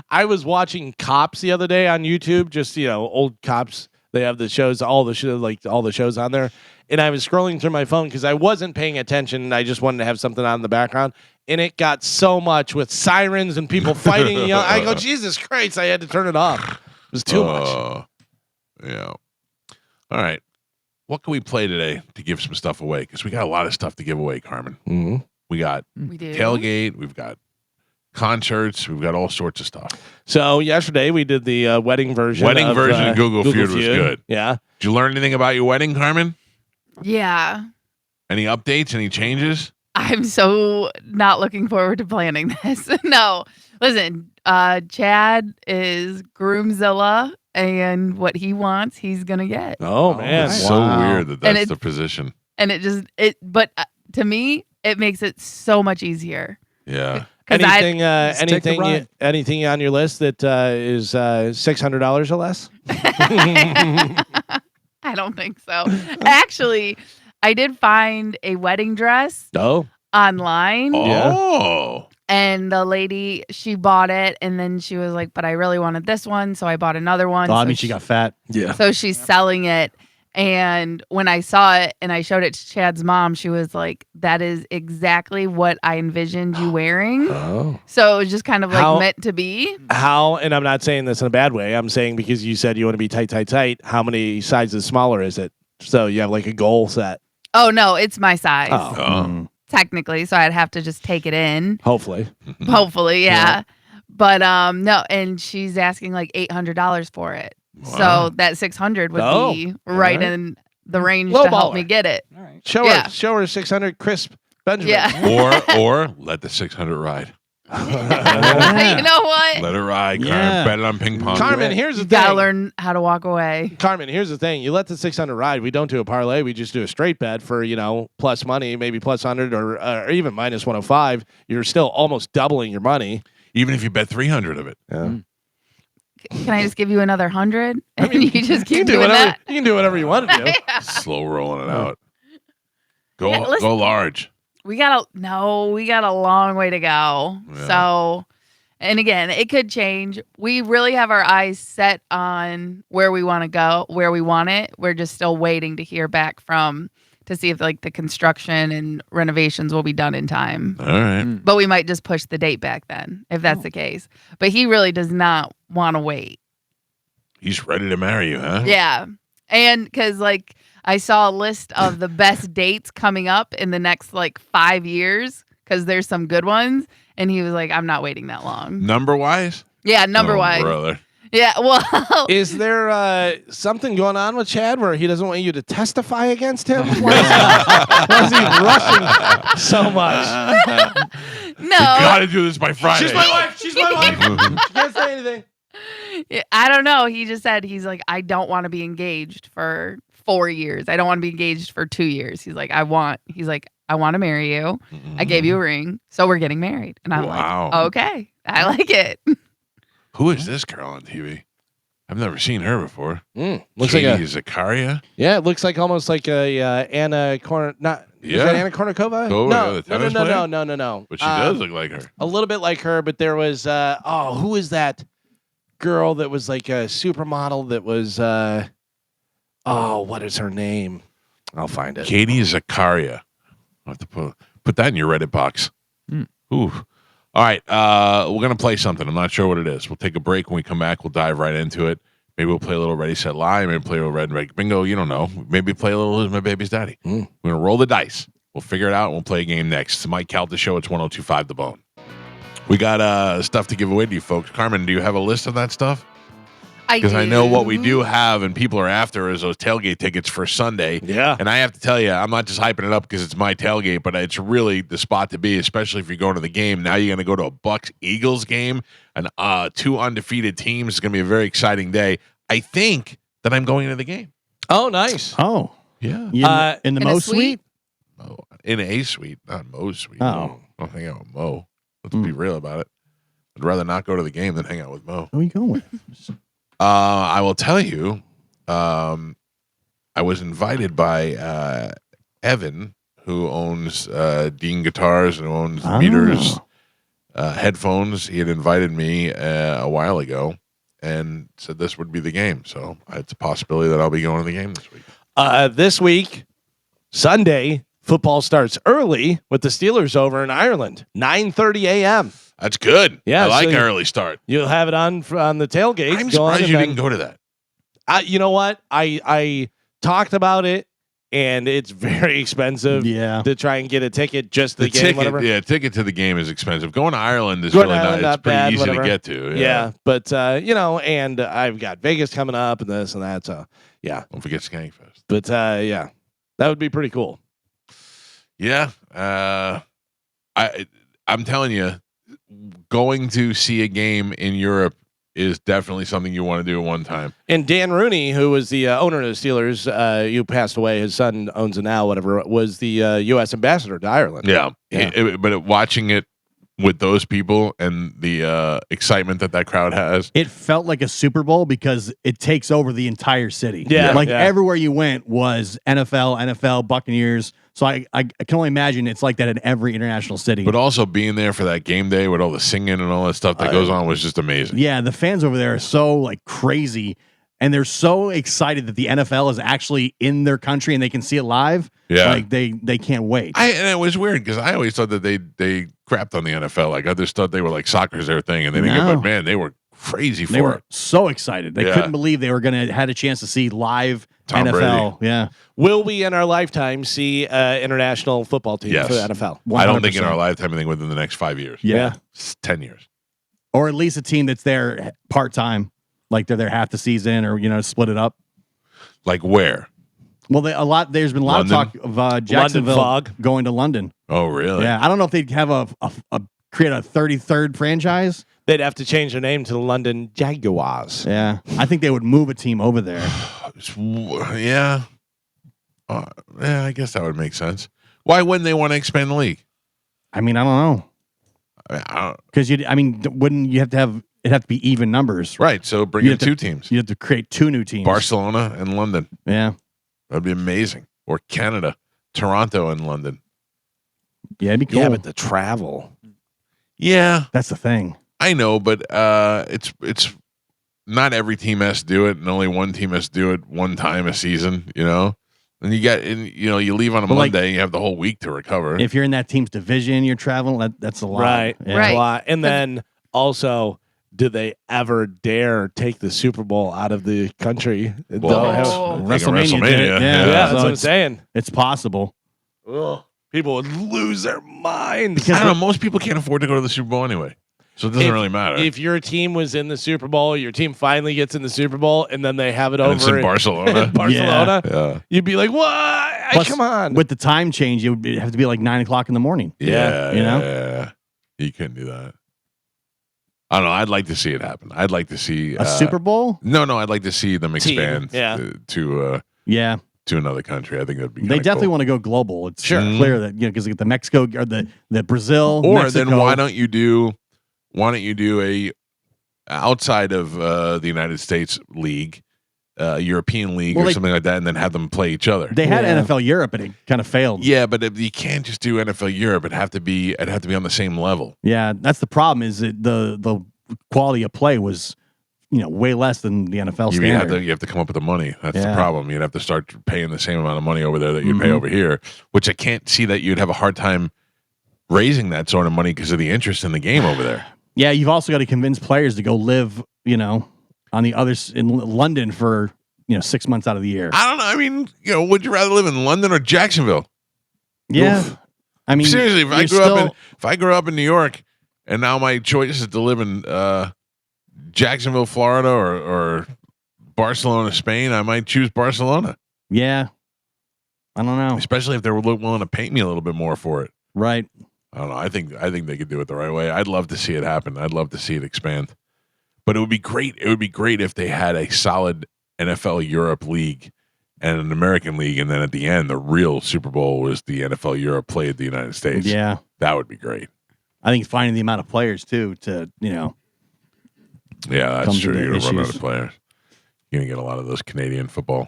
I was watching Cops the other day on YouTube, just old Cops. They have the shows, all the shows on there. And I was scrolling through my phone because I wasn't paying attention and I just wanted to have something on in the background. And it got so much with sirens and people fighting. I go, Jesus Christ, I had to turn it off. It was too much. Yeah. All right. What can we play today to give some stuff away? Because we got a lot of stuff to give away, Carmen. Mm-hmm. We got We do. tailgate. We've got concerts. We've got all sorts of stuff. So yesterday we did the wedding version. Of Google Feud was good. Yeah. Did you learn anything about your wedding, Carmen? Yeah. Any updates? Any changes? I'm so not looking forward to planning this. No. Listen, Chad is Groomzilla, and what he wants, he's going to get. Oh, man. It's so weird that that's the position. And but to me, it makes it so much easier. Yeah. Anything on your list that is $600 or less? I don't think so. Actually, I did find a wedding dress online. Oh. And the lady, she bought it, and then she was like, but I really wanted this one, so I bought another one. Oh, I mean, she got fat. Yeah. So she's selling it. And when I saw it and I showed it to Chad's mom, she was like, that is exactly what I envisioned you wearing. Oh. So it was just kind of like meant to be. And I'm not saying this in a bad way. I'm saying because you said you want to be tight. How many sizes smaller is it? So you have like a goal set. Oh, no, it's my size. Oh. Technically. So I'd have to just take it in. Hopefully, yeah. But no, and she's asking like $800 for it. Wow. So that 600 would be right in the range to help me get it. All right. Show her 600 crisp Benjamin. Yeah. or let the 600 ride. You know what? Let it ride, Carmen. Bet it on ping pong. Carmen, here's the You thing. gotta learn how to walk away. Carmen, here's the thing. You let the 600 ride. We don't do a parlay. We just do a straight bet for, plus money, maybe plus 100 or even minus 105. You're still almost doubling your money. Even if you bet 300 of it. Yeah. Can I just give you another 100? And you just keep doing whatever, that? You can do whatever you want to do. Yeah. Slow rolling it out. Go listen, large. We got a long way to go. Yeah. So, and again, it could change. We really have our eyes set on where we want to go, where we want it. We're just still waiting to hear back to see if like the construction and renovations will be done in time. All right. But we might just push the date back then, if that's the case. But he really does not want to wait. He's ready to marry you, huh? Yeah. And because like I saw a list of the best dates coming up in the next like 5 years because there's some good ones. And he was like, I'm not waiting that long. Number wise? Yeah, number wise. Brother. Yeah, well. Is there something going on with Chad where he doesn't want you to testify against him? Why is he rushing so much? No. You gotta do this by Friday. She's my wife. She can't say anything. Yeah, I don't know. He just said, he's like, I don't want to be engaged for 4 years. I don't want to be engaged for 2 years. He's like, I want to marry you. I gave you a ring, so we're getting married. And I'm like, okay, I like it. Who is this girl on TV? I've never seen her before. Looks Katie like Zakaria. Yeah, it looks like almost like a Anna Korn. Not is that Anna Kournikova? No. But she does look like her. A little bit like her, but there was who is that girl that was like a supermodel that was what is her name? I'll find it. Katie Zakaria. I'll have to put that in your Reddit box. Ooh. All right, we're going to play something. I'm not sure what it is. We'll take a break. When we come back, we'll dive right into it. Maybe we'll play a little Ready, Set, Lie. Maybe play a little Red Red Bingo. You don't know. Maybe play a little Who's My Baby's Daddy. We're going to roll the dice. We'll figure it out, and we'll play a game next. It's the Mike Calta Show. It's 102.5 The Bone. We got stuff to give away to you folks. Carmen, do you have a list of that stuff? Because I know what we do have and people are after is those tailgate tickets for Sunday. Yeah. And I have to tell you, I'm not just hyping it up because it's my tailgate, but it's really the spot to be, especially if you're going to the game. Now you're going to go to a Bucs-Eagles game, and 2 undefeated teams. It's going to be a very exciting day. I think that I'm going to the game. Oh, nice. Oh. Yeah. In the Mo suite? Oh, in a suite, not Mo's suite. Oh. Don't hang out with Mo. Let's be real about it. I'd rather not go to the game than hang out with Mo. Who are you going with? I will tell you, I was invited by Evan, who owns Dean Guitars and owns Meters headphones. He had invited me a while ago and said this would be the game. So it's a possibility that I'll be going to the game this week. This week, Sunday, football starts early with the Steelers over in Ireland, 9:30 a.m. That's good. Yeah, I like so an early start. You'll have it on the tailgate. I'm surprised you didn't go to that. You know what? I talked about it, and it's very expensive. To try and get a ticket just to the game. Ticket, whatever. Yeah, ticket to the game is expensive. Going to Ireland is really not. It's pretty easy to get to. Yeah, but and I've got Vegas coming up and this and that. So yeah, don't forget Skankfest. But yeah, that would be pretty cool. Yeah, I'm telling you, going to see a game in Europe is definitely something you want to do at one time. And Dan Rooney, who was the owner of the Steelers, who passed away, his son owns it now, whatever, was the U.S. ambassador to Ireland. Yeah. But watching it with those people and the excitement that crowd has. It felt like a Super Bowl because it takes over the entire city. Yeah. Everywhere you went was NFL, Buccaneers. So I can only imagine it's like that in every international city. But also being there for that game day with all the singing and all that stuff that goes on was just amazing. Yeah, the fans over there are so crazy, and they're so excited that the NFL is actually in their country and they can see it live. Yeah, they can't wait. And it was weird because I always thought that they crapped on the NFL. I just thought they were like soccer's their thing, and they didn't get. But man, they were crazy for They were it. so excited. They couldn't believe they were had a chance to see live Tom NFL. Brady. Yeah. Will we in our lifetime see international football team for the NFL? 100%. I don't think in our lifetime. I think within the next 5 years. Yeah. 10 years. Or at least a team that's there part-time. Like they're there half the season or, split it up. Like where? Well, there's been a lot of talk of Jacksonville going to London. Oh, really? Yeah. I don't know if they'd have create a 33rd franchise. They'd have to change their name to the London Jaguars. Yeah. I think they would move a team over there. Yeah. Yeah, I guess that would make sense. Why wouldn't they want to expand the league? I mean, I don't know. Because wouldn't you have to have it have to be even numbers? Right. So bring in 2 teams. You have to create 2 new teams. Barcelona and London. Yeah. That'd be amazing. Or Canada, Toronto and London. Yeah, it'd be cool. Yeah, but the travel. Yeah. That's the thing. I know, but it's not every team has to do it, and only one team has to do it one time a season, And you leave on a Monday, and you have the whole week to recover. If you're in that team's division, you're traveling. That's a lot, right? Yeah. Right. A lot. And then also, do they ever dare take the Super Bowl out of the country? WrestleMania did it. Yeah, So that's what I'm saying. It's possible. Ugh. People would lose their minds. I don't know. Most people can't afford to go to the Super Bowl anyway, so it doesn't really matter. If your team was in the Super Bowl, your team finally gets in the Super Bowl, and then they have it over it's in Barcelona. Yeah. You'd be like, "What? Plus, Come on!" With the time change, it would have to be like 9 o'clock in the morning. Yeah, you couldn't do that. I don't know. I'd like to see it happen. I'd like to see a Super Bowl. No, I'd like to see them expand to another country. I think that'd be. They definitely want to go global. It's clear that because the Mexico or the Brazil or Mexico. then why don't you do a outside of the United States league, European league or something like that, and then have them play each other. They had NFL Europe, and it kind of failed. Yeah, but you can't just do NFL Europe. It'd have to be on the same level. Yeah, that's the problem. Is that the quality of play was way less than the NFL standard. You have to come up with the money. That's the problem. You'd have to start paying the same amount of money over there that you pay over here, which I can't see that you'd have a hard time raising that sort of money because of the interest in the game over there. Yeah, you've also got to convince players to go live, on the other in London for 6 months out of the year. I don't know. I mean, would you rather live in London or Jacksonville? Yeah. Oof. I mean, seriously, if I grew up in New York and now my choice is to live in Jacksonville, Florida or Barcelona, Spain, I might choose Barcelona. Yeah. I don't know. Especially if they were willing to pay me a little bit more for it. Right. I don't know. I think they could do it the right way. I'd love to see it happen. I'd love to see it expand. But it would be great. It would be great if they had a solid NFL Europe league and an American league, and then at the end, the real Super Bowl was the NFL Europe played the United States. Yeah. That would be great. I think finding the amount of players too to Yeah, that's true. You're gonna run out of issues. players. You're gonna get a lot of those Canadian football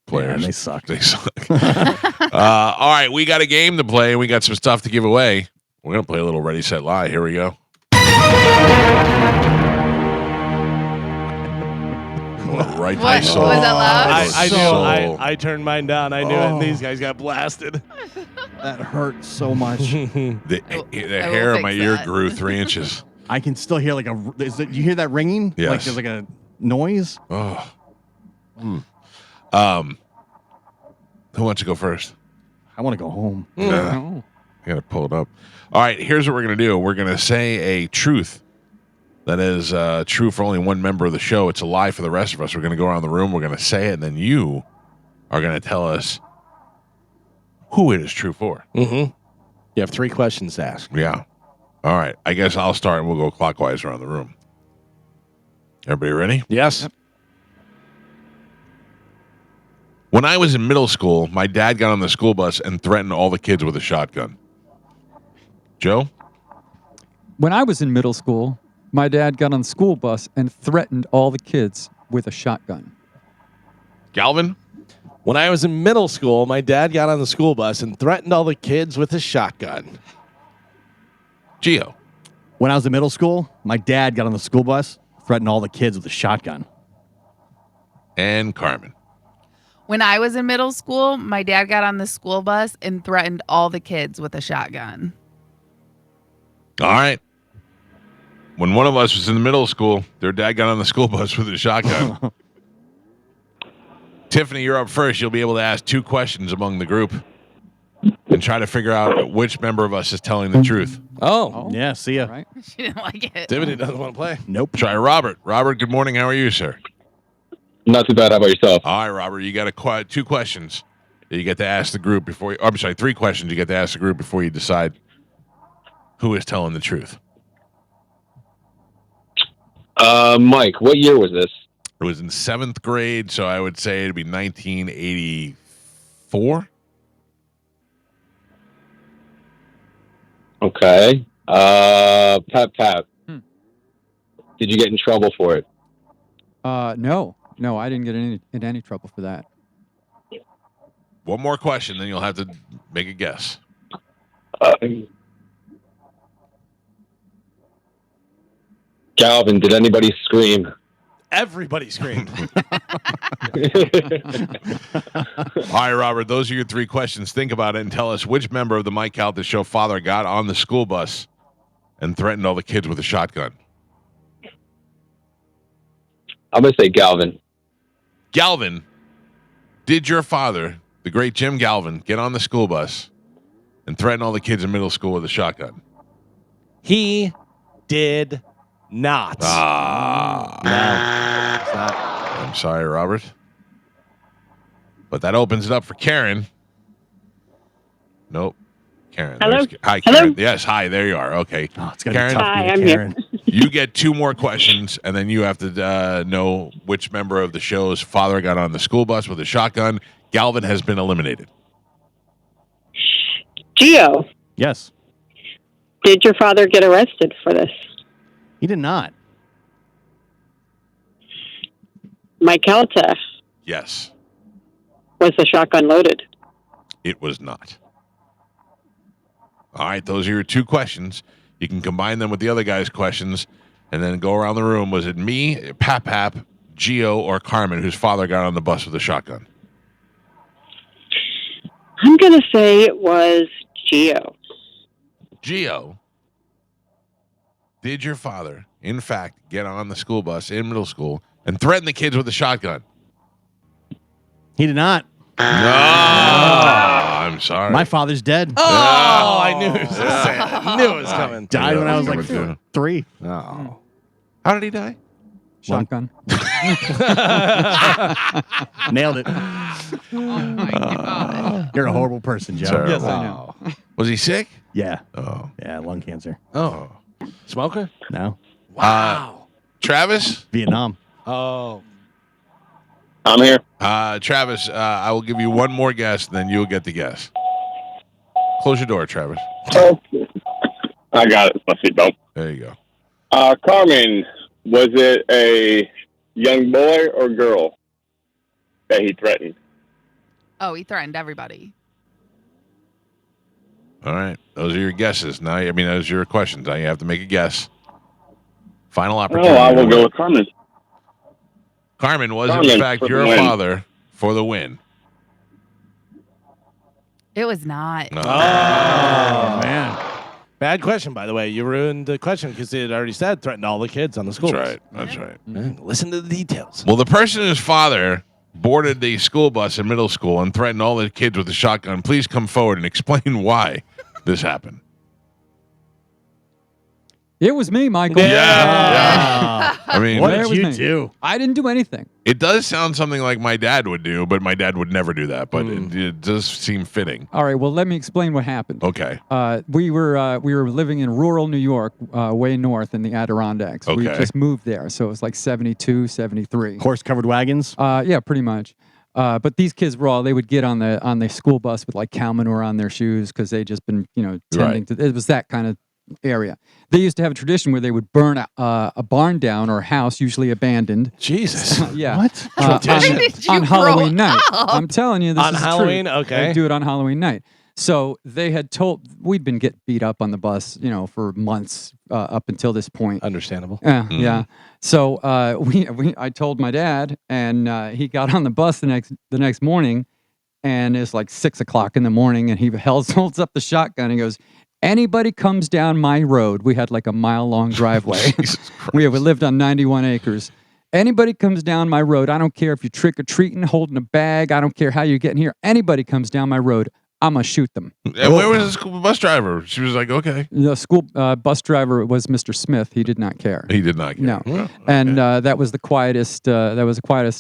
players. Yeah, they suck. They suck. All right, we got a game to play. We got some stuff to give away. We're gonna play a little Ready Set Lie. Here we go. Right to my soul. Was that loud? I Soul. knew. I turned mine down. I knew it. And these guys got blasted. That hurt so much. The hair of my ear grew 3 inches. I can still hear you hear that ringing? Yes. Like there's like a noise? Oh. Who wants to go first? I want to go home. I gotta pull it up. All right, here's what we're gonna do. We're gonna say a truth that is true for only one member of the show. It's a lie for the rest of us. We're gonna go around the room. We're gonna say it, and then you are gonna tell us who it is true for. Mm-hmm. You have 3 questions to ask. Yeah. All right. I guess I'll start, and we'll go clockwise around the room. Everybody ready? Yes. Yep. When I was in middle school, my dad got on the school bus and threatened all the kids with a shotgun. Joe? When I was in middle school, my dad got on the school bus and threatened all the kids with a shotgun. Galvin? When I was in middle school, my dad got on the school bus and threatened all the kids with a shotgun. Gio? When I was in middle school, my dad got on the school bus, threatened all the kids with a shotgun. And Carmen? When I was in middle school, my dad got on the school bus and threatened all the kids with a shotgun. All right. When one of us was in middle school, their dad got on the school bus with a shotgun. Tiffany, you're up first. You'll be able to ask 2 questions among the group and try to figure out which member of us is telling the truth. Oh. Yeah, see ya. Right. She didn't like it. Tiffany doesn't want to play. Nope. Try Robert. Robert, good morning. How are you, sir? Not too bad. How about yourself? All right, Robert, you got 2 questions that you get to ask the group before. I'm sorry, 3 questions you get to ask the group before you decide who is telling the truth. Mike, what year was this? It was in 7th grade, so I would say it'd be 1984. Okay. Pat. Did you get in trouble for it? No, I didn't get in any trouble for that. One more question, then you'll have to make a guess. Calvin, did anybody scream? Everybody screamed. All right, Robert, those are your 3 questions. Think about it and tell us which member of the Mike Calta Show father got on the school bus and threatened all the kids with a shotgun. I'm going to say Galvin. Galvin, did your father, the great Jim Galvin, get on the school bus and threaten all the kids in middle school with a shotgun? He did not. I'm sorry, Robert. But that opens it up for Karen. Nope. Karen. Hello? Hi, Hello? Karen. Yes, hi, there you are. Okay. Oh, it's gonna Karen, be tough. Hi, being I'm Karen. you get 2 more questions, and then you have to know which member of the show's father got on the school bus with a shotgun. Galvin has been eliminated. Gio, Yes. did your father get arrested for this? He did not. Mike Calta, Yes, was the shotgun loaded? it was not. All right, those are your 2 questions. You can combine them with the other guy's questions and then go around the room. Was it me, Pap, Gio, or Carmen whose father got on the bus with a shotgun? I'm going to say it was Gio. Gio, did your father in fact, get on the school bus in middle school and threaten the kids with a shotgun? He did not. No, I'm sorry. My father's dead. Oh, I knew it was going to say it. I knew it was coming. Died when I was like coming too. 3. Oh. How did he die? Shotgun. Nailed it. Oh my god. You're a horrible person, Joe. Terrible. Yes, I know. Was he sick? Yeah. Oh. Yeah, lung cancer. Oh. Smoker? No. Wow. Travis? Vietnam. Oh. I'm here. Travis, I will give you one more guess, then you'll get the guess. Close your door, Travis. Okay. I got it. It's my seatbelt. There you go. Carmen, was it a young boy or girl that he threatened? Oh, he threatened everybody. All right. Those are your guesses. Now, I mean, those are your questions. Now you have to make a guess. Final opportunity. Oh, I will go with Carmen. Carmen, was Carmen in fact for the your win. father for the win? It was not. No. Oh, man. Bad question, by the way. You ruined the question because it had already said threatened all the kids on the school. That's right. That's right. Listen to the details. Well, the person whose father boarded the school bus in middle school and threatened all the kids with a shotgun, please come forward and explain why this happened. It was me, Michael. Yeah. I mean, What There did was you me. do? I didn't do anything. it does sound something like my dad would do, but my dad would never do that. But it does seem fitting. All right, well, let me explain what happened. Okay. We were living in rural New York, way north in the Adirondacks. We Okay. just moved there, so it was like 72, 73. Horse-covered wagons? Yeah, pretty much. But these kids they would get on the school bus with like cow manure on their shoes because they just been tending to. It was that kind of area. They used to have a tradition where they would burn a barn down or a house, usually abandoned. Jesus. Yeah. What? Where did you on grow Halloween night. up? I'm telling you, this On is Halloween? true. Okay. They do it on Halloween night. So they had we'd been getting beat up on the bus, for months up until this point. Understandable. Yeah, yeah. So I told my dad, and he got on the bus the next morning, and it's like 6:00 in the morning, and he holds up the shotgun and goes, "Anybody comes down my road." We had like a mile-long driveway. We lived on 91 acres. Anybody comes down my road, I don't care if you're trick-or-treating, holding a bag, I don't care how you're getting here. Anybody comes down my road, I'm going to shoot them. And where was the school bus driver? She was like, okay. The school bus driver was Mr. Smith. He did not care. He did not care. No. Oh, And that was the quietest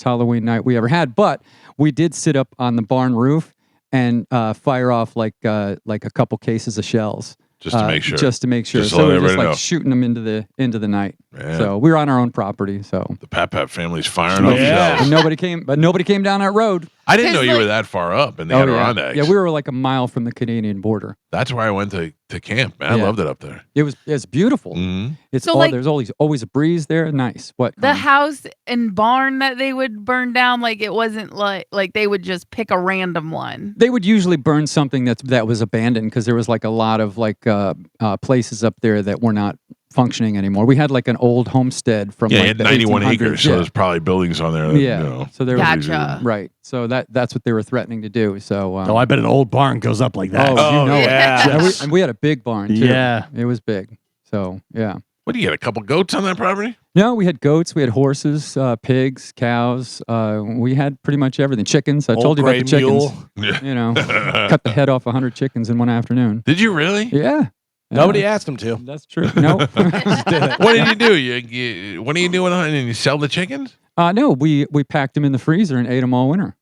Halloween night we ever had. But we did sit up on the barn roof and fire off like a couple cases of shells. Just to make sure. Just to make sure. Just to So let we were just everybody like know. shooting them into the night. Man. So we were on our own property. So The Pat family's firing off Yeah. shells. but nobody came down that road. I didn't know you were like- that far up in the Oh, Adirondacks. yeah, we were like a mile from the Canadian border. That's where I went to camp, man. I Yeah. loved it up there. It's beautiful. Mhm. It's So, like- there's always a breeze there. Nice. What? The house and barn that they would burn down, like it wasn't like they would just pick a random one. They would usually burn something that was abandoned because there was like a lot of places up there that were not functioning anymore. We had like an old homestead from Yeah, like it had the 91 1800s. acres, so Yeah. there's probably buildings on there. That, Yeah. So there was Gotcha. right. So that's what they were threatening to do. So Oh, I bet an old barn goes up like that. you know yeah. it. And we had a big barn too. Yeah. It was big. So yeah. What do you get? A couple goats on that property? No, we had goats, we had horses, pigs, cows. We had pretty much everything. Chickens. I Old told you about gray the chickens. mule. Yeah. Cut the head off 100 chickens in one afternoon. Did you really? Yeah. Nobody asked him to. That's true. No. What did you do? What are you doing? And you sell the chickens? No, we packed them in the freezer and ate them all winter.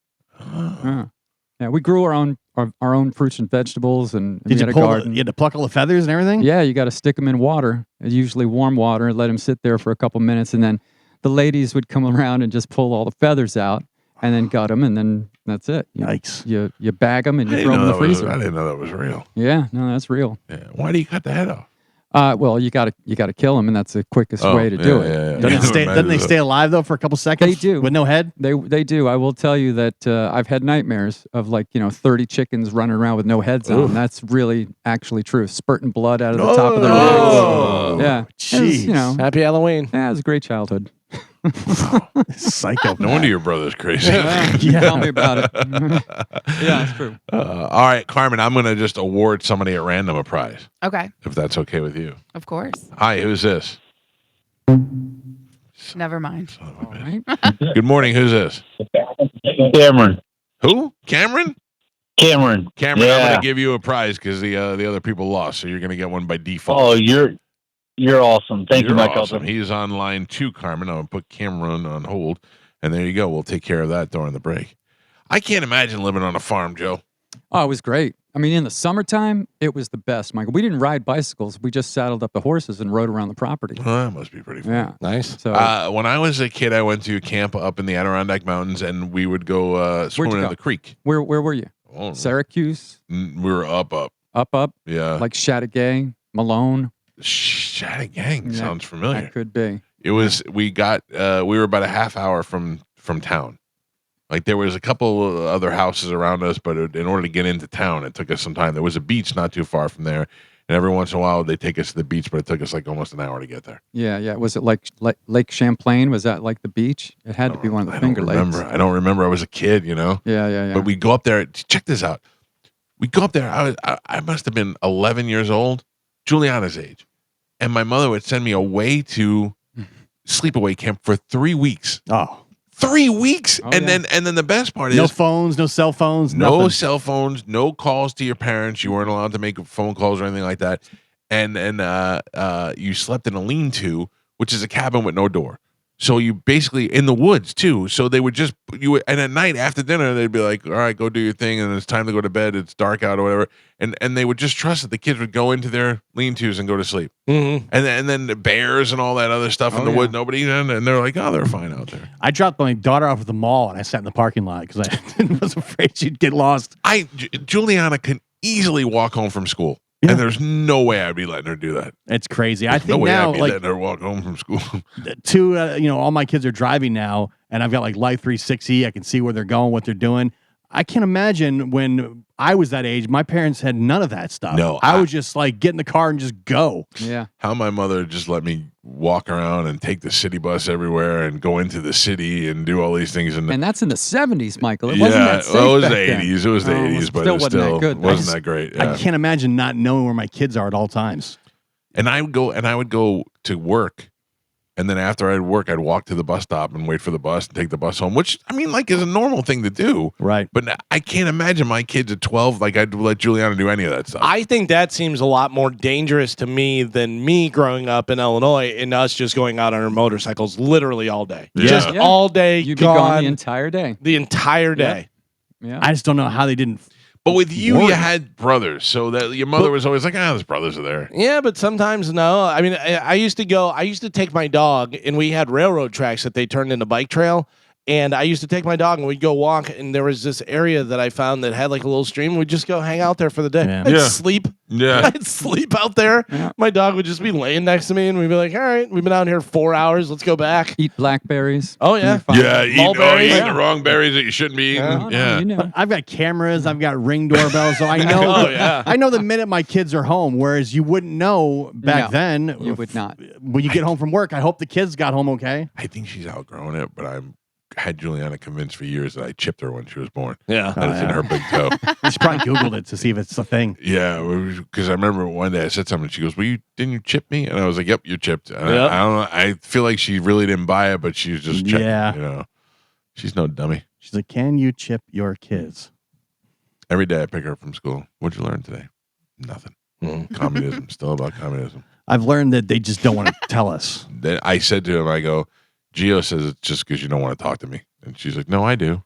Yeah, we grew our own fruits and vegetables, and we Did had you a pull? garden. You had to pluck all the feathers and everything. Yeah, you got to stick them in water, usually warm water, let them sit there for a couple minutes, and then the ladies would come around and just pull all the feathers out, and then gut them, and then that's it. Yikes! You bag them and I you didn't throw them in know the that was- freezer. I didn't know that was real. Yeah, no, that's real. Yeah. Why do you cut the head off? Well, you got to kill them, and that's the quickest way to do it. Doesn't they stay alive though for a couple seconds? They do with no head. They do. I will tell you that I've had nightmares of 30 chickens running around with no heads on them. That's really actually true. Spurting blood out of the top of their legs. Yeah. It was, Jeez. Happy Halloween. Yeah, it was a great childhood. Psycho. No wonder your brother's crazy. Tell me about it. Yeah, it's true. All right, Carmen, I'm going to just award somebody at random a prize, Okay, if that's okay with you. of course. Hi, who's this? Never mind. All right. Good morning. Who's this? Cameron. Who? Cameron? Cameron. Cameron, Yeah. I'm going to give you a prize because the other people lost, so you're going to get one by default. Oh, you're awesome. Thank you, Mike. Awesome. He's on line 2, Carmen. I'm going to put Cameron on hold, and there you go. We'll take care of that during the break. I can't imagine living on a farm, Joe. Oh, it was great. I mean, in the summertime, it was the best, Michael. We didn't ride bicycles. We just saddled up the horses and rode around the property. Well, that must be pretty fun. Yeah. Nice. So When I was a kid, I went to camp up in the Adirondack Mountains, and we would go swimming in the creek. Where were you? Oh, Syracuse? we were up. Up? Yeah. Like Chateauguay, Malone? Chateauguay sounds familiar. That could be. It was, we were about a half hour from town. Like there was a couple other houses around us, but in order to get into town, it took us some time. There was a beach not too far from there. And every once in a while, they take us to the beach, but it took us like almost an hour to get there. Yeah. Was it like Lake Champlain? Was that like the beach? It had to be one of the Finger Lakes. I don't remember. I was a kid, you know? Yeah. But we go up there. Check this out. We go up there. I must have been 11 years old, Juliana's age. And my mother would send me away to sleepaway camp for 3 weeks. Oh. 3 weeks. And then the best part is no phones, no cell phones, no nothing. cell phones, no calls to your parents. You weren't allowed to make phone calls or anything like that. And you slept in a lean-to, which is a cabin with no door. So you basically in the woods too. So they would and at night after dinner they'd be like, "All right, go do your thing," and it's time to go to bed. It's dark out or whatever. And they would just trust that the kids would go into their lean-tos and go to sleep. Mm-hmm. And then the bears and all that other stuff in the wood. Nobody and they're like, "Oh, they're fine out there." I dropped my daughter off at the mall and I sat in the parking lot because I was afraid she'd get lost. Juliana can easily walk home from school. Yeah. And there's no way I'd be letting her do that. It's crazy. There's I think no way now, I'd be like, letting her walk home from school. All my kids are driving now, and I've got like Life 360. I can see where they're going, what they're doing. I can't imagine when I was that age, my parents had none of that stuff. No, I would just like get in the car and just go. Yeah. How my mother just let me walk around and take the city bus everywhere and go into the city and do all these things. And that's in the 70s, Michael. It wasn't that safe it was the back then. 80s. It was the 80s, but still it wasn't that good. wasn't that great. Yeah. I can't imagine not knowing where my kids are at all times. And I would go to work. And then after I'd work, I'd walk to the bus stop and wait for the bus and take the bus home, which, I mean, like, is a normal thing to do. Right. But I can't imagine my kids at 12, like, I'd let Juliana do any of that stuff. I think that seems a lot more dangerous to me than me growing up in Illinois and us just going out on our motorcycles literally all day. Yeah. Just all day. You'd be gone the entire day. The entire day. Yeah. I just don't know how they didn't. But with you, you had brothers, so that your mother was always like, "Those brothers are there." Yeah, but sometimes no. I mean, I used to take my dog, and we had railroad tracks that they turned into bike trail. And I used to take my dog, and we'd go walk, and there was this area that I found that had like a little stream. We'd just go hang out there for the day. Yeah. I'd sleep. Yeah. I'd sleep out there. Yeah. My dog would just be laying next to me, and we'd be like, "All right, we've been out here 4 hours. Let's go back." Eat blackberries. Oh yeah, Yeah, mulberries. eating the wrong berries that you shouldn't be eating. Yeah. Yeah. You know. But I've got cameras, I've got Ring doorbells, so I know. Oh, yeah. I know the minute my kids are home, whereas you wouldn't know back No, then. you would not. When you get home from work, I hope the kids got home okay. I think she's outgrown it, but I had Juliana convinced for years that I chipped her when she was born. Yeah. That it's in her big toe. She probably Googled it to see if it's a thing. Yeah, because I remember one day I said something. She goes, "Well, didn't you chip me?" And I was like, "Yep, you're chipped." And Yep. I don't know. I feel like she really didn't buy it, but she was just checking. Yeah. You know, she's no dummy. She's like, "Can you chip your kids?" Every day I pick her up from school. What'd you learn today? Nothing. Communism. Still about communism. I've learned that they just don't want to tell us. Then I said to him, I go, Gio says it's just because you don't want to talk to me. And she's like, "No, I do."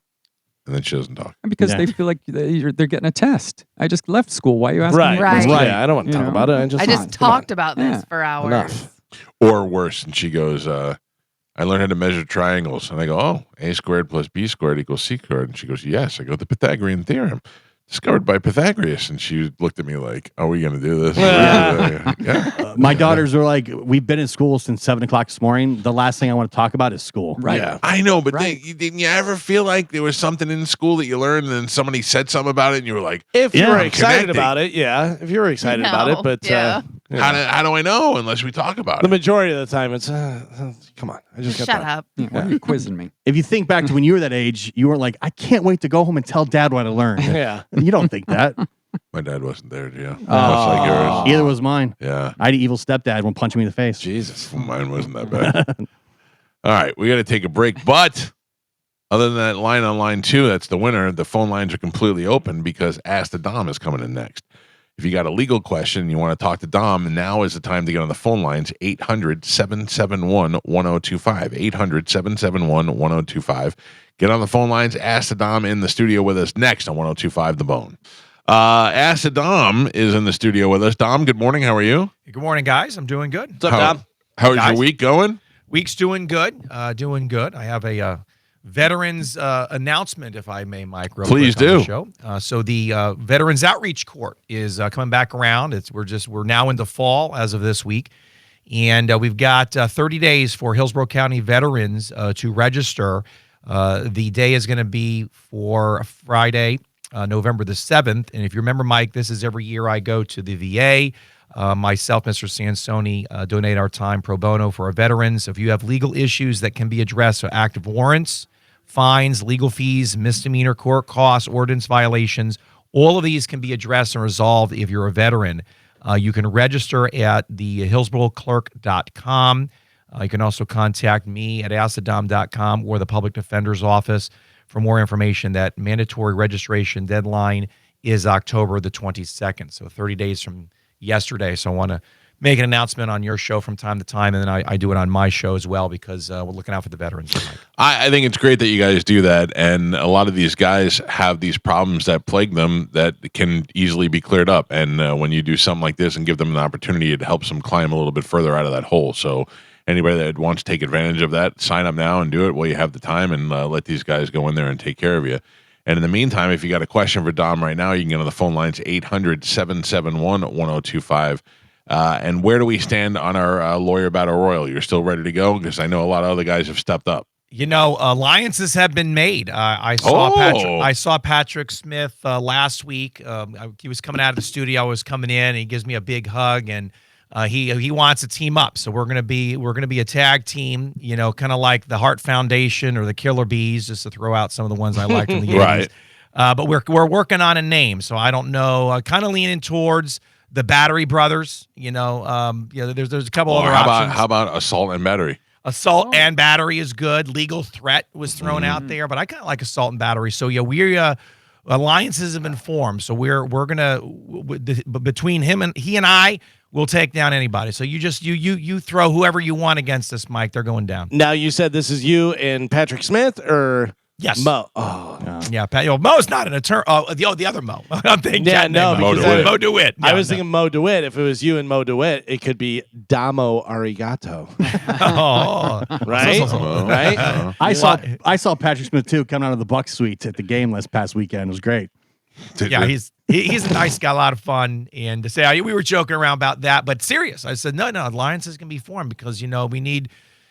And then she doesn't talk. Because Yeah. they feel like they're getting a test. I just left school. Why are you asking Right. me? Right. Yeah, I don't want to talk about it. I just talked about this Yeah. for hours. Enough. Or worse. And she goes, "I learned how to measure triangles." And I go, "Oh, A squared plus B squared equals C squared." And she goes, "Yes." I go, "The Pythagorean theorem discovered by Pythagoras." And she looked at me like, "Are we going to do this?" Yeah. My daughters are like, "We've been in school since 7:00 this morning. The last thing I want to talk about is school." Right. Yeah. I know, but Right. didn't you ever feel like there was something in school that you learned and then somebody said something about it and you were like, If you Yeah, were I'm excited connecting. about it, yeah. If you were excited about it, No, but yeah. how do I know unless we talk about the it? majority of the time, it's come on. I just got Shut that. up. Yeah, why are you quizzing me? If you think back to when you were that age, you weren't like, "I can't wait to go home and tell Dad what I learned." Yeah. You don't think that. My dad wasn't there, Gio. Much Oh. like yours. Either was mine. Yeah. I had an evil stepdad won't punch me in the face. Jesus. Mine wasn't that bad. All right, we got to take a break. But other than that line on line 2, that's the winner. The phone lines are completely open because Ask the Dom is coming in next. If you got a legal question and you want to talk to Dom, now is the time to get on the phone lines. 800-771-1025. 800-771-1025. Get on the phone lines. Ask the Dom in the studio with us next on 1025 The Bone. Ask the Dom is in the studio with us. Dom, good morning. How are you? Good morning, guys. I'm doing good. What's up, Dom? How's your week going? Week's doing good. Doing good. I have a veterans announcement, if I may, Mike. Real Please quick on the do. show. So the Veterans Outreach Court is coming back around. We're now into fall as of this week, and we've got 30 days for Hillsborough County veterans to register. The day is going to be for Friday, November the 7th. And if you remember, Mike, this is every year I go to the VA. Myself, Mr. Sansoni, donate our time pro bono for our veterans. If you have legal issues that can be addressed, so active warrants, fines, legal fees, misdemeanor court costs, ordinance violations, all of these can be addressed and resolved if you're a veteran. You can register at the hillsboroughclerk.com. You can also contact me at askthedom.com or the public defender's office for more information. That mandatory registration deadline is October the 22nd, so 30 days from yesterday. So I want to make an announcement on your show from time to time, and then I do it on my show as well because we're looking out for the veterans. I think it's great that you guys do that, and a lot of these guys have these problems that plague them that can easily be cleared up. And when you do something like this and give them an opportunity, it helps them climb a little bit further out of that hole. So anybody that wants to take advantage of that, sign up now and do it while you have the time, and let these guys go in there and take care of you. And in the meantime, if you got a question for Dom right now, you can get on the phone lines 800-771-1025. And where do we stand on our lawyer battle royal? You're still ready to go? Because I know a lot of other guys have stepped up. You know, alliances have been made. I saw Patrick Smith last week. He was coming out of the studio. I was coming in, and he gives me a big hug, and he wants to team up. So we're gonna be a tag team. You know, kind of like the Hart Foundation or the Killer Bees, just to throw out some of the ones I liked in the 80s. Right. But we're working on a name. So I don't know. Kind of leaning towards the Battery Brothers. There's a couple other options. How about Assault and Battery? Assault and Battery is good. Legal Threat was thrown out there, but I kind of like Assault and Battery. So yeah, alliances have been formed. So we're gonna between he and I, we'll take down anybody. So you throw whoever you want against us, Mike. They're going down. Now you said this is you and Patrick Smith, or yes, Mo? Oh, no. Yeah, Mo's not an attorney. The other Mo. I'm thinking Mo DeWitt. I was thinking Mo DeWitt. If it was you and Mo DeWitt, it could be Damo Arigato. Right? Right? I saw Patrick Smith too coming out of the Buck suite at the game last past weekend. It was great. Yeah, he's a nice guy, a lot of fun. And to say we were joking around about that, but serious. I said no, alliances can be formed because we need.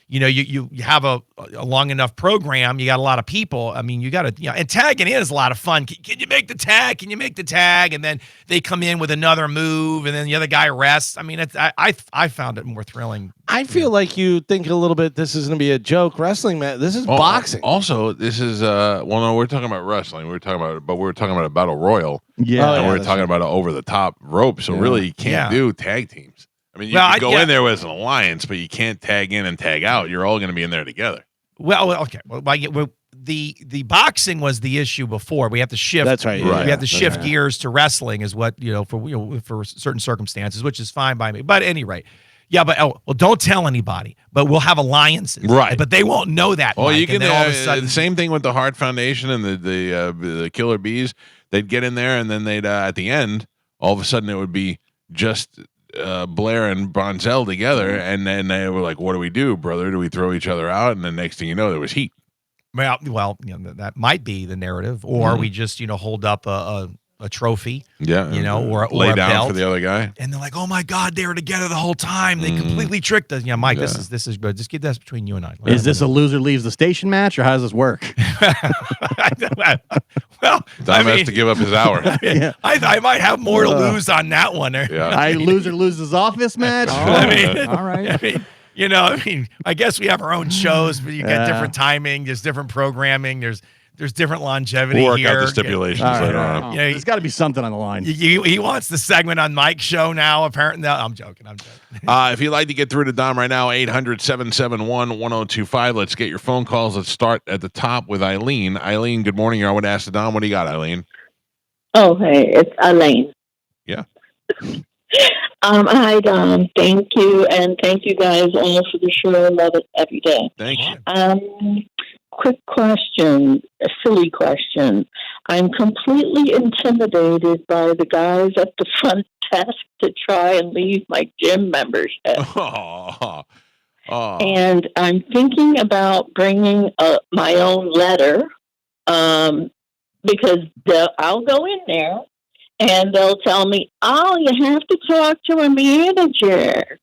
You have a long enough program. You got a lot of people. I mean, you got to, and tagging in is a lot of fun. Can you make the tag? Can you make the tag? And then they come in with another move, and then the other guy rests. I mean, I found it more thrilling. I feel like you think a little bit this is going to be a joke wrestling match. This is boxing. Also, this is no, we're talking about wrestling. We're talking about a battle royal. Yeah, and we're talking about an over the top rope. So really, you can't do tag teams. I mean, you can go in there with an alliance, but you can't tag in and tag out. You're all going to be in there together. Well, okay. Well, the boxing was the issue before. We have to shift. That's right. We have to shift gears to wrestling, is what for certain circumstances, which is fine by me. But at any rate, yeah. But don't tell anybody. But we'll have alliances, right? But they won't know that. Well, Mike, you can. And then all of a sudden, the same thing with the Hart Foundation and the Killer Bees. They'd get in there, and then they'd at the end, all of a sudden, it would be just Blair and Bronzell together, and then they were like, "What do we do, brother? Do we throw each other out?" And the next thing you know, there was heat. Well, that might be the narrative, or we just hold up a trophy, or lay a down belt for the other guy, and they're like, "Oh my God, they were together the whole time. They completely tricked us." Yeah, Mike, this is good. Just keep this between you and I. Is this a loser leaves the station match, or how does this work? Well, Dom has to give up his hour. I might have more to lose on that one. Loser loses office match. All right. I guess we have our own shows, but you get different timing. There's different programming. There's There's different longevity We'll work here. out the stipulations later on. Yeah, There's got to be something on the line. He wants the segment on Mike's show now, apparently. No, I'm joking. If you'd like to get through to Dom right now, 800-771-1025. Let's get your phone calls. Let's start at the top with Eileen. Eileen, good morning. You're on with Ask the Dom. What do you got, Eileen? Oh, hey, it's Elaine. Yeah. Hi, Dom. Thank you, and thank you guys all for the show. Love it every day. Thank you. Quick question, a silly question. I'm completely intimidated by the guys at the front desk to try and leave my gym membership. And I'm thinking about bringing my own letter because I'll go in there and they'll tell me, oh, you have to talk to a manager.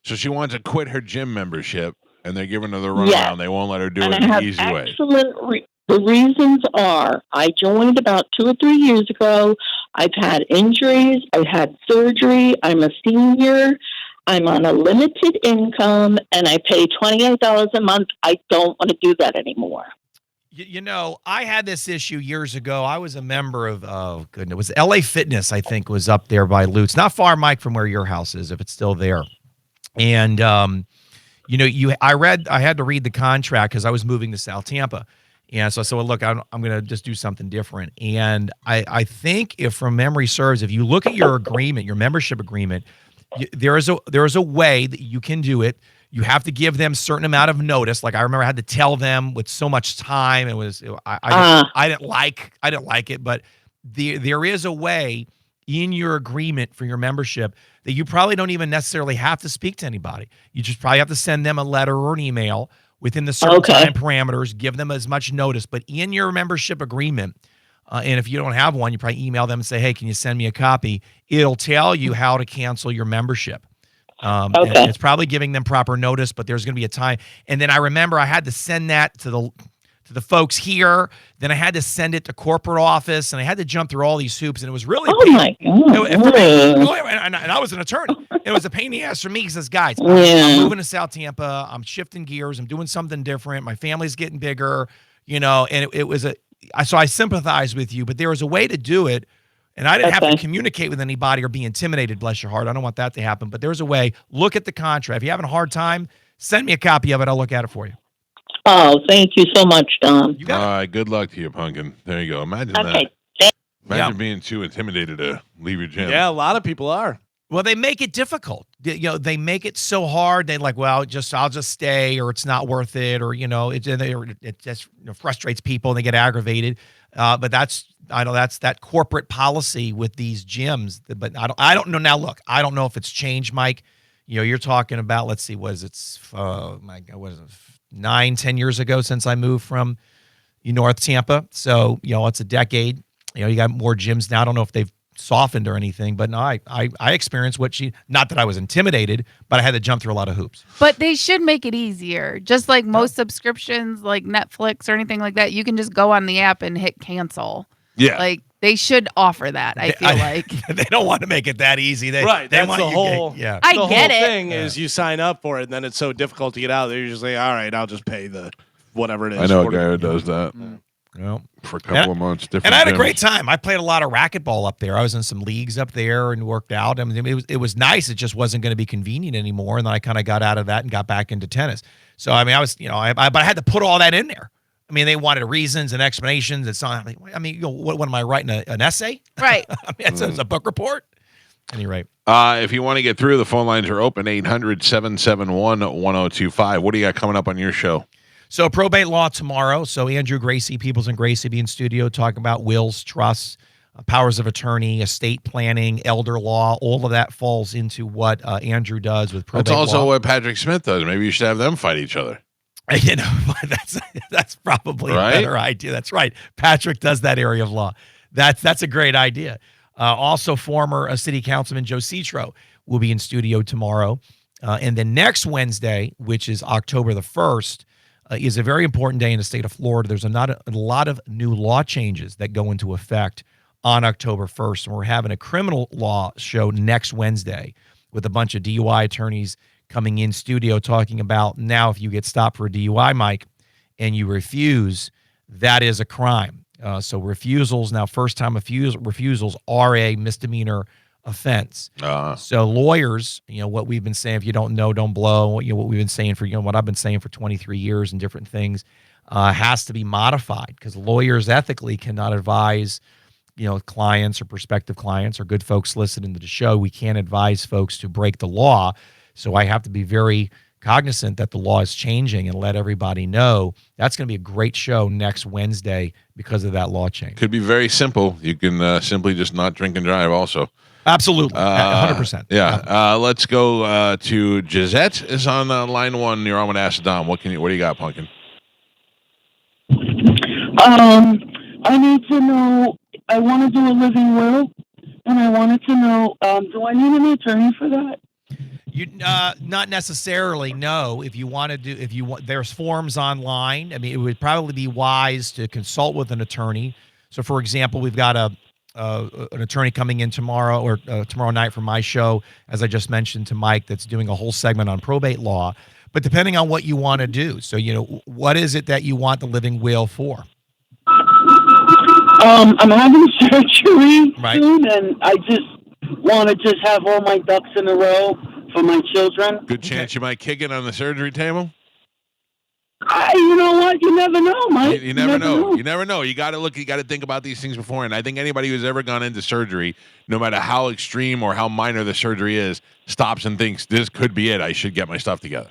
So she wants to quit her gym membership, and they're giving her the runaround. They won't let her do it the easy way. The reasons are, I joined about 2 or 3 years ago. I've had injuries. I've had surgery. I'm a senior. I'm on a limited income, and I pay $28 a month. I don't want to do that anymore. You know, I had this issue years ago. I was a member of, it was LA Fitness, I think, was up there by Lutz. Not far, Mike, from where your house is, if it's still there. And, I had to read the contract because I was moving to South Tampa. And so I said, well, look, I'm going to just do something different. And I think if from memory serves, if you look at your agreement, your membership agreement, there is a way that you can do it. You have to give them a certain amount of notice. Like I remember I had to tell them with so much time. I didn't like it, but there is a way in your agreement for your membership that you probably don't even necessarily have to speak to anybody. You just probably have to send them a letter or an email within the certain time parameters, give them as much notice. But in your membership agreement, and if you don't have one, you probably email them and say, hey, can you send me a copy? It'll tell you how to cancel your membership. And it's probably giving them proper notice, but there's going to be a time. And then I remember I had to send that to the folks here. Then I had to send it to corporate office, and I had to jump through all these hoops, and it was really my God. and I was an attorney. It was a pain in the ass for me because, guys, I'm moving to South Tampa. I'm shifting gears. I'm doing something different. My family's getting bigger, and it was so I sympathize with you, but there was a way to do it. And I didn't have to communicate with anybody or be intimidated, bless your heart. I don't want that to happen. But there's a way. Look at the contract. If you're having a hard time, send me a copy of it. I'll look at it for you. Oh, thank you so much, Don. All right, good luck to you, Pumpkin. There you go. Imagine that. Imagine being too intimidated to leave your gym. Yeah, a lot of people are. Well, they make it difficult. They make it so hard. They like, well, I'll just stay, or it's not worth it, or it just frustrates people and they get aggravated. But I know that's that corporate policy with these gyms. But I don't know now. Look, I don't know if it's changed, Mike. You're talking about. Let's see, what is it? My God, what is it? 9-10 years ago since I moved from North Tampa. So it's a decade. You got more gyms now. I don't know if they've softened or anything, but no, I experienced not that I was intimidated, but I had to jump through a lot of hoops. But they should make it easier. Just like most subscriptions, like Netflix or anything like that, you can just go on the app and hit cancel. Yeah. Like they should offer that, I feel like. They don't want to make it that easy. They that's want the whole. I the get whole it. thing is you sign up for it, and then it's so difficult to get out. They're usually all right. I'll just pay the whatever it is. I know a guy who does that. For a couple of months. And I had a great time. I played a lot of racquetball up there. I was in some leagues up there and worked out. I mean, it was nice. It just wasn't going to be convenient anymore. And then I kind of got out of that and got back into tennis. So I mean, I was, but I had to put all that in there. I mean, they wanted reasons and explanations. It's not. I mean, what am I writing an essay? Right. I mean, it's a book report. At any rate. If you want to get through, the phone lines are open. 800-771-1025. What do you got coming up on your show? So probate law tomorrow. So Andrew Gracie, Peoples and Gracie be in studio talking about wills, trusts, powers of attorney, estate planning, elder law. All of that falls into what Andrew does with probate law. That's also what Patrick Smith does. Maybe you should have them fight each other. That's probably a better idea. That's right. Patrick does that area of law. That's a great idea. Also, former city councilman Joe Citro will be in studio tomorrow. And then next Wednesday, which is October the 1st, is a very important day in the state of Florida. There's a lot of new law changes that go into effect on October 1st. And we're having a criminal law show next Wednesday with a bunch of DUI attorneys coming in studio talking about now if you get stopped for a DUI, Mike, and you refuse, that is a crime. So refusals, now first-time refusals are a misdemeanor offense. So lawyers, what we've been saying, if you don't know, don't blow, what we've been saying for, what I've been saying for 23 years and different things, has to be modified, because lawyers ethically cannot advise, clients or prospective clients or good folks listening to the show. We can't advise folks to break the law. So I have to be very cognizant that the law is changing and let everybody know. That's going to be a great show next Wednesday because of that law change. Could be very simple. You can simply just not drink and drive also. Absolutely. 100%. Yeah. Let's go to Gisette is on line 1. You're on with Ask Dom. What do you got, Pumpkin? I need to know, I want to do a living will, and I wanted to know, do I need an attorney for that? You not necessarily. No. If you want, there's forms online. I mean, it would probably be wise to consult with an attorney. So, for example, we've got an attorney coming in tomorrow or tomorrow night for my show, as I just mentioned to Mike, that's doing a whole segment on probate law. But depending on what you want to do, so what is it that you want the living will for? I'm having surgery soon, and I just want to have all my ducks in a row for my children. Good chance you might kick it on the surgery table. You know what? You never know, Mike. You never know. You never know. You got to look. You got to think about these things before. And I think anybody who's ever gone into surgery, no matter how extreme or how minor the surgery is, stops and thinks this could be it. I should get my stuff together.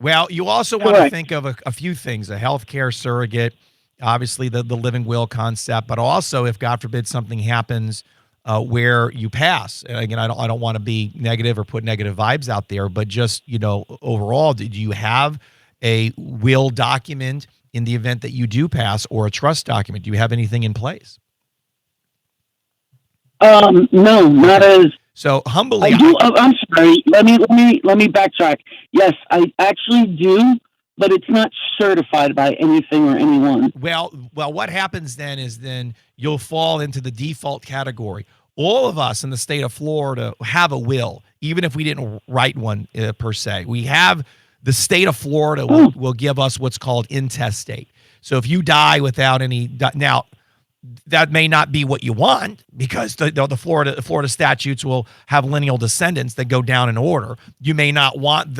Well, you also want to think of a few things: a healthcare surrogate, obviously the living will concept, but also if God forbid something happens where you pass. And again, I don't want to be negative or put negative vibes out there, but just overall, do you have a will document in the event that you do pass, or a trust document? Do you have anything in place? No, not as. So humbly, I do. I'm sorry. Let me backtrack. Yes, I actually do, but it's not certified by anything or anyone. Well, what happens then is you'll fall into the default category. All of us in the state of Florida have a will, even if we didn't write one per se. We have the state of Florida will give us what's called intestate. So if you die without any, now that may not be what you want, because the Florida statutes will have lineal descendants that go down in order. You may not want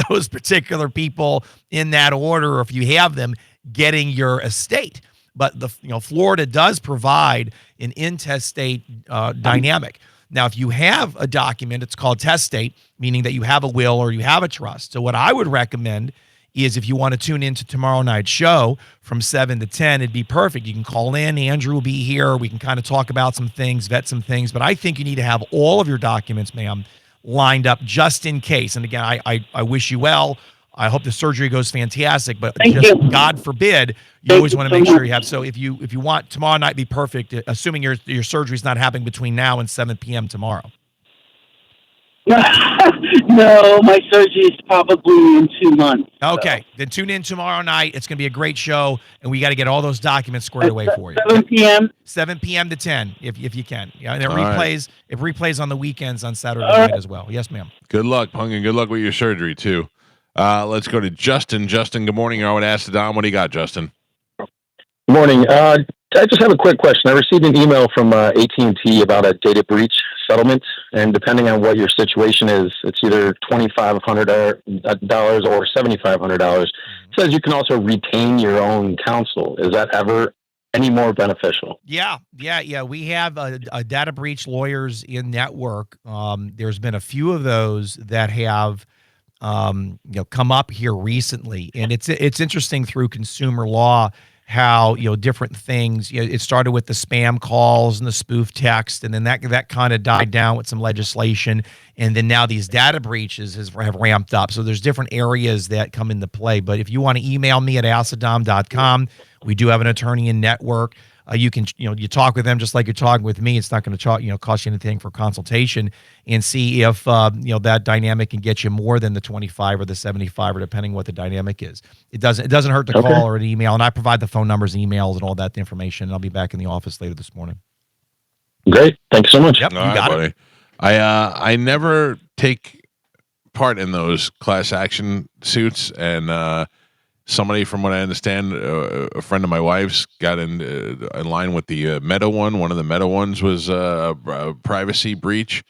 those particular people in that order, or if you have them, getting your estate. But Florida does provide an intestate dynamic. Now, if you have a document, it's called testate, meaning that you have a will or you have a trust. So what I would recommend is, if you want to tune into tomorrow night's show from 7 to 10, it'd be perfect. You can call in. Andrew will be here. We can kind of talk about some things, vet some things. But I think you need to have all of your documents, ma'am, lined up just in case. And again, I wish you well. I hope the surgery goes fantastic, but God forbid, you always want to make sure you have. So if you want tomorrow night be perfect, assuming your surgery is not happening between now and 7 p.m. tomorrow. No, my surgery is probably in 2 months. Okay, then tune in tomorrow night. It's going to be a great show, and we got to get all those documents squared away for you. 7 p.m. 7 p.m. to 10, if you can. Yeah, and it replays on the weekends on Saturday night as well. Yes, ma'am. Good luck, Pumpkin. Good luck with your surgery too. Let's go to Justin. Justin, good morning. I would ask Don, what do you got, Justin? Good morning. I just have a quick question. I received an email from AT&T about a data breach settlement, and depending on what your situation is, it's either $2,500 or $7,500. It says you can also retain your own counsel. Is that ever any more beneficial? Yeah. We have a data breach lawyers in network. There's been a few of those that have come up here recently, and it's interesting through consumer law how different things. It started with the spam calls and the spoof text, and then that kind of died down with some legislation, and then now these data breaches have ramped up. So there's different areas that come into play. But if you want to email me at asadam.com, we do have an attorney in network. You can you talk with them just like you're talking with me. It's not going to cost you anything for consultation, and see if that dynamic can get you more than the 25 or the 75, or depending what the dynamic is. It doesn't hurt to call or an email, and I provide the phone numbers, emails, and all that information. And I'll be back in the office later this morning. Great, thanks so much. Yep, you got it. I never take part in those class action suits, and somebody, from what I understand, a friend of my wife's got in line with the Meta one. One of the Meta ones was a privacy breach,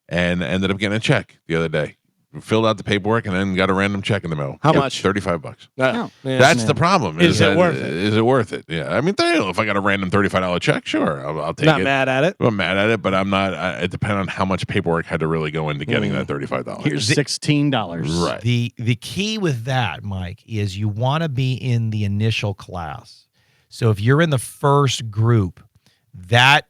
and ended up getting a check the other day. Filled out the paperwork and then got a random check in the mail. How much? $35. Yeah. That's the problem. Is it worth it? Is it worth it? Yeah. I mean, if I got a random $35 check, sure, I'll take it. Not mad at it. I'm mad at it, but I'm not. It depends on how much paperwork had to really go into getting that $35. Here's $16. Right. The key with that, Mike, is you want to be in the initial class. So if you're in the first group, that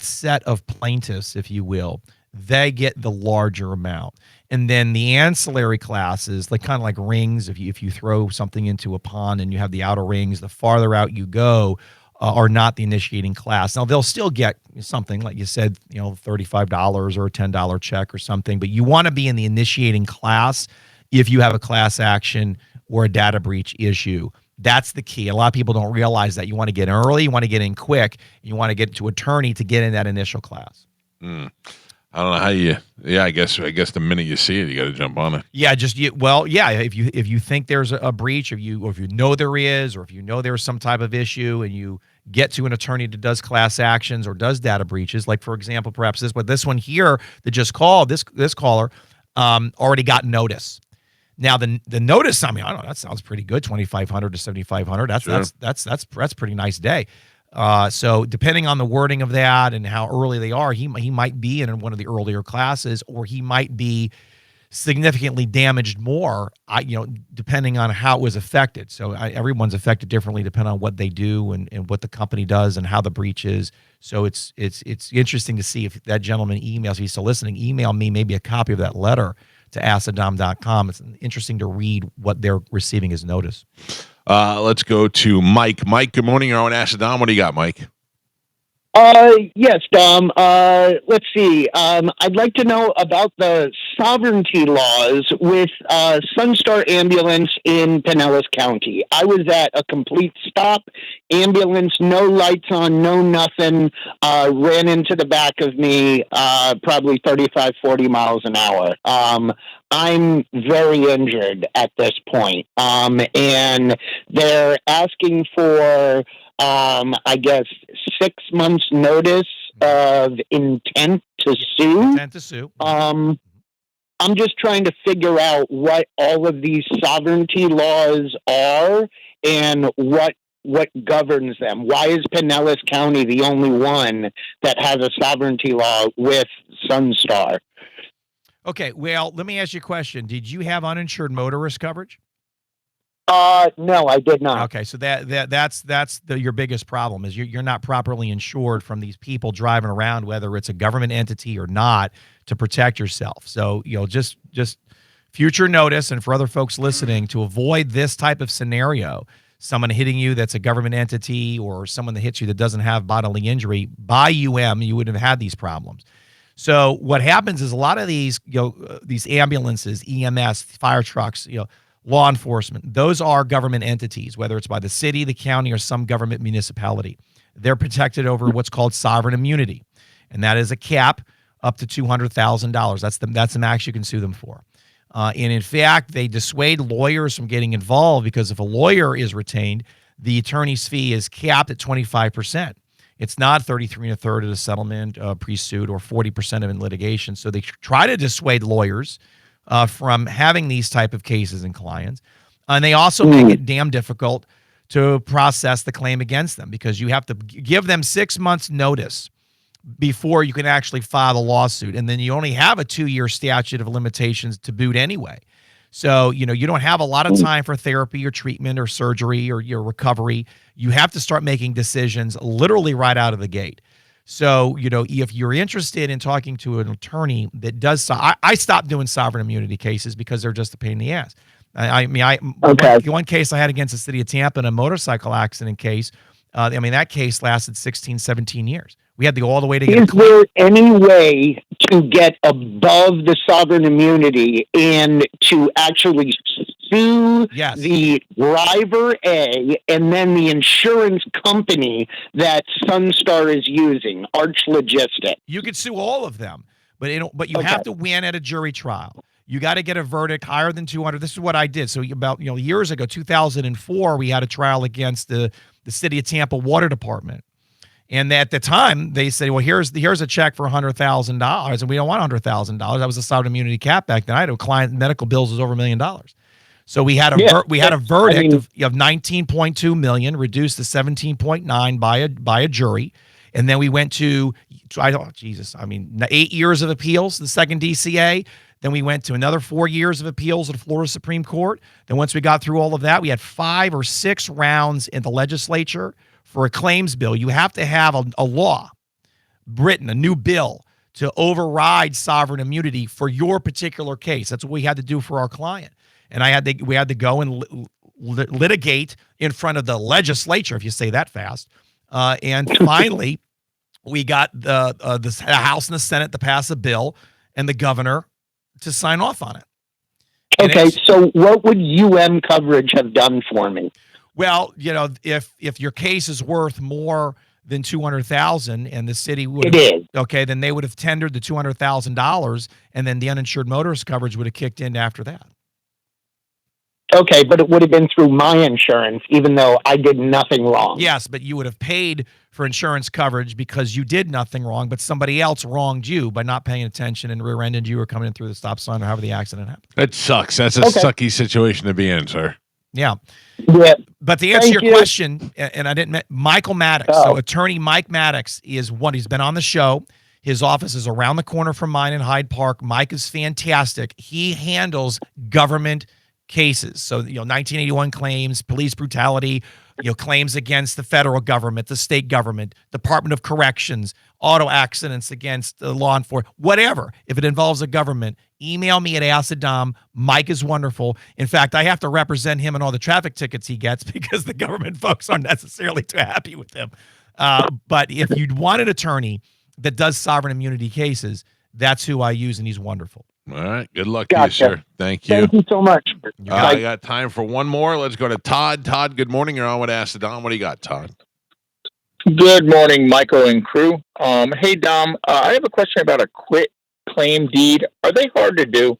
set of plaintiffs, if you will, they get the larger amount. And then the ancillary classes, like kind of like rings, if you throw something into a pond and you have the outer rings, the farther out you go, are not the initiating class. Now they'll still get something like you said, $35 or a $10 check or something, but you want to be in the initiating class if you have a class action or a data breach issue. That's the key. A lot of people don't realize that. You want to get in early, you want to get in quick, you want to get to attorney to get in that initial class. I don't know how you. Yeah, I guess the minute you see it, you got to jump on it. Yeah, if you think there's a breach, or if you know there is, or if you know there's some type of issue, and you get to an attorney that does class actions or does data breaches, like for example, perhaps this one here that just called, this caller already got notice. Now the notice, I mean, I don't know, that sounds pretty good, $2,500 to $7,500. That's pretty nice day. So depending on the wording of that and how early they are, he might be in one of the earlier classes, or he might be significantly damaged more, depending on how it was affected. So everyone's affected differently depending on what they do and what the company does and how the breach is. So it's interesting to see if that gentleman emails, if he's still listening, email me maybe a copy of that letter to askadam.com. It's interesting to read what they're receiving as notice. Let's go to Mike. Mike, good morning. You're on Acid Dom. What do you got, Mike? Yes, Dom. Let's see. I'd like to know about the sovereignty laws with Sunstar Ambulance in Pinellas County. I was at a complete stop. Ambulance, no lights on, no nothing. Ran into the back of me, probably 35, 40 miles an hour. I'm very injured at this point. And they're asking for, I guess, 6 months notice of intent to sue. I'm just trying to figure out what all of these sovereignty laws are and what governs them. Why is Pinellas County the only one that has a sovereignty law with Sunstar? Okay, well, let me ask you a question. Did you have uninsured motorist coverage? No, I did not. Okay, so that's your biggest problem is you're not properly insured from these people driving around, whether it's a government entity or not, to protect yourself. So just future notice, and for other folks listening, to avoid this type of scenario, someone hitting you that's a government entity or someone that hits you that doesn't have bodily injury, by you wouldn't have had these problems. So what happens is a lot of these these ambulances, EMS, fire trucks, law enforcement, those are government entities, whether it's by the city, the county, or some government municipality. They're protected over what's called sovereign immunity, and that is a cap up to $200,000. That's the max you can sue them for. And in fact, they dissuade lawyers from getting involved because if a lawyer is retained, the attorney's fee is capped at 25%. It's not 33 1/3 of the settlement pre-suit or 40% of in litigation. So they try to dissuade lawyers from having these type of cases and clients. And they also make it damn difficult to process the claim against them because you have to give them 6 months notice before you can actually file the lawsuit. And then you only have a 2-year statute of limitations to boot anyway. So, you don't have a lot of time for therapy or treatment or surgery or your recovery. You have to start making decisions literally right out of the gate. So, if you're interested in talking to an attorney that does, I stopped doing sovereign immunity cases because they're just a pain in the ass. One case I had against the city of Tampa in a motorcycle accident case, that case lasted 16, 17 years. We had to go all the way to get Is there any way to get above the sovereign immunity and to actually sue the driver A and then the insurance company that Sunstar is using, Arch Logistics? You could sue all of them, but you have to win at a jury trial. You got to get a verdict higher than 200. This is what I did. So about years ago, 2004, we had a trial against the city of Tampa Water Department. And at the time, they say, well, here's a check for $100,000, and we don't want $100,000. That was a sovereign immunity cap back then. I had a client, medical bills was over $1 million. So we had a verdict of $19.2 million, reduced to $17.9 by a jury, and then we went to 8 years of appeals, the second DCA. Then we went to another 4 years of appeals at the Florida Supreme Court. Then once we got through all of that, we had 5 or 6 rounds in the legislature. For a claims bill, you have to have a law written, a new bill, to override sovereign immunity for your particular case. That's what we had to do for our client. And we had to go and litigate in front of the legislature, if you say that fast. And finally, we got the House and the Senate to pass a bill and the governor to sign off on it. Okay, so what would coverage have done for me? Well, if your case is worth more than $200,000 and the city would then they would have tendered the $200,000 and then the uninsured motorist coverage would have kicked in after that. Okay, but it would have been through my insurance, even though I did nothing wrong. Yes, but you would have paid for insurance coverage because you did nothing wrong, but somebody else wronged you by not paying attention and rear-ended you or coming in through the stop sign or however the accident happened. That sucks. That's a sucky situation to be in, sir. Yeah. Yeah. But to answer your question, and I didn't, Michael Maddox, so attorney Mike Maddox he's been on the show. His office is around the corner from mine in Hyde Park. Mike is fantastic. He handles government cases. So, 1981 claims, police brutality, claims against the federal government, the state government, Department of Corrections, auto accidents against law enforcement, whatever. If it involves a government, email me at Acidom. Mike is wonderful. In fact, I have to represent him in all the traffic tickets he gets because the government folks aren't necessarily too happy with him. But if you'd want an attorney that does sovereign immunity cases, that's who I use, and he's wonderful. All right. Good luck to you, sir. Thank you. Thank you so much. I got time for one more. Let's go to Todd. Todd, good morning. You're on with Ask Dom. What do you got, Todd? Good morning, Michael and crew. Hey, Dom, I have a question about a quit claim deed. Are they hard to do?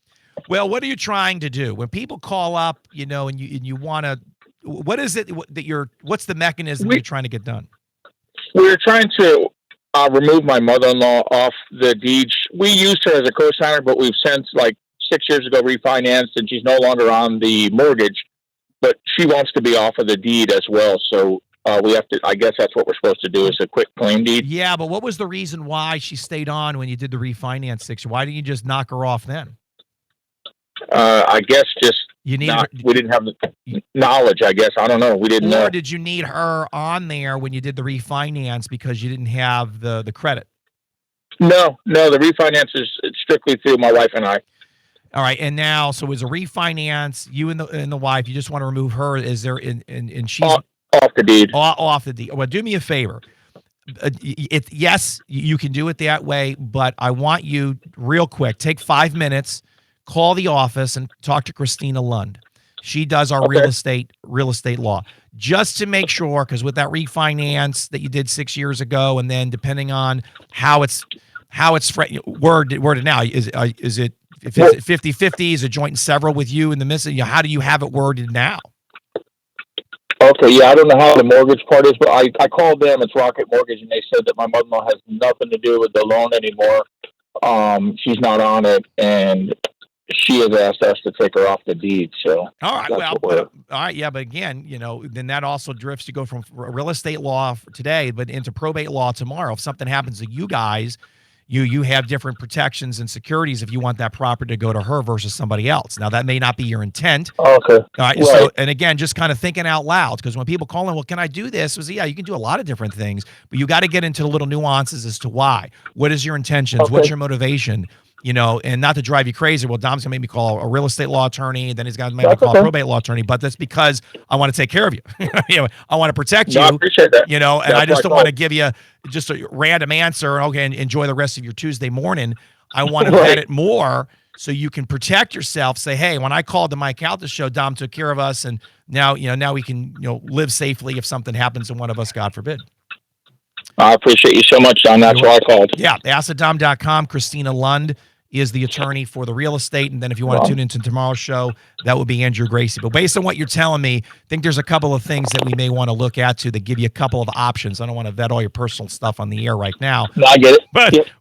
Well, what are you trying to do? When people call up, and you want to, what is it that what's the mechanism you're trying to get done? We're trying to remove my mother-in-law off the deed. We used her as a co-signer, but we've since 6 years ago refinanced, and she's no longer on the mortgage, but she wants to be off of the deed as well. So we have to, I guess that's what we're supposed to do, is a quit claim deed. Yeah, but what was the reason why she stayed on when you did the refinance 6? Why didn't you just knock her off then? I guess just we didn't have the knowledge, I guess. I don't know. We didn't know. Or did you need her on there when you did the refinance because you didn't have the credit? No, the refinance is strictly through my wife and I. All right, and now, so as a refinance, you and the wife, you just want to remove her. Is there and she's off the deed? Off the deed. Well, do me a favor. Yes, you can do it that way, but I want you real quick. Take 5 minutes, call the office, and talk to Christina Lund. She does our real estate law, just to make sure, because with that refinance that you did 6 years ago, and then depending on how it's worded now, is it 50-50? Is it joint and several with you and the missing? How do you have it worded now? Okay, yeah, I don't know how the mortgage part is, but I called them. It's Rocket Mortgage, and they said that my mother-in-law has nothing to do with the loan anymore. She's not on it, and she has asked us to take her off the deed. So all right, yeah, but again, then that also drifts to go from real estate law today, but into probate law tomorrow. If something happens to you guys, you have different protections and securities if you want that property to go to her versus somebody else. Now, that may not be your intent. Okay. All right. So, and again, just kind of thinking out loud, because when people call in, well, can I do this? Yeah, you can do a lot of different things, but you got to get into the little nuances as to why. What is your intentions? Okay. What's your motivation? And not to drive you crazy. Well, Dom's gonna make me call a real estate law attorney, then he's gonna make me call a probate law attorney. But that's because I want to take care of you. I want to protect you. I appreciate that. And I just don't want to give you just a random answer. Okay, and enjoy the rest of your Tuesday morning. I want to vet it more so you can protect yourself. Say, hey, when I called the Mike Calta show, Dom took care of us, and now we can live safely if something happens to one of us, God forbid. I appreciate you so much, Don. That's why I called. Yeah, acidom.com. Christina Lund is the attorney for the real estate. And then if you want to tune into tomorrow's show, that would be Andrew Gracie. But based on what you're telling me, I think there's a couple of things that we may want to look at that give you a couple of options. I don't want to vet all your personal stuff on the air right now. No, I get it.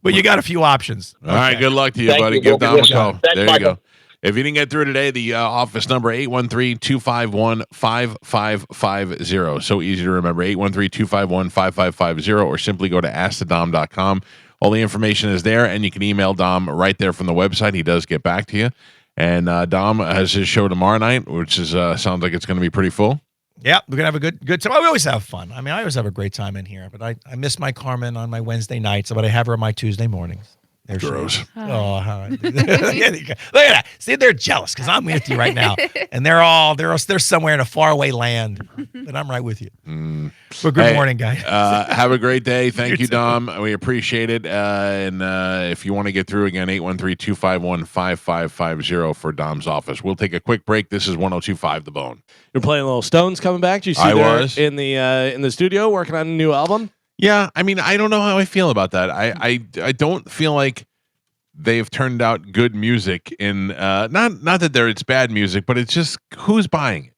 But you got a few options. All right, good luck to you, buddy. Give Dom a call. There you go. If you didn't get through today, the office number, 813-251-5550. So easy to remember, 813-251-5550, or simply go to askthedom.com. All the information is there, and you can email Dom right there from the website. He does get back to you. And Dom has his show tomorrow night, which is sounds like it's going to be pretty full. Yeah, we're going to have a good time. We always have fun. I mean, I always have a great time in here, but I miss my Carmen on my Wednesday nights, but I have her on my Tuesday mornings. There Gross. Oh, hi. Look at that. See, they're jealous because I'm with you right now, and they're somewhere in a faraway land, but I'm right with you. Well, good morning, guys. Have a great day. Thank you, Dom. We appreciate it. And if you want to get through again, 813-251-5550 for Dom's office. We'll take a quick break. This is 102.5 The Bone. You're playing a little Stones coming back. Did you see I they're was in the studio working on a new album? Yeah, I mean, I don't know how I feel about that. I don't feel like they've turned out good music in not that it's bad music, but it's just who's buying it.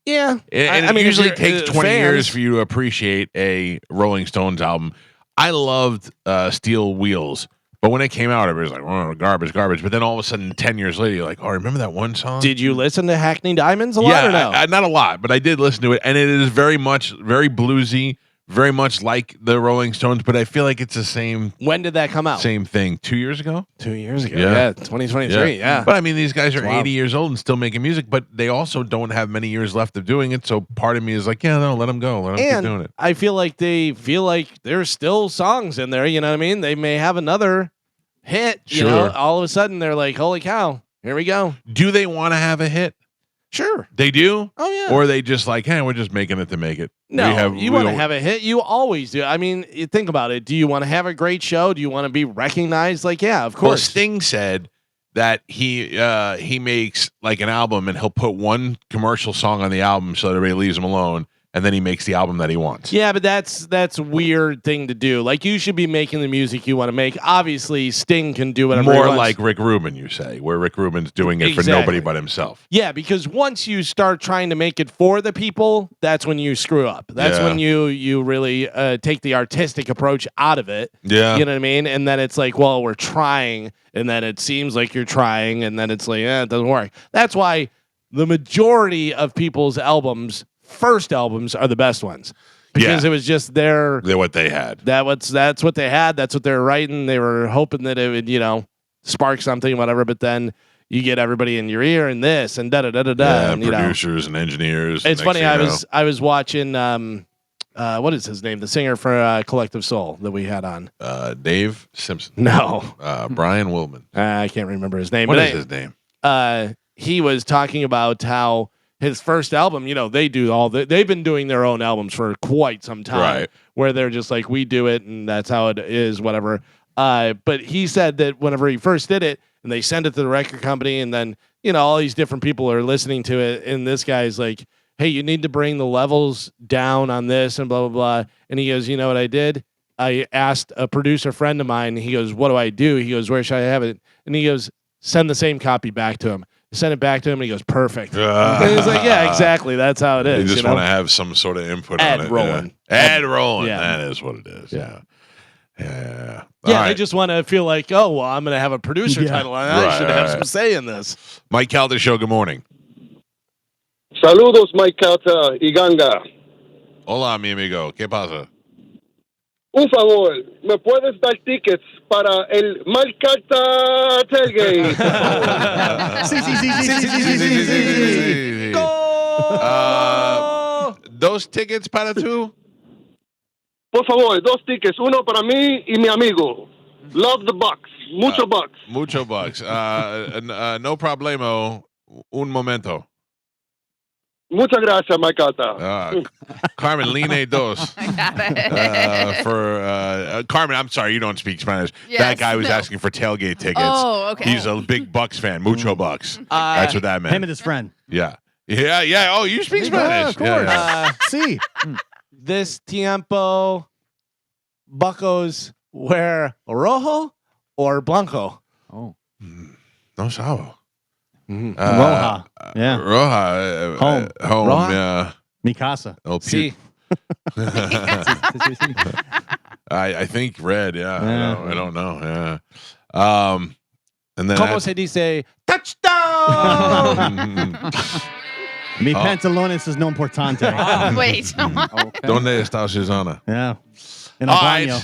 Yeah, And I mean, it usually if takes you're, 20 fans, years for you to appreciate a Rolling Stones album. I loved Steel Wheels, but when it came out, everybody was like, "Oh, garbage." But then all of a sudden, 10 years later, you're like, "Oh, remember that one song?" Did you listen to Hackney Diamonds a lot or no? Not a lot, but I did listen to it, and it is very bluesy. Very much like the Rolling Stones, but I feel like it's the same. When did that come out? Same thing. 2 years ago? 2 years ago. Yeah, 2023. Yeah. But I mean, these guys are Wow. 80 years old and still making music, but they also don't have many years left of doing it. So part of me is like, yeah, no, let them go. Let them keep doing it. I feel like there's still songs in there. You know what I mean? They may have another hit. You know, all of a sudden they're like, holy cow, here we go. Do they want to have a hit? Sure. They do? Oh, yeah. Or are they just like, hey, we're just making it to make it? No, you want to have a hit. You always do. I mean, you think about it. Do you want to have a great show? Do you want to be recognized? Like, yeah, of course. Well, Sting said that he makes like an album and he'll put one commercial song on the album so that everybody leaves him alone. And then he makes the album that he wants. Yeah, but that's a weird thing to do. Like, you should be making the music you want to make. Obviously, Sting can do whatever he More wants. like Rick Rubin, you say, where Rick Rubin's doing it for nobody but himself. Yeah, because once you start trying to make it for the people, that's when you screw up. That's when you really take the artistic approach out of it. Yeah. You know what I mean? And then it's like, well, we're trying, and then it seems like you're trying, and then it's like, it doesn't work. That's why the majority of people's first albums are the best ones, because it was just they're what they had. That's what they had. That's what they were writing. They were hoping that it would, spark something, whatever. But then you get everybody in your ear and this and da da da da da. Yeah, and, producers and engineers. It's funny. I was watching. What is his name? The singer for Collective Soul that we had on. Dave Simpson. No. Brian Willman. I can't remember his name. What is his name? He was talking about how his first album, they've been doing their own albums for quite some time, right? Where they're just like, we do it and that's how it is, whatever. But he said that whenever he first did it and they send it to the record company and then, all these different people are listening to it. And this guy's like, hey, you need to bring the levels down on this and blah, blah, blah. And he goes, you know what I did? I asked a producer friend of mine. He goes, what do I do? He goes, where should I have it? And he goes, send the same copy back to him. Send it back to him, and he goes, perfect. And he's like, yeah, exactly. That's how it is. You just want to have some sort of input on it. Rolling. Ad rolling. Yeah. That is what it is. Yeah. Yeah, All they just want to feel like, oh, well, I'm going to have a producer title on it. I should have some say in this. Mike Calta Show, good morning. Saludos, Mike Calta y Ganga. Hola, mi amigo. ¿Qué pasa? Un favor, ¿me puedes dar tickets para el Mike Calta tailgate? Sí. ¿Dos tickets para tú? Por favor, 2 tickets. Uno para mí y mi amigo. Love the Bucks. Mucho Bucks. Mucho Bucks. No problema. Un momento. Muchas gracias, Mike Calta. Carmen, line dos. For Carmen, I'm sorry, you don't speak Spanish. Yes, that guy was asking for tailgate tickets. Oh, okay. He's a big Bucks fan. Mucho Bucks. That's what that meant. Him and his friend. Yeah. Oh, you speak Spanish. of course. Yeah. See. This tiempo Buccos wear rojo or blanco? Oh. No sabo. Roja. Yeah. Roja. Home. Home. Roja? Yeah. Mi casa. El See. I think red. Yeah. Yeah. I don't know. Yeah. And then Como se dice touchdown? Mi pantalones es no importante. Wait. Donde está Susana? Yeah. In All el right. baño.